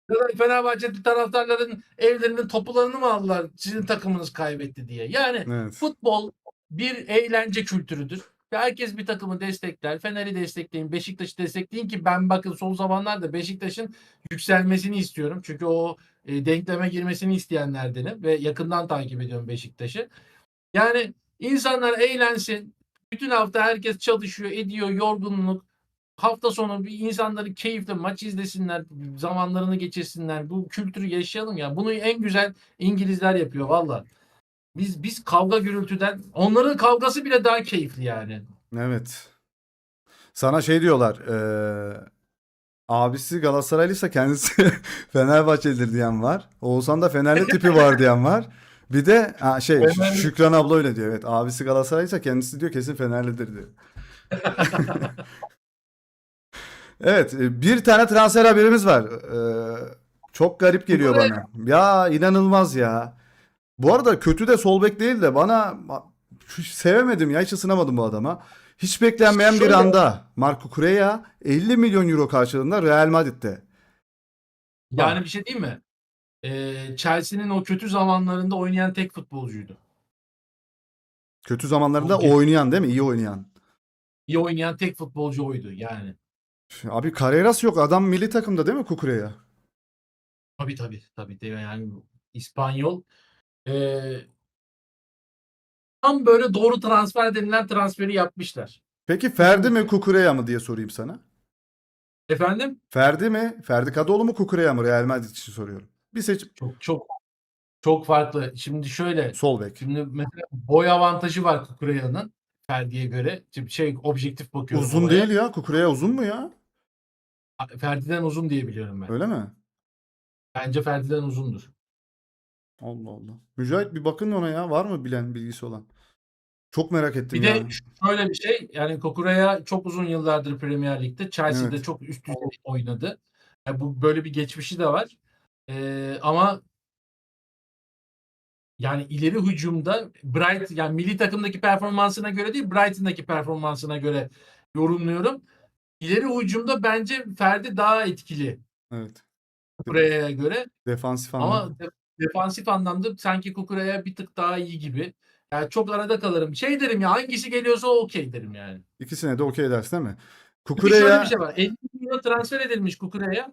Ya da Fenerbahçe taraftarların evlerinin topularını mı aldılar sizin takımınız kaybetti diye. Yani Evet. futbol bir eğlence kültürüdür. Ve herkes bir takımı destekler. Fener'i destekleyin, Beşiktaş'ı destekleyin ki ben bakın son zamanlarda Beşiktaş'ın yükselmesini istiyorum. Çünkü o denkleme girmesini isteyenlerdenim ve yakından takip ediyorum Beşiktaş'ı. Yani insanlar eğlensin. Bütün hafta herkes çalışıyor, ediyor, yorgunluk. Hafta sonu bir insanları keyifle maç izlesinler, zamanlarını geçirsinler. Bu kültürü yaşayalım ya. Bunu en güzel İngilizler yapıyor valla. Biz kavga gürültüden, onların kavgası bile daha keyifli yani. Evet. Sana şey diyorlar. Abisi Galatasaraylıysa kendisi Fenerbahçelidir diyen var. Oğuzhan da Fenerli tipi var diyen var. Bir de Fenerli- Şükran abla öyle diyor. Evet, abisi Galatasaraylıysa kendisi diyor kesin Fenerlidir diyor. Evet, bir tane transfer haberimiz var. Çok garip geliyor Buraya bana. Ya inanılmaz ya. Bu arada kötü de sol bek değil de hiç sevemedim ya, hiç ısınamadım bu adama. Hiç beklenmeyen bir şöyle anda Marco Correa 50 milyon euro karşılığında Real Madrid'de. yani Bak, bir şey diyeyim mi? Chelsea'nin o kötü zamanlarında oynayan tek futbolcuydu. kötü O zamanlarında oynayan değil mi? İyi oynayan. iyi oynayan tek futbolcu oydu yani. Abi Carreras yok. Adam milli takımda değil mi Cucurella? Tabii yani İspanyol. Ee, Tam böyle doğru transfer denilen transferi yapmışlar. Peki Ferdi mi Kesinlikle. Cucurella mı diye sorayım sana. Efendim? Ferdi mi? Ferdi Kadıoğlu mu Cucurella mı? Real Madrid için soruyorum. Bir seç, Çok farklı. Şimdi şöyle. sol bek. Şimdi mesela boy avantajı var Cucurella'nın Ferdi'ye göre. Şimdi objektif bakıyorum Uzun değil olaya. ya. Cucurella uzun mu ya? Ferdi'den uzun diye biliyorum ben. Öyle mi? Bence Ferdi'den uzundur. Allah Allah. Mücahit bir bakın ona ya. Var mı bilen, bilgisi olan? Çok merak ettim Bir de ya. şöyle bir şey. Yani Cucurella çok uzun yıllardır Premier Lig'de. Chelsea'de Evet. çok üst düzey oynadı. Yani bu böyle bir geçmişi de var. Ama yani ileri hücumda yani milli takımdaki performansına göre değil Brighton'daki performansına göre yorumluyorum. İleri hücumda bence Ferdi daha etkili Evet. Kukure'ye göre Defansif anlamda. ama defansif anlamda sanki Kukure'ye bir tık daha iyi gibi. Yani çok arada kalırım. Şey derim ya hangisi geliyorsa o okey derim yani. İkisine de okey dersin değil mi? Bir de şöyle bir Cucurella şey var. 50 milyon transfer edilmiş Kukure'ye.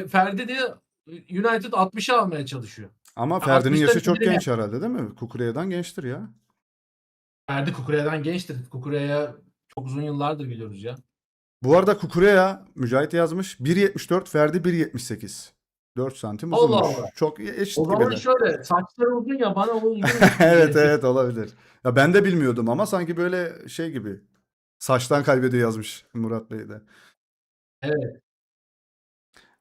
Ferdi de United 60'ı almaya çalışıyor. ama Yani Ferdi'nin 60'tan yaşı çok indirim genç herhalde değil mi? Cucurella'dan gençtir ya. Ferdi Kukure'den gençtir. Kukure'ye çok uzun yıllardır biliyoruz ya. Bu arada Cucurella Mücahit yazmış. 1.74, Ferdi 1.78. 4 santim Allah uzunmuş. Allah. Çok O eşit zaman gibiler. şöyle saçları uzun ya bana o uzun Evet, geliyor. evet, olabilir. Ya ben de bilmiyordum ama sanki böyle şey gibi. Saçtan kaybediyor yazmış Murat Bey de. Evet.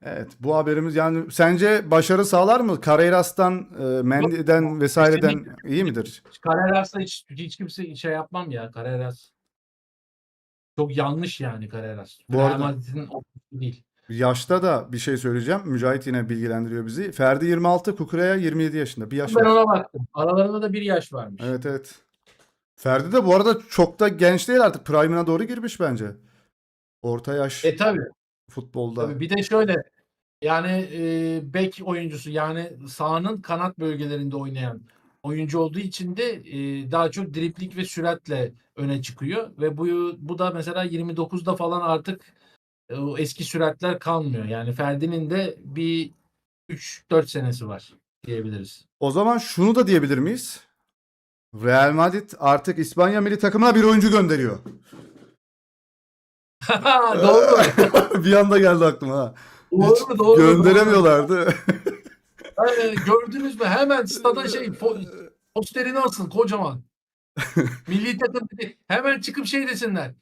Evet, bu haberimiz yani sence başarı sağlar mı? Carreras'tan, Yok, Mendy'den kesinlikle. vesaireden iyi midir? Carreras'la hiç kimse şey yapmam ya. Carreras. çok yanlış yani Carreras. Bu Real arada Madrid'in o değil. yaşta da bir şey söyleyeceğim. Mücahit yine bilgilendiriyor bizi. Ferdi 26, Kukureya 27 yaşında. Bir yaş Ben var. ona baktım. Aralarında da bir yaş varmış. Evet, evet. Ferdi de bu arada çok da genç değil artık. Prime'ına doğru girmiş bence. Orta yaş Tabii. futbolda. Tabii. Bir de şöyle yani bek oyuncusu yani sahanın kanat bölgelerinde oynayan oyuncu olduğu için de daha çok dribling ve süratle öne çıkıyor ve bu da mesela 29'da falan artık o eski süratler kalmıyor. Yani Ferdi'nin de bir 3-4 senesi var diyebiliriz. O zaman şunu da diyebilir miyiz? Real Madrid artık İspanya milli takımına bir oyuncu gönderiyor. Doğru. Bir anda geldi aklıma ha. Hiç Doğru. gönderemiyorlardı. Gördünüz mü? Hemen stada posterini alsın kocaman. Milli takım hemen çıkıp şey desinler.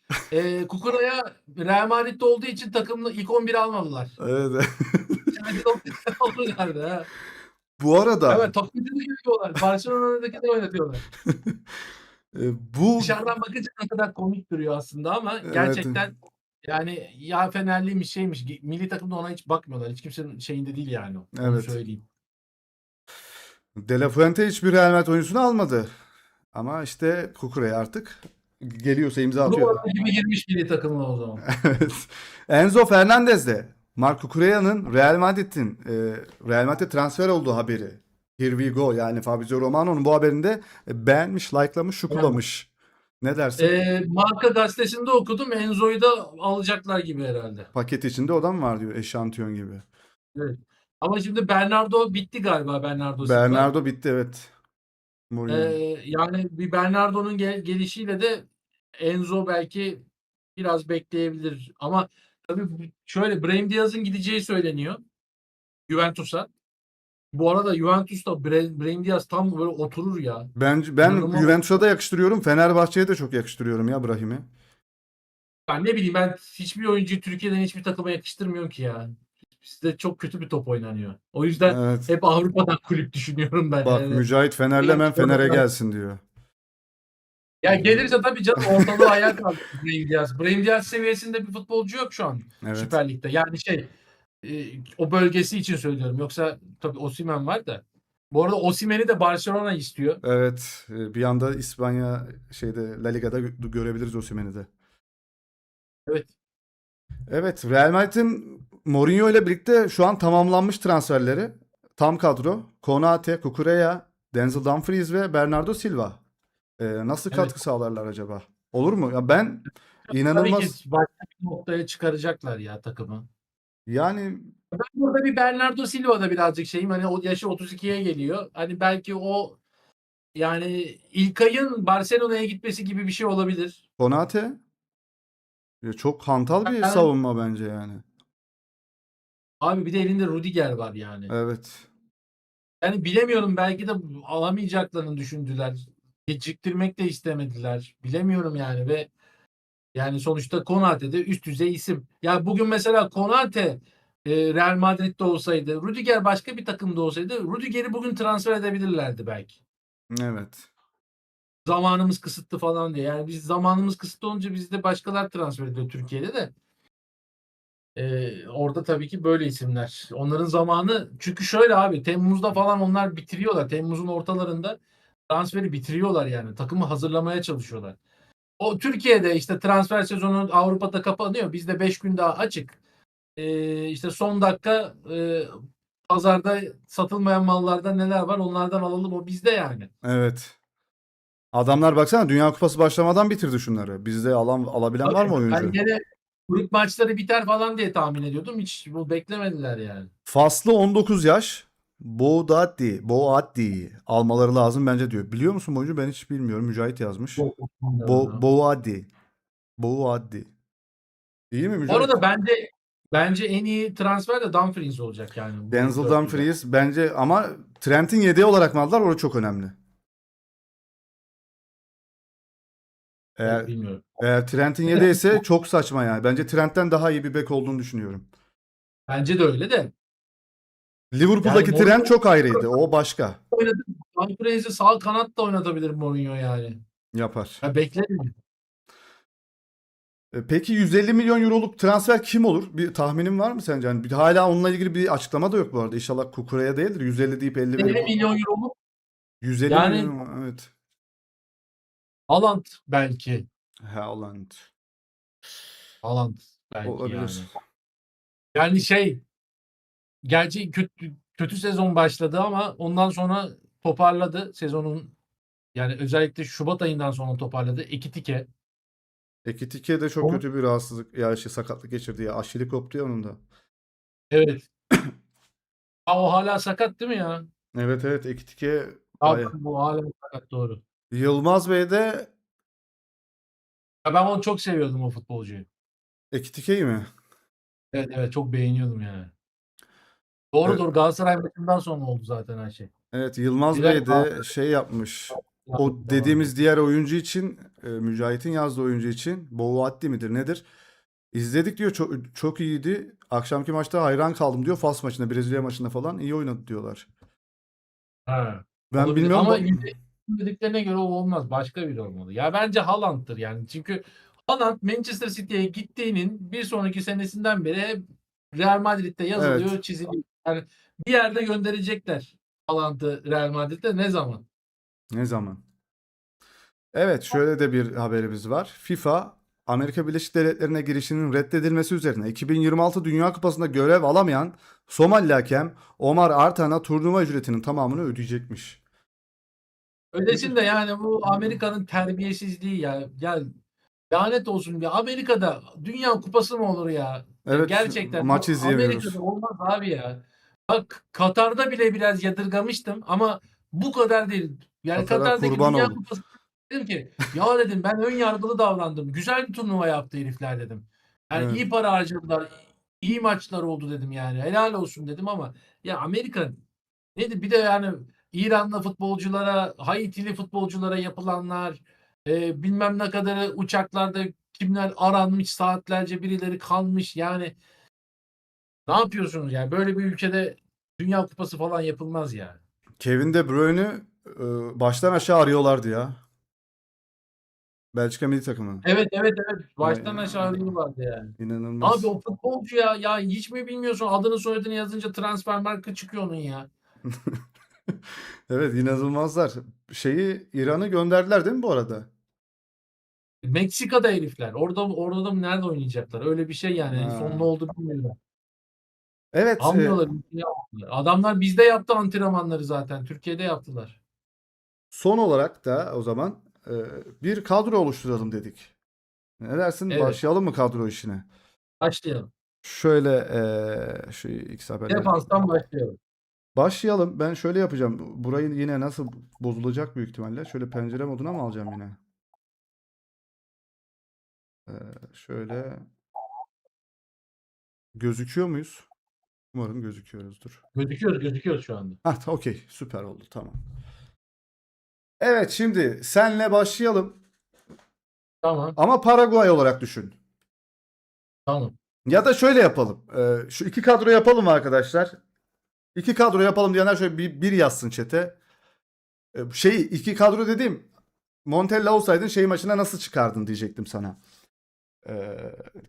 Kukura'ya Real Madrid'de olduğu için takımını ilk 11'e almadılar. Evet. Yani alırlardı ha. Bu arada Hemen taklidini yapıyorlar. Barcelona'daki de oynatıyorlar. bu Dışarıdan bakınca ne kadar komik duruyor aslında ama evet, gerçekten yani ya Fenerliymiş şeymiş. Milli takımda ona hiç bakmıyorlar. Hiç kimsenin şeyinde değil yani. Onu evet. söyleyeyim. De La Fuente hiçbir Real Madrid oyuncusunu almadı. Ama işte Kukureya artık geliyorsa imza Bu da atıyor. onun gibi girmiş milli takımına o zaman. Evet. Enzo Fernandez de Marc Cucurea'nın Real Madrid transfer olduğu haberi. Here we go yani Fabrizio Romano'nun bu haberinde beğenmiş, likelamış, şukulamış. Ne dersin? Marka gazetesinde okudum. Enzo'yu da alacaklar gibi herhalde. Paket içinde o da mı var diyor eşantiyon gibi. Evet. Ama şimdi Bernardo bitti galiba Bernardo Silva. Bernardo bitti evet. Mourinho. Yani bir Bernardo'nun gelişiyle de Enzo belki biraz bekleyebilir. Ama tabii şöyle Brahim Diaz'ın gideceği söyleniyor Juventus'a. Bu arada Juventus'ta Brahim Diaz tam böyle oturur ya. Ben İnanılmaz. Juventus'a da yakıştırıyorum. Fenerbahçe'ye de çok yakıştırıyorum ya Brahim'i. Ben ne bileyim ben hiçbir oyuncuyu Türkiye'den hiçbir takıma yakıştırmıyorum ki ya. Bizde çok kötü bir top oynanıyor. O yüzden Evet. hep Avrupa'dan kulüp düşünüyorum ben. Bak Yani. Mücahit Fenerli hemen Fener'e gelsin diyor. Ya gelirse tabii canım ortalığı ayağa kaldırır Brahim Diaz. Brahim Diaz seviyesinde bir futbolcu yok şu an Evet. Süper Lig'de. Yani o bölgesi için söylüyorum. Yoksa tabii Osimhen var da. Bu arada Osimhen'i de Barcelona istiyor. Evet. Bir anda İspanya La Liga'da görebiliriz Osimhen'i de. Evet. Evet. Real Madrid'in Mourinho ile birlikte şu an tamamlanmış transferleri. Tam kadro. Konate, Cucurella, Denzel Dumfries ve Bernardo Silva. Nasıl Evet. katkı sağlarlar acaba? Olur mu? Ya ben Tabii ki inanılmaz başka bir noktaya çıkaracaklar ya takımı. yani Ben burada bir Bernardo Silva'da birazcık şeyim. Hani o yaşı 32'ye geliyor. Hani belki o yani İlkay'ın Barcelona'ya gitmesi gibi bir şey olabilir. Konate çok hantal bir Ben, savunma bence yani. abi bir de elinde Rudiger var yani. Evet. Yani bilemiyorum belki de alamayacaklarını düşündüler. Geciktirmek de istemediler. Bilemiyorum yani ve yani sonuçta Konate de üst düzey isim. Ya bugün mesela Konate Real Madrid'de olsaydı, Rudiger başka bir takımda olsaydı Rudiger'i bugün transfer edebilirlerdi belki. Evet. Zamanımız kısıtlı falan diye. Yani biz zamanımız kısıtlı olunca bizde başkalar transfer ediyor Türkiye'de de. Orada tabii ki böyle isimler. Onların zamanı çünkü şöyle abi Temmuz'da falan onlar bitiriyorlar. Temmuz'un ortalarında transferi bitiriyorlar yani. Takımı hazırlamaya çalışıyorlar. O Türkiye'de işte transfer sezonu Avrupa'da kapanıyor. Bizde 5 gün daha açık. İşte son dakika pazarda satılmayan mallardan neler var onlardan alalım o bizde yani. Evet. Adamlar baksana Dünya Kupası başlamadan bitirdi şunları. Bizde alabilen var mı Ben oyuncu? gene grup maçları biter falan diye tahmin ediyordum. Hiç bu beklemediler yani. Faslı 19 yaş. Boadi almaları lazım bence diyor. Biliyor musun bu oyuncu? Ben hiç bilmiyorum. Mücahit yazmış. Boadi. Boadi. İyi mi Bu arada Mücahit? bence en iyi transfer de Dumfries olacak yani bu Denzel dörtlüden. Dumfries bence ama Trent'in yedeği olarak mı aldılar? O çok önemli. Eğer, Bilmiyorum. eğer Trent'in yedeği ise çok saçma yani. Bence Trent'ten daha iyi bir bek olduğunu düşünüyorum. Bence de öyle de. Yani Liverpool'daki Trent çok ayrıydı. O başka. oynadı. Dumfries'i sağ kanat da oynatabilir Mourinho yani. Yapar. Ya beklerim. Peki 150 milyon euroluk transfer kim olur? Bir tahminin var mı sence? Yani hala onunla ilgili bir açıklama da yok bu arada. İnşallah Kukura'ya değildir. 150 deyip 50 50 verip milyon euroluk 150 yani milyon, evet. Haaland belki. Haaland Haaland belki olabilir. yani. Yani gerçi kötü sezon başladı ama ondan sonra toparladı sezonun, yani özellikle Şubat ayından sonra toparladı. Ekitike. Ekitike de çok Onun, kötü bir rahatsızlık ya sakatlık geçirdi ya. Aşili koptu ya onun da. evet. O hala sakat değil mi ya? Evet evet, Ekitike Abi baya. bu hala sakat, doğru. Yılmaz Bey de Ya ben onu çok seviyordum, o futbolcuyu. Ekitike'yi mi? Evet evet, çok beğeniyordum yani. E, Doğru doğru, Galatasaray maçından sonra oldu zaten her şey. Evet, Yılmaz Birer Bey de şey yapmış. O devam dediğimiz ediyor. diğer oyuncu için, Mücahit'in yazdığı oyuncu için, Boğuatti midir nedir? İzledik diyor, çok, çok iyiydi. Akşamki maçta hayran kaldım diyor. Fas maçında, Brezilya maçında falan iyi oynadı diyorlar. Ha, Ben olabilir bilmiyorum ama bak. dediklerine göre o olmaz. Başka biri olmalı. Ya bence Haaland'tır yani. Çünkü Haaland Manchester City'ye gittiğinin bir sonraki senesinden beri hep Real Madrid'de Evet. yazılıyor, çiziliyor. Yani bir yerde gönderecekler Haaland'ı Real Madrid'de, ne zaman? Ne zaman? Evet, şöyle de bir haberimiz var. FIFA Amerika Birleşik Devletleri'ne girişinin reddedilmesi üzerine 2026 Dünya Kupası'nda görev alamayan Somali hakem Omar Artan'a turnuva ücretinin tamamını ödeyecekmiş. Öylesin de Nedir? yani, bu Amerika'nın terbiyesizliği ya. Ya lanet olsun ya. Amerika'da Dünya Kupası mı olur ya? Ya Evet, gerçekten maç Amerika'da izleyemiyoruz. olmaz abi ya. Bak, Katar'da bile biraz yadırgamıştım ama bu kadar değil. Yani Katar'a Katar'daki kurban Dünya oldum. Kupası, dedim ki ya, dedim ben ön yargılı davrandım. Güzel bir turnuva yaptı herifler dedim. Yani Evet. iyi para harcadılar. İyi maçlar oldu dedim yani. Helal olsun dedim ama ya Amerika nedir? Bir de yani İranlı futbolculara, Haitili futbolculara yapılanlar, bilmem ne kadarı uçaklarda kimler aranmış, saatlerce birileri kalmış. Yani ne yapıyorsunuz ya? Böyle bir ülkede Dünya Kupası falan yapılmaz ya. Kevin De Bruyne'ü baştan aşağı arıyorlardı ya. Belçika milli takımı. Evet, evet, evet. Ay, Baştan aşağı arıyorlardı yani. Abi inanılmaz. o futbolcu ya hiç mi bilmiyorsun, adını soyadını yazınca transfer marka çıkıyor onun ya. Evet, inanılmazlar. İran'ı gönderdiler değil mi bu arada? Meksika'da herifler. Orada mı, nerede oynayacaklar? Öyle bir şey yani. En son ne Ha. oldu bilmiyorum. Evet, Almıyorlar, ülkeye almıyorlar. Adamlar bizde yaptı antrenmanları zaten. Türkiye'de yaptılar. son olarak da o zaman bir kadro oluşturalım dedik. Ne dersin? Evet. Başlayalım mı kadro işine? Başlayalım. Şöyle şu X haberleri. Defanstan başlayalım. Başlayalım. Ben şöyle yapacağım. Burayı yine nasıl bozulacak büyük ihtimalle. Şöyle pencere moduna mı alacağım yine? E, şöyle gözüküyor muyuz? Umarım gözüküyoruzdur. Gözüküyoruz şu anda. Ha, okey. Süper oldu. Tamam. Evet, şimdi senle başlayalım. Tamam. Ama Paraguay olarak düşün. Tamam. Ya da şöyle yapalım. Şu iki kadro yapalım mı arkadaşlar? İki kadro yapalım diyenler şöyle bir yazsın chat'e. İki kadro dediğim, Montella olsaydın maçına nasıl çıkardın diyecektim sana.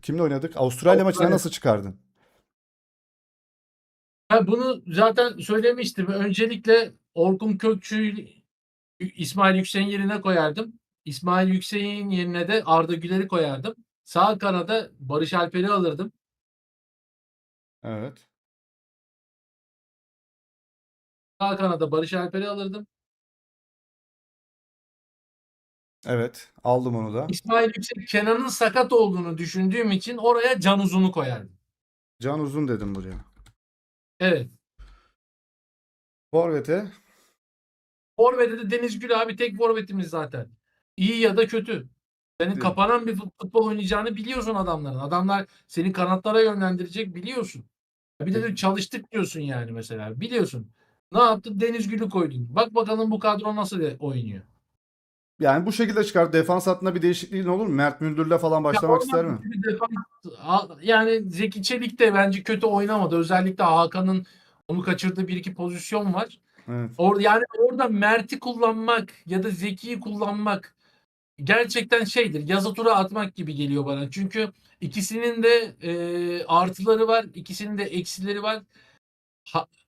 Kimle oynadık? Avustralya maçına Avustralya. nasıl çıkardın? Ben bunu zaten söylemiştim. Öncelikle Orkun Kökçü'yü İsmail Yüksek'in yerine koyardım. İsmail Yüksek'in yerine de Arda Güler'i koyardım. Sağ kanada Barış Alper'i alırdım. Evet. Sağ kanada Barış Alper'i alırdım. Evet. Aldım onu da. İsmail Yüksek, Kenan'ın sakat olduğunu düşündüğüm için oraya Can Uzun'u koyardım. Can Uzun dedim buraya. Evet. Forvet'e Forvet'te de Deniz Gül abi, tek forvetimiz zaten. İyi ya da kötü. Senin de- kapanan bir futbol oynayacağını biliyorsun adamların. Adamlar seni kanatlara yönlendirecek, biliyorsun. Bir de çalıştık diyorsun yani mesela. Biliyorsun. Ne yaptın? Deniz Gül'ü koydun. Bak bakalım bu kadro nasıl oynuyor. yani bu şekilde çıkar. Defans hattında bir değişikliğin olur mu? Mert Müldür'le falan Ya başlamak olmaz ister mi? bir defans. Yani Zeki Çelik de bence kötü oynamadı. Özellikle Hakan'ın onu kaçırdığı bir iki pozisyon var. Evet. Yani orada Mert'i kullanmak ya da Zeki'yi kullanmak gerçekten şeydir, yazı tura atmak gibi geliyor bana. Çünkü ikisinin de artıları var, ikisinin de eksileri var.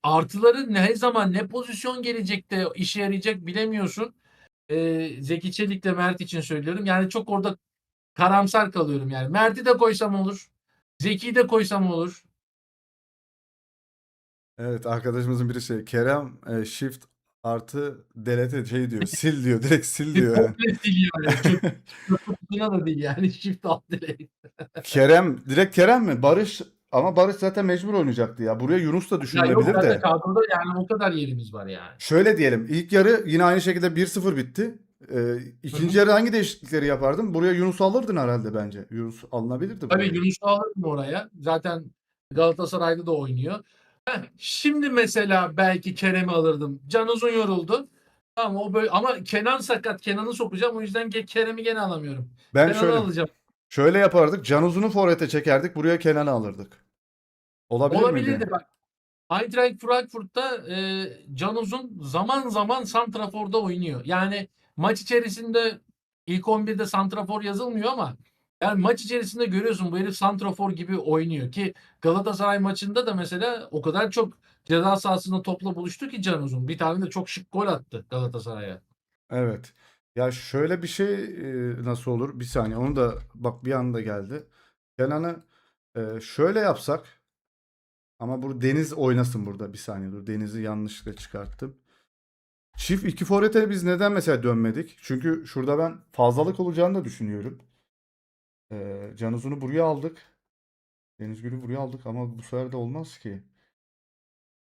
Artıları ne zaman ne pozisyon gelecek de işe yarayacak bilemiyorsun. Zeki Çelik'le Mert için söylüyorum. Yani çok orada karamsar kalıyorum yani. Mert'i de koysam olur. Zeki'yi de koysam olur. Evet, arkadaşımızın biri Kerem shift artı delete şey diyor. Sil diyor. Direkt sil diyor yani. Komple sil yani. Çöp kutusuna da değil yani. Shift alt delete. Kerem direkt Kerem mi? Barış ama Barış zaten mecbur oynayacaktı ya. Buraya Yunus da Ya yok düşünülebilir zaten de. kadroda yani o kadar yerimiz var yani. Şöyle diyelim. İlk yarı yine aynı şekilde 1-0 bitti. Hı İkinci hı. yarı hangi değişiklikleri yapardın? Buraya Yunus alırdın herhalde bence. Yunus alınabilirdi Tabii buraya. Yunus'u alırım oraya. Zaten Galatasaray'da da oynuyor. Şimdi mesela belki Kerem'i alırdım. Can Uzun yoruldu. Tamam o böyle ama Kenan sakat. Kenan'ı sokacağım. O yüzden Kerem'i gene alamıyorum. Ben Kenan'ı şöyle alacağım. şöyle yapardık. Can Uzun'u forvete çekerdik. Buraya Kenan'ı alırdık. Olabilir miydi? Olabilirdi bak. Eintracht Frankfurt'ta Can Uzun zaman zaman santraforda oynuyor. Yani maç içerisinde ilk 11'de santrafor yazılmıyor ama yani maç içerisinde görüyorsun bu herif santrafor gibi oynuyor ki Galatasaray maçında da mesela o kadar çok ceza sahasında topla buluştu ki Can Uzun. Bir tane de çok şık gol attı Galatasaray'a. Evet. Ya şöyle bir şey nasıl olur? Bir saniye. Onu da bak bir anda geldi. Kenan'ı şöyle yapsak ama bu Deniz oynasın burada. Bir saniye dur. Deniz'i yanlışlıkla çıkarttım. Çift iki forvete biz neden mesela dönmedik? Çünkü şurada ben fazlalık olacağını da düşünüyorum. Can Uzun'u buraya aldık. Deniz Gül'ü buraya aldık ama bu sefer de olmaz ki.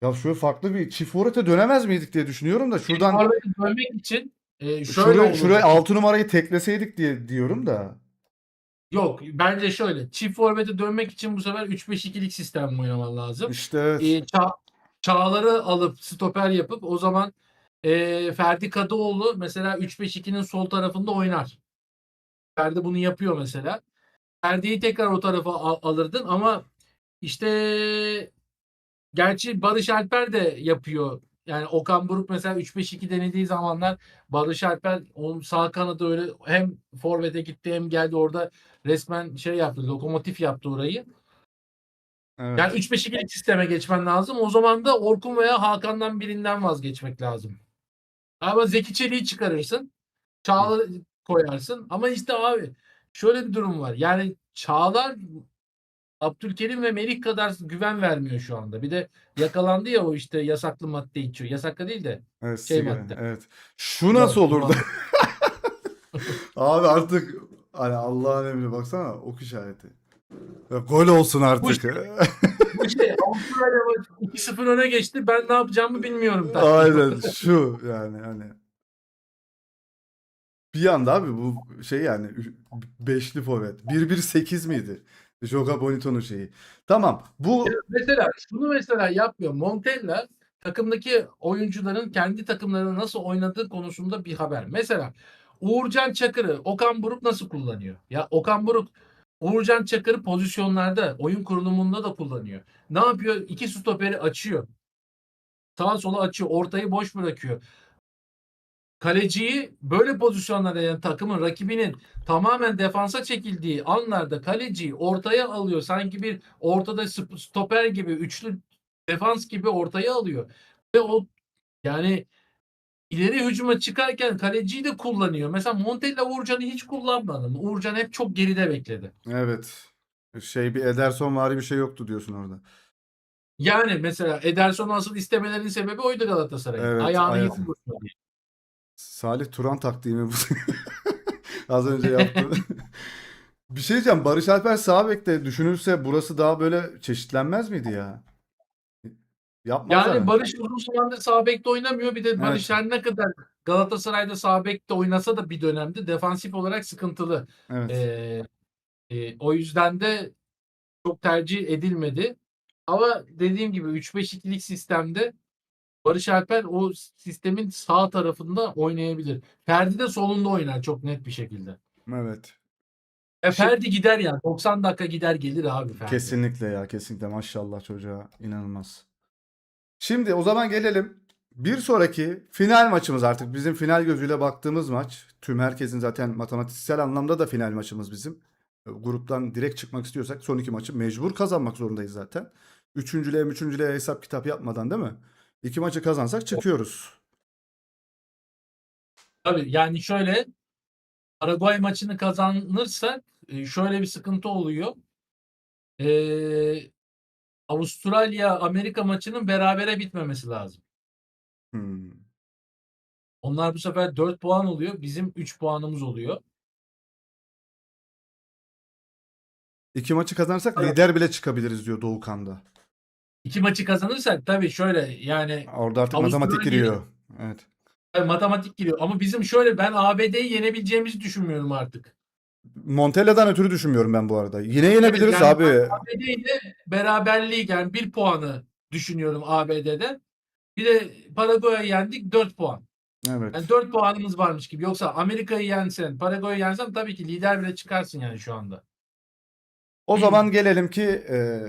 Ya şöyle farklı bir çift forvete dönemez miydik diye düşünüyorum da şuradan Forvet'i dönmek için şöyle şuraya olurdu. 6 numarayı tekleseydik diye diyorum da. Yok bence şöyle. Çift forvete dönmek için bu sefer 3-5-2'lik sistem oynaman lazım. İşte evet. Çağlar'ı alıp stoper yapıp o zaman Ferdi Kadıoğlu mesela 3-5-2'nin sol tarafında oynar. Ferdi bunu yapıyor mesela. Ferdi'yi tekrar o tarafa alırdın ama işte gerçi Barış Alper de yapıyor. Yani Okan Buruk mesela 3-5-2 denediği zamanlar Barış Alper onun sağ kanadı öyle hem forvete gitti hem geldi orada resmen şey yaptı, lokomotif yaptı orayı. Yani Evet. 3-5-2'lik sisteme geçmen lazım. O zaman da Orkun veya Hakan'dan birinden vazgeçmek lazım. Ama Zeki Çelik'i çıkarırsın. Çağlar'ı koyarsın. Ama işte abi şöyle bir durum var. Yani Çağlar Abdülkerim ve Melih kadar güven vermiyor şu anda. Bir de yakalandı ya o işte yasaklı madde içiyor. Yasaklı değil de Evet, şey sigara. madde. Evet. Şu nasıl Kumar, olurdu? kumar. Abi artık hani Allah'ın emri baksana ok işareti. Ya gol olsun Bu artık. şey, bu şey Avustralya maçı 2-0 öne geçti. Ben ne yapacağımı bilmiyorum taktiği. Aynen şu yani hani. Bir anda abi bu şey yani beşli forvet. 1-1-8 miydi? Joga Bonito'nun şeyi. Tamam. Ya Bu mesela şunu mesela yapmıyor. Montella takımdaki oyuncuların kendi takımlarını nasıl oynadığı konusunda bir haber. Mesela Uğurcan Çakır'ı Okan Buruk nasıl kullanıyor? Ya Okan Buruk Uğurcan Çakır'ı pozisyonlarda, oyun kurulumunda da kullanıyor. Ne yapıyor? İki stoperi açıyor. Sağa sola açıyor. Ortayı boş bırakıyor. Kaleciyi böyle pozisyonlarda yani takımın rakibinin tamamen defansa çekildiği anlarda kaleciyi ortaya alıyor. Sanki bir ortada stoper gibi üçlü defans gibi ortaya alıyor. Ve o yani ileri hücuma çıkarken kaleciyi de kullanıyor. Mesela Montella Uğurcan'ı hiç kullanmadı. Uğurcan hep çok geride bekledi. evet. Şey bir Ederson vari bir şey yoktu diyorsun orada. Yani mesela Ederson'u asıl istemelerinin sebebi oydu Galatasaray'ın. Evet, Ayağını iyi evet. vursun diye. Salih Turan taktiği mi bu? Az önce yaptı. Bir şey diyeceğim. Barış Alper sağ bekte düşünülse burası daha böyle çeşitlenmez miydi ya? Yapmazlar Yani mı? Barış uzun zamandır sağ bekte oynamıyor. Bir de Barış Evet. her ne kadar Galatasaray'da sağ bekte oynasa da bir dönemde defansif olarak sıkıntılı. Evet. Ee, o yüzden de çok tercih edilmedi. Ama dediğim gibi 3-5-2'lik sistemde Barış Alper o sistemin sağ tarafında oynayabilir. Ferdi de solunda oynar çok net bir şekilde. Evet. Şi- Ferdi gider yani. 90 dakika gider gelir abi Ferdi. Kesinlikle ya, kesinlikle maşallah çocuğa inanılmaz. Şimdi o zaman gelelim. Bir sonraki final maçımız artık bizim final gözüyle baktığımız maç. Tüm herkesin zaten matematiksel anlamda da final maçımız bizim. Gruptan direkt çıkmak istiyorsak son iki maçı mecbur kazanmak zorundayız zaten. Üçüncülüğe hesap kitap yapmadan değil mi? İki maçı kazansak çıkıyoruz. Tabii yani şöyle Paraguay maçını kazanırsak şöyle bir sıkıntı oluyor. Avustralya Amerika maçının berabere bitmemesi lazım. Hmm. Onlar bu sefer 4 puan oluyor. Bizim 3 puanımız oluyor. İki maçı kazanırsak Evet. lider bile çıkabiliriz diyor Doğukan'da. 2 maçı kazanırsak tabii şöyle yani Orada artık matematik Avustralya giriyor. Evet. matematik giriyor. Ama bizim şöyle ben ABD'yi yenebileceğimizi düşünmüyorum artık. Montella'dan ötürü düşünmüyorum ben bu arada. Yine Evet, yenebiliriz yani abi. ABD ile beraberliği yani 1 puanı düşünüyorum ABD'den. Bir de Paraguay'ı yendik 4 puan. Yani Evet. 4 puanımız varmış gibi. Yoksa Amerika'yı yensen, Paraguay'ı yensen tabii ki lider bile çıkarsın yani şu anda. O zaman gelelim ki e,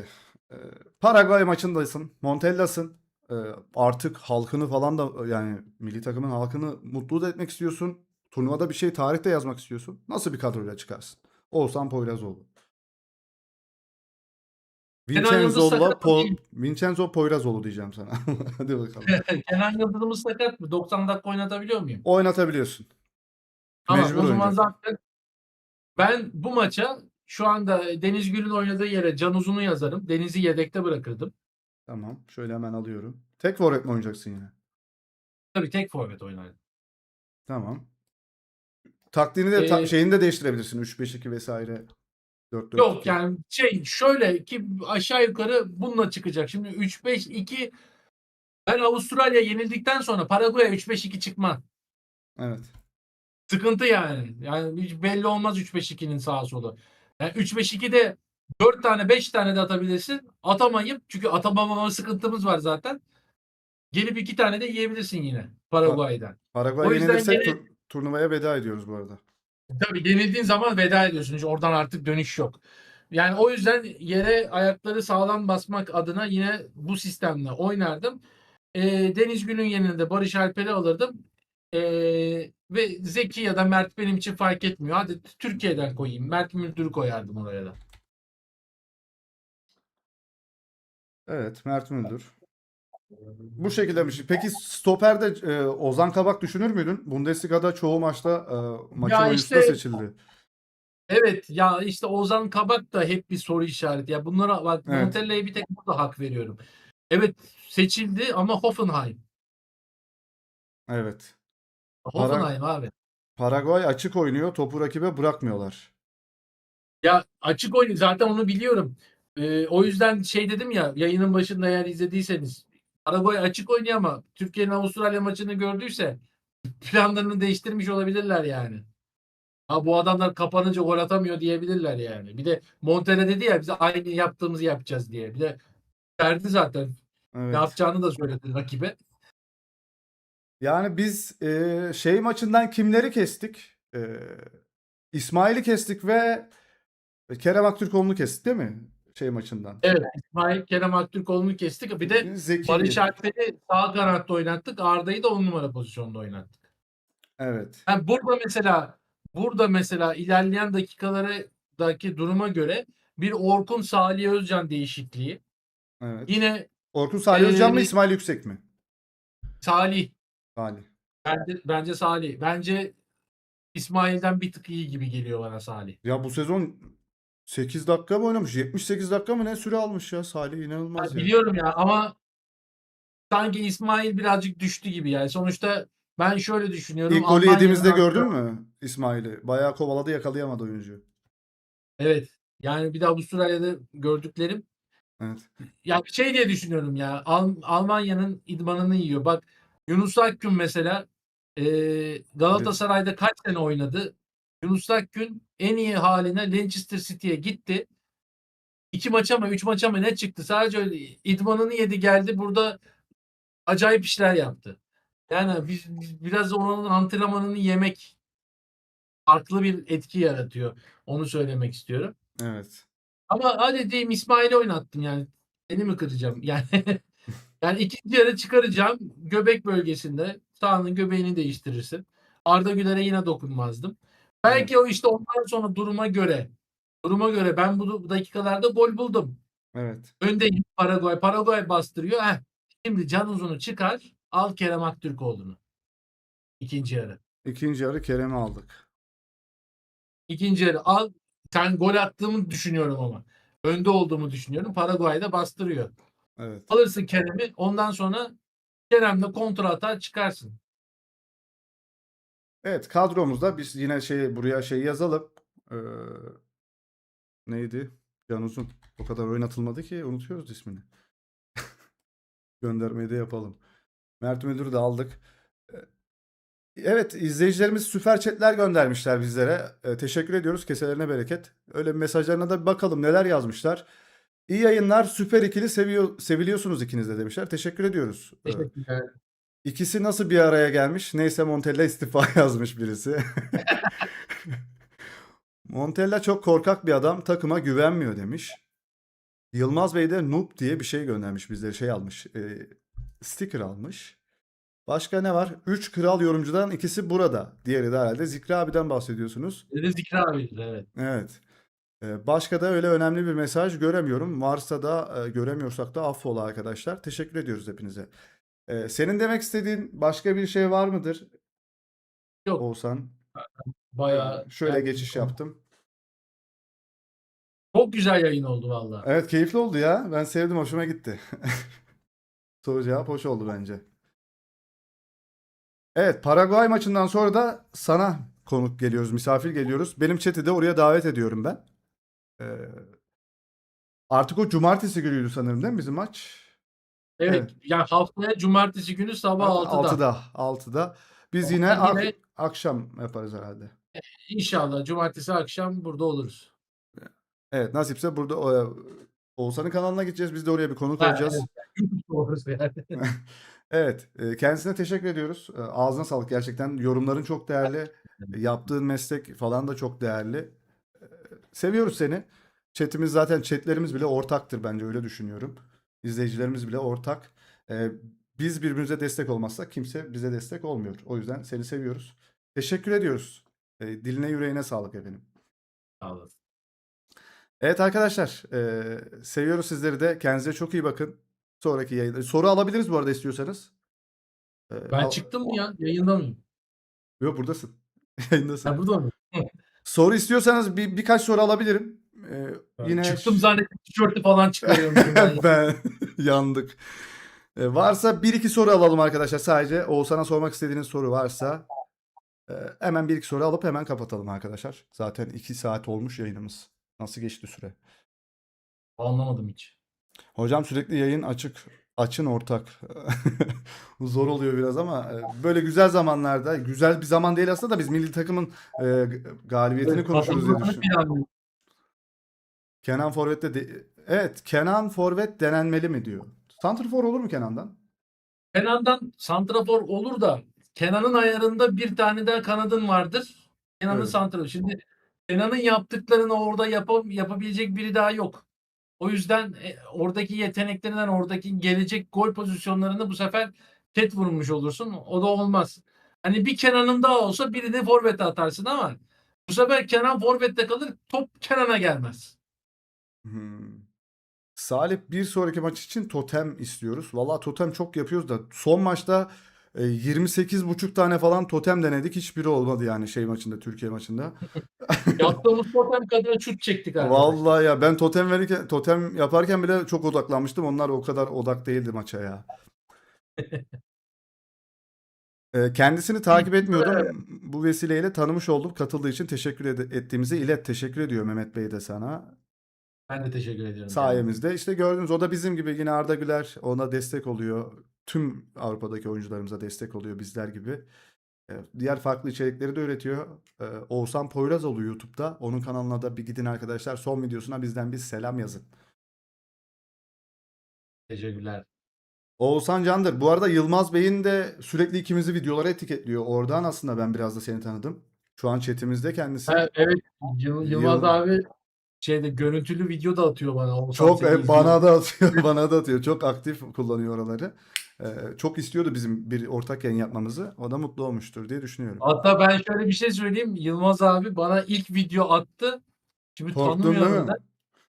Paraguay maçındasın. Montella'sın. Artık halkını falan da yani milli takımın halkını mutlu da etmek istiyorsun. Turnuvada bir şey tarihte yazmak istiyorsun. Nasıl bir kadroyla çıkarsın? Oğuzhan Poyrazoğlu. Kenan Yıldız sakat mı değil? Vincenzo Poyrazoğlu diyeceğim sana. Hadi bakalım. Kenan Yıldız'ımız sakat mı? 90 dakika oynatabiliyor muyum? Oynatabiliyorsun. Tamam Mecbur o zaman oynayacak. zaten ben bu maça şu anda Deniz Gül'ün oynadığı yere Can Uzun'u yazarım. Deniz'i yedekte bırakırdım. Tamam. Şöyle hemen alıyorum. Tek forvet mi oynayacaksın yine? Tabii tek forvet oynardım. Tamam. Taktiğini de Ee, şeyini de değiştirebilirsin. 3-5-2 vesaire. yok 4-4-2. yani şöyle ki aşağı yukarı bununla çıkacak. Şimdi 3-5-2 ben Avustralya yenildikten sonra Paraguay'a 3-5-2 çıkmaz. Evet. Sıkıntı yani. Yani hiç belli olmaz 3-5-2'nin sağa solu. Yani 3-5-2'de 4 tane 5 tane de atabilirsin. Atamayıp çünkü atamama sıkıntımız var zaten. Gelip 2 tane de yiyebilirsin yine Pa- Paraguay'dan. O Paraguay yüzden yenilirsek gene turnuvaya veda ediyoruz bu arada. tabii yenildiğin zaman veda ediyorsun. Hiç oradan artık dönüş yok. Yani o yüzden yere ayakları sağlam basmak adına yine bu sistemle oynardım. Deniz Gün'ün yerine Barış Alper'i alırdım. Ve Zeki ya da Mert benim için fark etmiyor. Hadi Türkiye'den koyayım. Mert Müldür'ü koyardım oraya da. Evet, Mert Müldür. Bu şekilde bir şey. Peki stoperde Ozan Kabak düşünür müydün? Bundesliga'da çoğu maçta maçın Ya oyuncusu da işte seçildi. evet ya işte Ozan Kabak da hep bir soru işareti. Ya bunlara bak Evet. Montella'ya bir tek burada hak veriyorum. Evet seçildi ama Hoffenheim. Evet. Para Hoffenheim abi. Paraguay açık oynuyor. Topu rakibe bırakmıyorlar. Ya açık oyun zaten onu biliyorum. O yüzden şey dedim ya yayının başında eğer izlediyseniz Paraguay açık oynuyor ama Türkiye'nin Avustralya maçını gördüyse planlarını değiştirmiş olabilirler yani. Ha bu adamlar kapanınca gol atamıyor diyebilirler yani. Bir de Montella dedi ya bize aynı yaptığımızı yapacağız diye. Bir de verdi zaten. Ne Evet. yapacağını da söyledi rakibe. Yani biz şey maçından kimleri kestik? İsmail'i kestik ve Kerem Aktürkoğlu'nu kestik değil mi? Şey maçından. Evet İsmail Kerem Aktürkoğlu'nu kestik. Bir de Barış Zeki'yi. Alper'i sağ kanatta oynattık. Arda'yı da 10 numara pozisyonda oynattık. Evet. Yani burada mesela ilerleyen dakikalardaki duruma göre bir Orkun Salih Özcan değişikliği. Evet. Yine Orkun Salih e, Özcan mı İsmail Yüksek mi? Salih. Salih. Bence Salih. Bence İsmail'den bir tık iyi gibi geliyor bana Salih. Ya bu sezon 8 dakika mı oynamış? 78 dakika mı ne süre almış ya Salih inanılmaz Ya ya. biliyorum ya ama sanki İsmail birazcık düştü gibi yani. Sonuçta ben şöyle düşünüyorum. İlk golü Almanya'nın yediğimizde gördün antrenörü. mü İsmail'i? Bayağı kovaladı yakalayamadı oyuncu. Evet. Yani bir de Avustralya'da gördüklerim. Evet. Ya şey diye düşünüyorum ya. Almanya'nın idmanını yiyor. Bak Yunus Akgün mesela Evet. Galatasaray'da kaç sene oynadı? Yunus Akgün en iyi haline Manchester City'ye gitti. 2 maça mı 3 maça mı ne çıktı? Sadece idmanını yedi geldi. Burada acayip işler yaptı. Yani biz biraz onun antrenmanını yemek farklı bir etki yaratıyor. Onu söylemek istiyorum. Evet. Ama hadi diyeyim İsmail'i oynattım yani. Seni mi kıracağım? Yani Yani ikinci yarı çıkaracağım göbek bölgesinde. Sağının göbeğini değiştirirsin. Arda Güler'e yine dokunmazdım. Evet. Belki o işte ondan sonra duruma göre ben bu dakikalarda gol buldum. Evet. Öndeyim Paraguay bastırıyor. Şimdi Can Uzun'u çıkar. Al Kerem Aktürkoğlu'nu. İkinci yarı. İkinci yarı Kerem'i aldık. İkinci yarı al. Sen gol attığımı düşünüyorum ama. Önde olduğumu düşünüyorum. Paraguay'da bastırıyor. Evet. Alırsın Kerem'i. Ondan sonra Kerem'le kontra atar çıkarsın. Evet, kadromuzda biz yine buraya yazalım. Ee, neydi? Can Uzun. O kadar oynatılmadı ki unutuyoruz ismini. Göndermeyi de yapalım. Mert Müdür'ü de aldık. Ee, Evet, izleyicilerimiz süper chatler göndermişler bizlere. Teşekkür ediyoruz. Keselerine bereket. Öyle mesajlarına da bir bakalım neler yazmışlar. İyi yayınlar. Süper ikili seviliyorsunuz ikiniz de demişler. Teşekkür ediyoruz. Teşekkürler. İkisi nasıl bir araya gelmiş? Neyse Montella istifa yazmış birisi. Montella çok korkak bir adam. Takıma güvenmiyor demiş. Yılmaz Bey de noob diye bir şey göndermiş bizlere almış. Sticker almış. Başka ne var? 3 kral yorumcudan ikisi burada. Diğeri de herhalde Zikri abiden bahsediyorsunuz. Dedi Zikri abidir, evet. Evet. Başka da öyle önemli bir mesaj göremiyorum. Varsa da göremiyorsak da affola arkadaşlar. Teşekkür ediyoruz hepinize. Senin demek istediğin başka bir şey var mıdır Yok, Oğuzhan? bayağı Şöyle yani geçiş yaptım. çok güzel yayın oldu valla. Evet, keyifli oldu ya. Ben sevdim, hoşuma gitti. Soru cevap hoş oldu bence. Evet, Paraguay maçından sonra da sana konuk geliyoruz, misafir geliyoruz. Benim chat'i de oraya davet ediyorum ben. Ee, artık o cumartesi günüydü sanırım değil mi bizim maç? Evet, Evet. yani haftaya cumartesi günü sabah 6'da. 6'da. Biz yine Yine akşam yaparız herhalde. inşallah cumartesi akşam burada oluruz. Evet, nasipse burada Oğuzhan'ın kanalına gideceğiz. Biz de oraya bir konuk Evet, olacağız. YouTube'da oluruz yani. Evet, kendisine teşekkür ediyoruz. Ağzına sağlık gerçekten. Yorumların çok değerli. Yaptığın meslek falan da çok değerli. Seviyoruz seni. Chatlerimiz bile ortaktır bence, öyle düşünüyorum. İzleyicilerimiz bile ortak. Ee, biz birbirimize destek olmazsak kimse bize destek olmuyor. O yüzden seni seviyoruz. Teşekkür ediyoruz. Diline yüreğine sağlık efendim. Sağ olasın. Evet arkadaşlar, seviyoruz sizleri de. Kendinize çok iyi bakın. Sonraki yayında. Soru alabiliriz bu arada istiyorsanız. Ben çıktım mı ya? Yayında mıyım? Yok, buradasın. Yayındasın. Ha, burada mıyım? Soru istiyorsanız birkaç soru alabilirim. Yine Çıktım zannettim, tişörtü falan çıkarıyormuşum ben. ben yandık. Varsa bir iki soru alalım arkadaşlar. Sadece Oğuzhan'a sormak istediğiniz soru varsa hemen bir iki soru alıp hemen kapatalım arkadaşlar. Zaten 2 saat olmuş yayınımız. Nasıl geçti süre? Anlamadım hiç. Hocam sürekli yayın açık. Açın ortak. Zor oluyor biraz ama böyle güzel zamanlarda, güzel bir zaman değil aslında da biz milli takımın galibiyetini konuşuruz diye Kazanmanı düşünüyorum. planlıyorum. Kenan Forvet'te evet, Kenan Forvet denenmeli mi diyor. Santrfor olur mu Kenan'dan? Kenan'dan santrafor olur da Kenan'ın ayarında bir tane daha kanadın vardır. Kenan'ın Evet. santrafor. Şimdi Kenan'ın yaptıklarını orada yapabilecek biri daha yok. O yüzden oradaki yeteneklerinden, oradaki gelecek gol pozisyonlarını bu sefer ket vurmuş olursun. O da olmaz. Hani bir Kenan'ın daha olsa birini forvete atarsın ama bu sefer Kenan forvette kalır, top Kenan'a gelmez. Hmm. Salih, bir sonraki maç için totem istiyoruz. Valla totem çok yapıyoruz da son maçta 28,5 tane falan totem denedik. Hiçbiri olmadı yani maçında, Türkiye maçında. Yaptığımız totem kadar şut çektik arkadaşlar. Vallahi ya, ben totem yaparken bile çok odaklanmıştım. Onlar o kadar odak değildi maça ya. Kendisini takip etmiyordum. Bu vesileyle tanımış oldum. Katıldığı için teşekkür ettiğimizi ilet. Teşekkür ediyor Mehmet Bey de sana. Ben de teşekkür ediyorum kendisine. Sayemizde işte gördünüz, o da bizim gibi yine Arda Güler ona destek oluyor. Tüm Avrupa'daki oyuncularımıza destek oluyor bizler gibi. Diğer farklı içerikleri de üretiyor. Oğuzhan Poyrazoğlu YouTube'da. Onun kanalına da bir gidin arkadaşlar. Son videosuna bizden bir selam yazın. Teşekkürler. Oğuzhan Candır. Bu arada Yılmaz Bey'in de sürekli ikimizi videolara etiketliyor. Oradan aslında ben biraz da seni tanıdım. Şu an chatimizde kendisi. Evet, Yılmaz Yıl- abi görüntülü video da atıyor bana. Oğuzhan Çok seni izliyor. bana da atıyor, bana da atıyor. Çok aktif kullanıyor oraları. Çok istiyordu bizim bir ortak yayın yapmamızı. O da mutlu olmuştur diye düşünüyorum. Hatta ben şöyle bir şey söyleyeyim. Yılmaz abi bana ilk video attı. Şimdi Korktun değil tanımıyorum mi? da.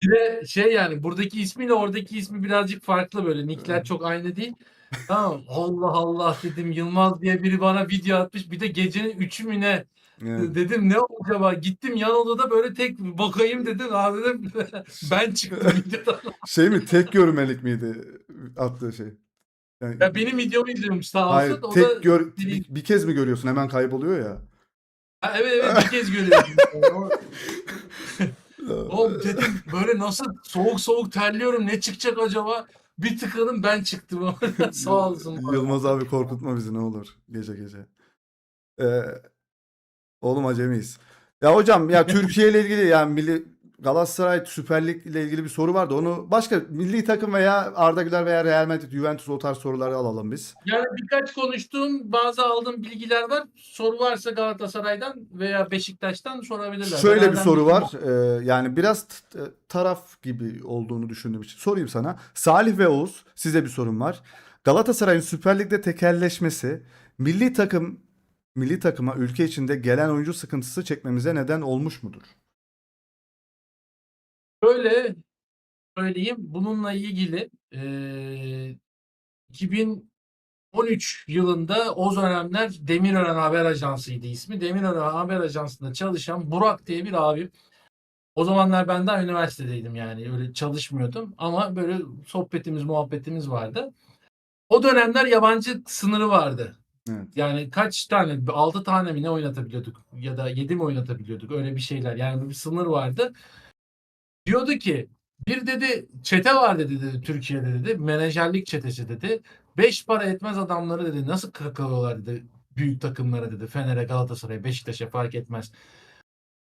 Bir de yani buradaki ismiyle oradaki ismi birazcık farklı böyle. Nickler çok aynı değil. Tamam. Allah Allah dedim, Yılmaz diye biri bana video atmış. Bir de gecenin 3'ü mü ne? Evet. Dedim ne acaba? Gittim yan odada böyle tek bakayım dedim. Abi dedim ben çıktım videodan. Şey mi, tek görmelik miydi attığı şey? Yani, Ya benim videomu izliyormuş sağ olsun. hayır, O da bir kez mi görüyorsun, hemen kayboluyor ya. Ha, evet bir kez görüyorum. Oğlum dedim böyle nasıl soğuk soğuk terliyorum, ne çıkacak acaba? Bir tıkladım ben çıktım. Sağ olsun. Yılmaz abi korkutma bizi ne olur gece gece. Ee, Oğlum acemiyiz. Ya hocam, ya Türkiye ile ilgili, yani Galatasaray Süper Lig ile ilgili bir soru vardı. Onu başka milli takım veya Arda Güler veya Real Madrid, Juventus, o tarz soruları alalım biz. Yani birkaç konuştuğum, bazı aldığım bilgiler var. Soru varsa Galatasaray'dan veya Beşiktaş'tan sorabilirler. Şöyle bir Fener'den soru bilgim var. yok. Yani biraz taraf gibi olduğunu düşündüğüm için sorayım sana. Salih ve Oğuz, size bir sorum var. Galatasaray'ın Süper Lig'de tekelleşmesi milli takıma ülke içinde gelen oyuncu sıkıntısı çekmemize neden olmuş mudur? Böyle söyleyeyim. Bununla ilgili 2013 yılında, o dönemler Demirören Haber Ajansı'ydı ismi. Demirören Haber Ajansı'nda çalışan Burak diye bir abim. O zamanlar ben daha üniversitedeydim, yani öyle çalışmıyordum ama böyle sohbetimiz muhabbetimiz vardı. O dönemler yabancı sınırı vardı. Evet. Yani kaç tane, 6 tane mi ne oynatabiliyorduk ya da 7 mi oynatabiliyorduk, öyle bir şeyler. Yani bir sınır vardı. Diyordu ki bir dedi çete var dedi Türkiye'de dedi, menajerlik çetesi dedi. 5 para etmez adamları dedi nasıl kakalıyorlar dedi büyük takımlara dedi. Fener'e, Galatasaray'a, Beşiktaş'a fark etmez.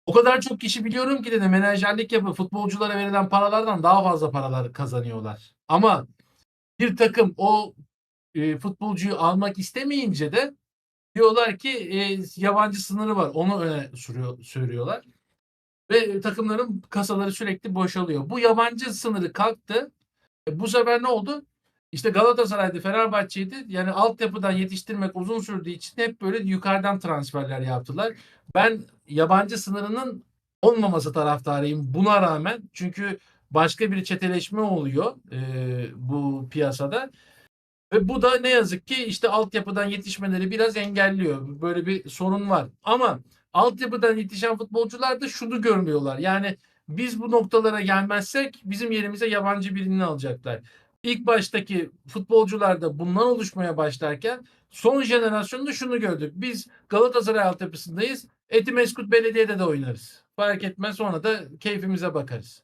O kadar çok kişi biliyorum ki dedi, menajerlik yapıp futbolculara verilen paralardan daha fazla paralar kazanıyorlar. Ama bir takım o futbolcuyu almak istemeyince de diyorlar ki yabancı sınırı var. Onu öne söylüyorlar. Ve takımların kasaları sürekli boşalıyor. Bu yabancı sınırı kalktı. Bu sefer ne oldu? İşte Galatasaray'dı, Fenerbahçe'ydi. Yani altyapıdan yetiştirmek uzun sürdüğü için hep böyle yukarıdan transferler yaptılar. Ben yabancı sınırının olmaması taraftarıyım buna rağmen. Çünkü başka bir çeteleşme oluyor bu piyasada. Ve bu da ne yazık ki işte altyapıdan yetişmeleri biraz engelliyor. Böyle bir sorun var. Ama altyapıdan yetişen futbolcular da şunu görmüyorlar. Yani biz bu noktalara gelmezsek bizim yerimize yabancı birini alacaklar. İlk baştaki futbolcular da bundan oluşmaya başlarken son jenerasyonda şunu gördük. Biz Galatasaray altyapısındayız. Etimeskut Belediye'de de oynarız. Fark etmez, sonra da keyfimize bakarız.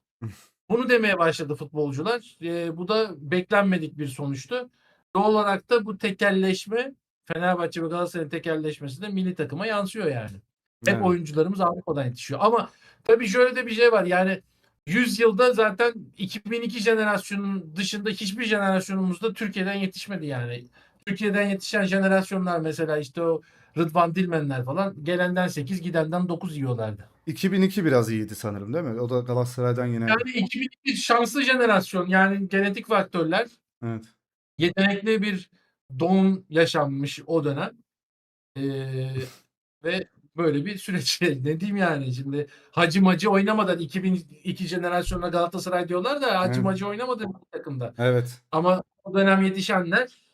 Bunu demeye başladı futbolcular. Bu da beklenmedik bir sonuçtu. Doğal olarak da bu tekelleşme, Fenerbahçe ve Galatasaray'ın tekelleşmesi de milli takıma yansıyor yani. Hep Evet. oyuncularımız Avrupa'dan yetişiyor. Ama tabii şöyle de bir şey var. Yani 100 yılda zaten 2002 jenerasyonunun dışında hiçbir jenerasyonumuzda Türkiye'den yetişmedi yani. Türkiye'den yetişen jenerasyonlar mesela işte o Rıdvan Dilmenler falan, gelenden 8 gidenden 9 yiyorlardı. 2002 biraz iyiydi sanırım, değil mi? O da Galatasaray'dan yine. Yani 2002 şanslı jenerasyon, yani genetik faktörler, Evet. yetenekli bir doğum yaşanmış o dönem. Ve böyle bir süreç. Ne diyeyim yani şimdi, Hacı Macı oynamadan 2002 jenerasyonuna Galatasaray diyorlar da Hacı Evet. Macı oynamadı bir takımda. Evet. Ama o dönem yetişenler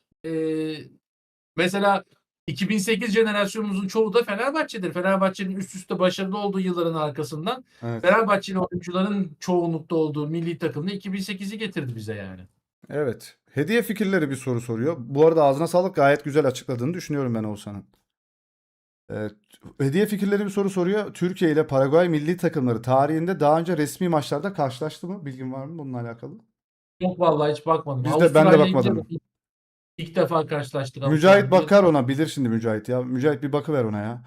mesela 2008 jenerasyonumuzun çoğu da Fenerbahçe'dir. Fenerbahçe'nin üst üste başarılı olduğu yılların arkasından Evet. Fenerbahçeli oyuncuların çoğunlukta olduğu milli takımda 2008'i getirdi bize yani. Evet. Hediye fikirleri bir soru soruyor. Bu arada ağzına sağlık, gayet güzel açıkladığını düşünüyorum ben Oğuzhan'ın. Evet. Hediye fikirleri bir soru soruyor. Türkiye ile Paraguay milli takımları tarihinde daha önce resmi maçlarda karşılaştı mı? Bilgin var mı bununla alakalı? Yok vallahi hiç bakmadım. Ben de Avustralya ile bakmadım. ilk defa karşılaştık Mücahit Avustralya. bakar ona, bilir şimdi Mücahit ya. Mücahit bir bakıver ona ya.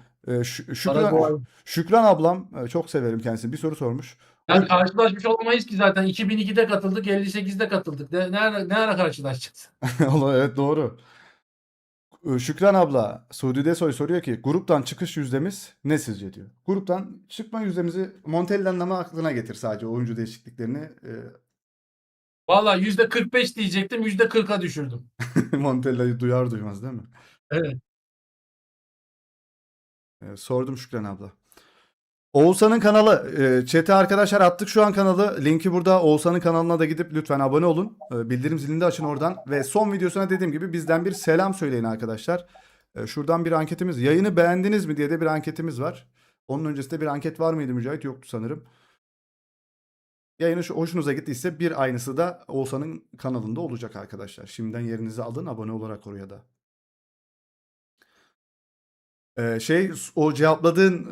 Paraguay. Şükran ablam, çok severim kendisini. Bir soru sormuş. Yani karşılaşmış olamayız ki zaten. 2002'de katıldık, 58'de katıldık. Ne ara karşılaşacağız? Evet, doğru. Şükran abla, Suudi Desoy soruyor ki gruptan çıkış yüzdemiz ne sizce diyor. Gruptan çıkma yüzdemizi Montella'nın aklına getir sadece oyuncu değişikliklerini. Valla %45 diyecektim, %40'a düşürdüm. Montella'yı duyar duymaz değil mi? Evet. Sordum Şükran abla. Oğuzhan'ın kanalı. Chat'e arkadaşlar attık şu an kanalı. Linki burada. Oğuzhan'ın kanalına da gidip lütfen abone olun. Bildirim zilini de açın oradan. Ve son videosuna dediğim gibi bizden bir selam söyleyin arkadaşlar. Şuradan bir anketimiz. Yayını beğendiniz mi diye de bir anketimiz var. Onun öncesinde bir anket var mıydı Mücahit? Yoktu sanırım. Yayını hoşunuza gittiyse bir aynısı da Oğuzhan'ın kanalında olacak arkadaşlar. Şimdiden yerinizi alın abone olarak oraya da. O cevapladığın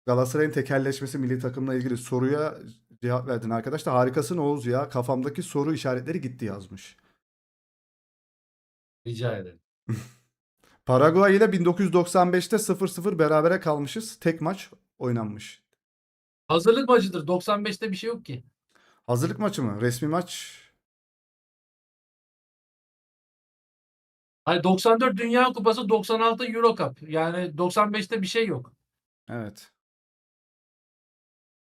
Galatasaray'ın tekelleşmesi milli takımla ilgili soruya cevap verdin arkadaşlar. Harikasın Oğuz ya. Kafamdaki soru işaretleri gitti yazmış. Rica ederim. Paraguay ile 1995'te 0-0 berabere kalmışız. Tek maç oynanmış. Hazırlık maçıdır. 95'te bir şey yok ki. Hazırlık maçı mı? Resmi maç. Hani 94 Dünya Kupası, 96 Euro Cup. Yani 95'te bir şey yok. Evet.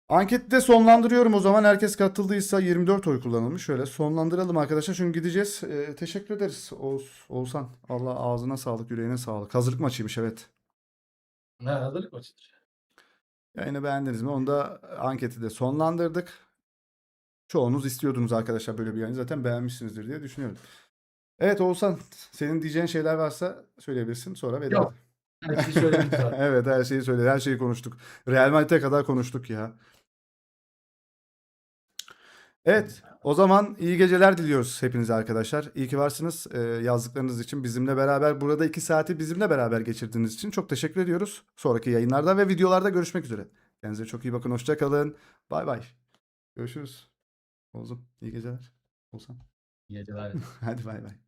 Anketi de sonlandırıyorum o zaman. Herkes katıldıysa 24 oy kullanılmış. Şöyle sonlandıralım arkadaşlar. Çünkü gideceğiz. Teşekkür ederiz Oğuzhan. Allah ağzına sağlık, yüreğine sağlık. Hazırlık maçıymış evet. Ha, hazırlık maçıdır. Yayını beğendiniz mi? Onu da anketi de sonlandırdık. Çoğunuz istiyordunuz arkadaşlar böyle bir yayını. Zaten beğenmişsinizdir diye düşünüyorum. Evet Oğuzhan, senin diyeceğin şeyler varsa söyleyebilirsin. Sonra veda. Yok. Her şeyi söyledik zaten. Evet her şeyi söyledik. Her şeyi konuştuk. Real Madrid'e kadar konuştuk ya. Evet o zaman iyi geceler diliyoruz hepinize arkadaşlar. İyi ki varsınız. Yazdıklarınız için bizimle beraber burada 2 saati bizimle beraber geçirdiğiniz için çok teşekkür ediyoruz. Sonraki yayınlarda ve videolarda görüşmek üzere. Kendinize çok iyi bakın. Hoşça kalın. Bay bay. Görüşürüz. Oğuzum iyi geceler. Oğuzhan. İyi geceler. Hadi bay bay.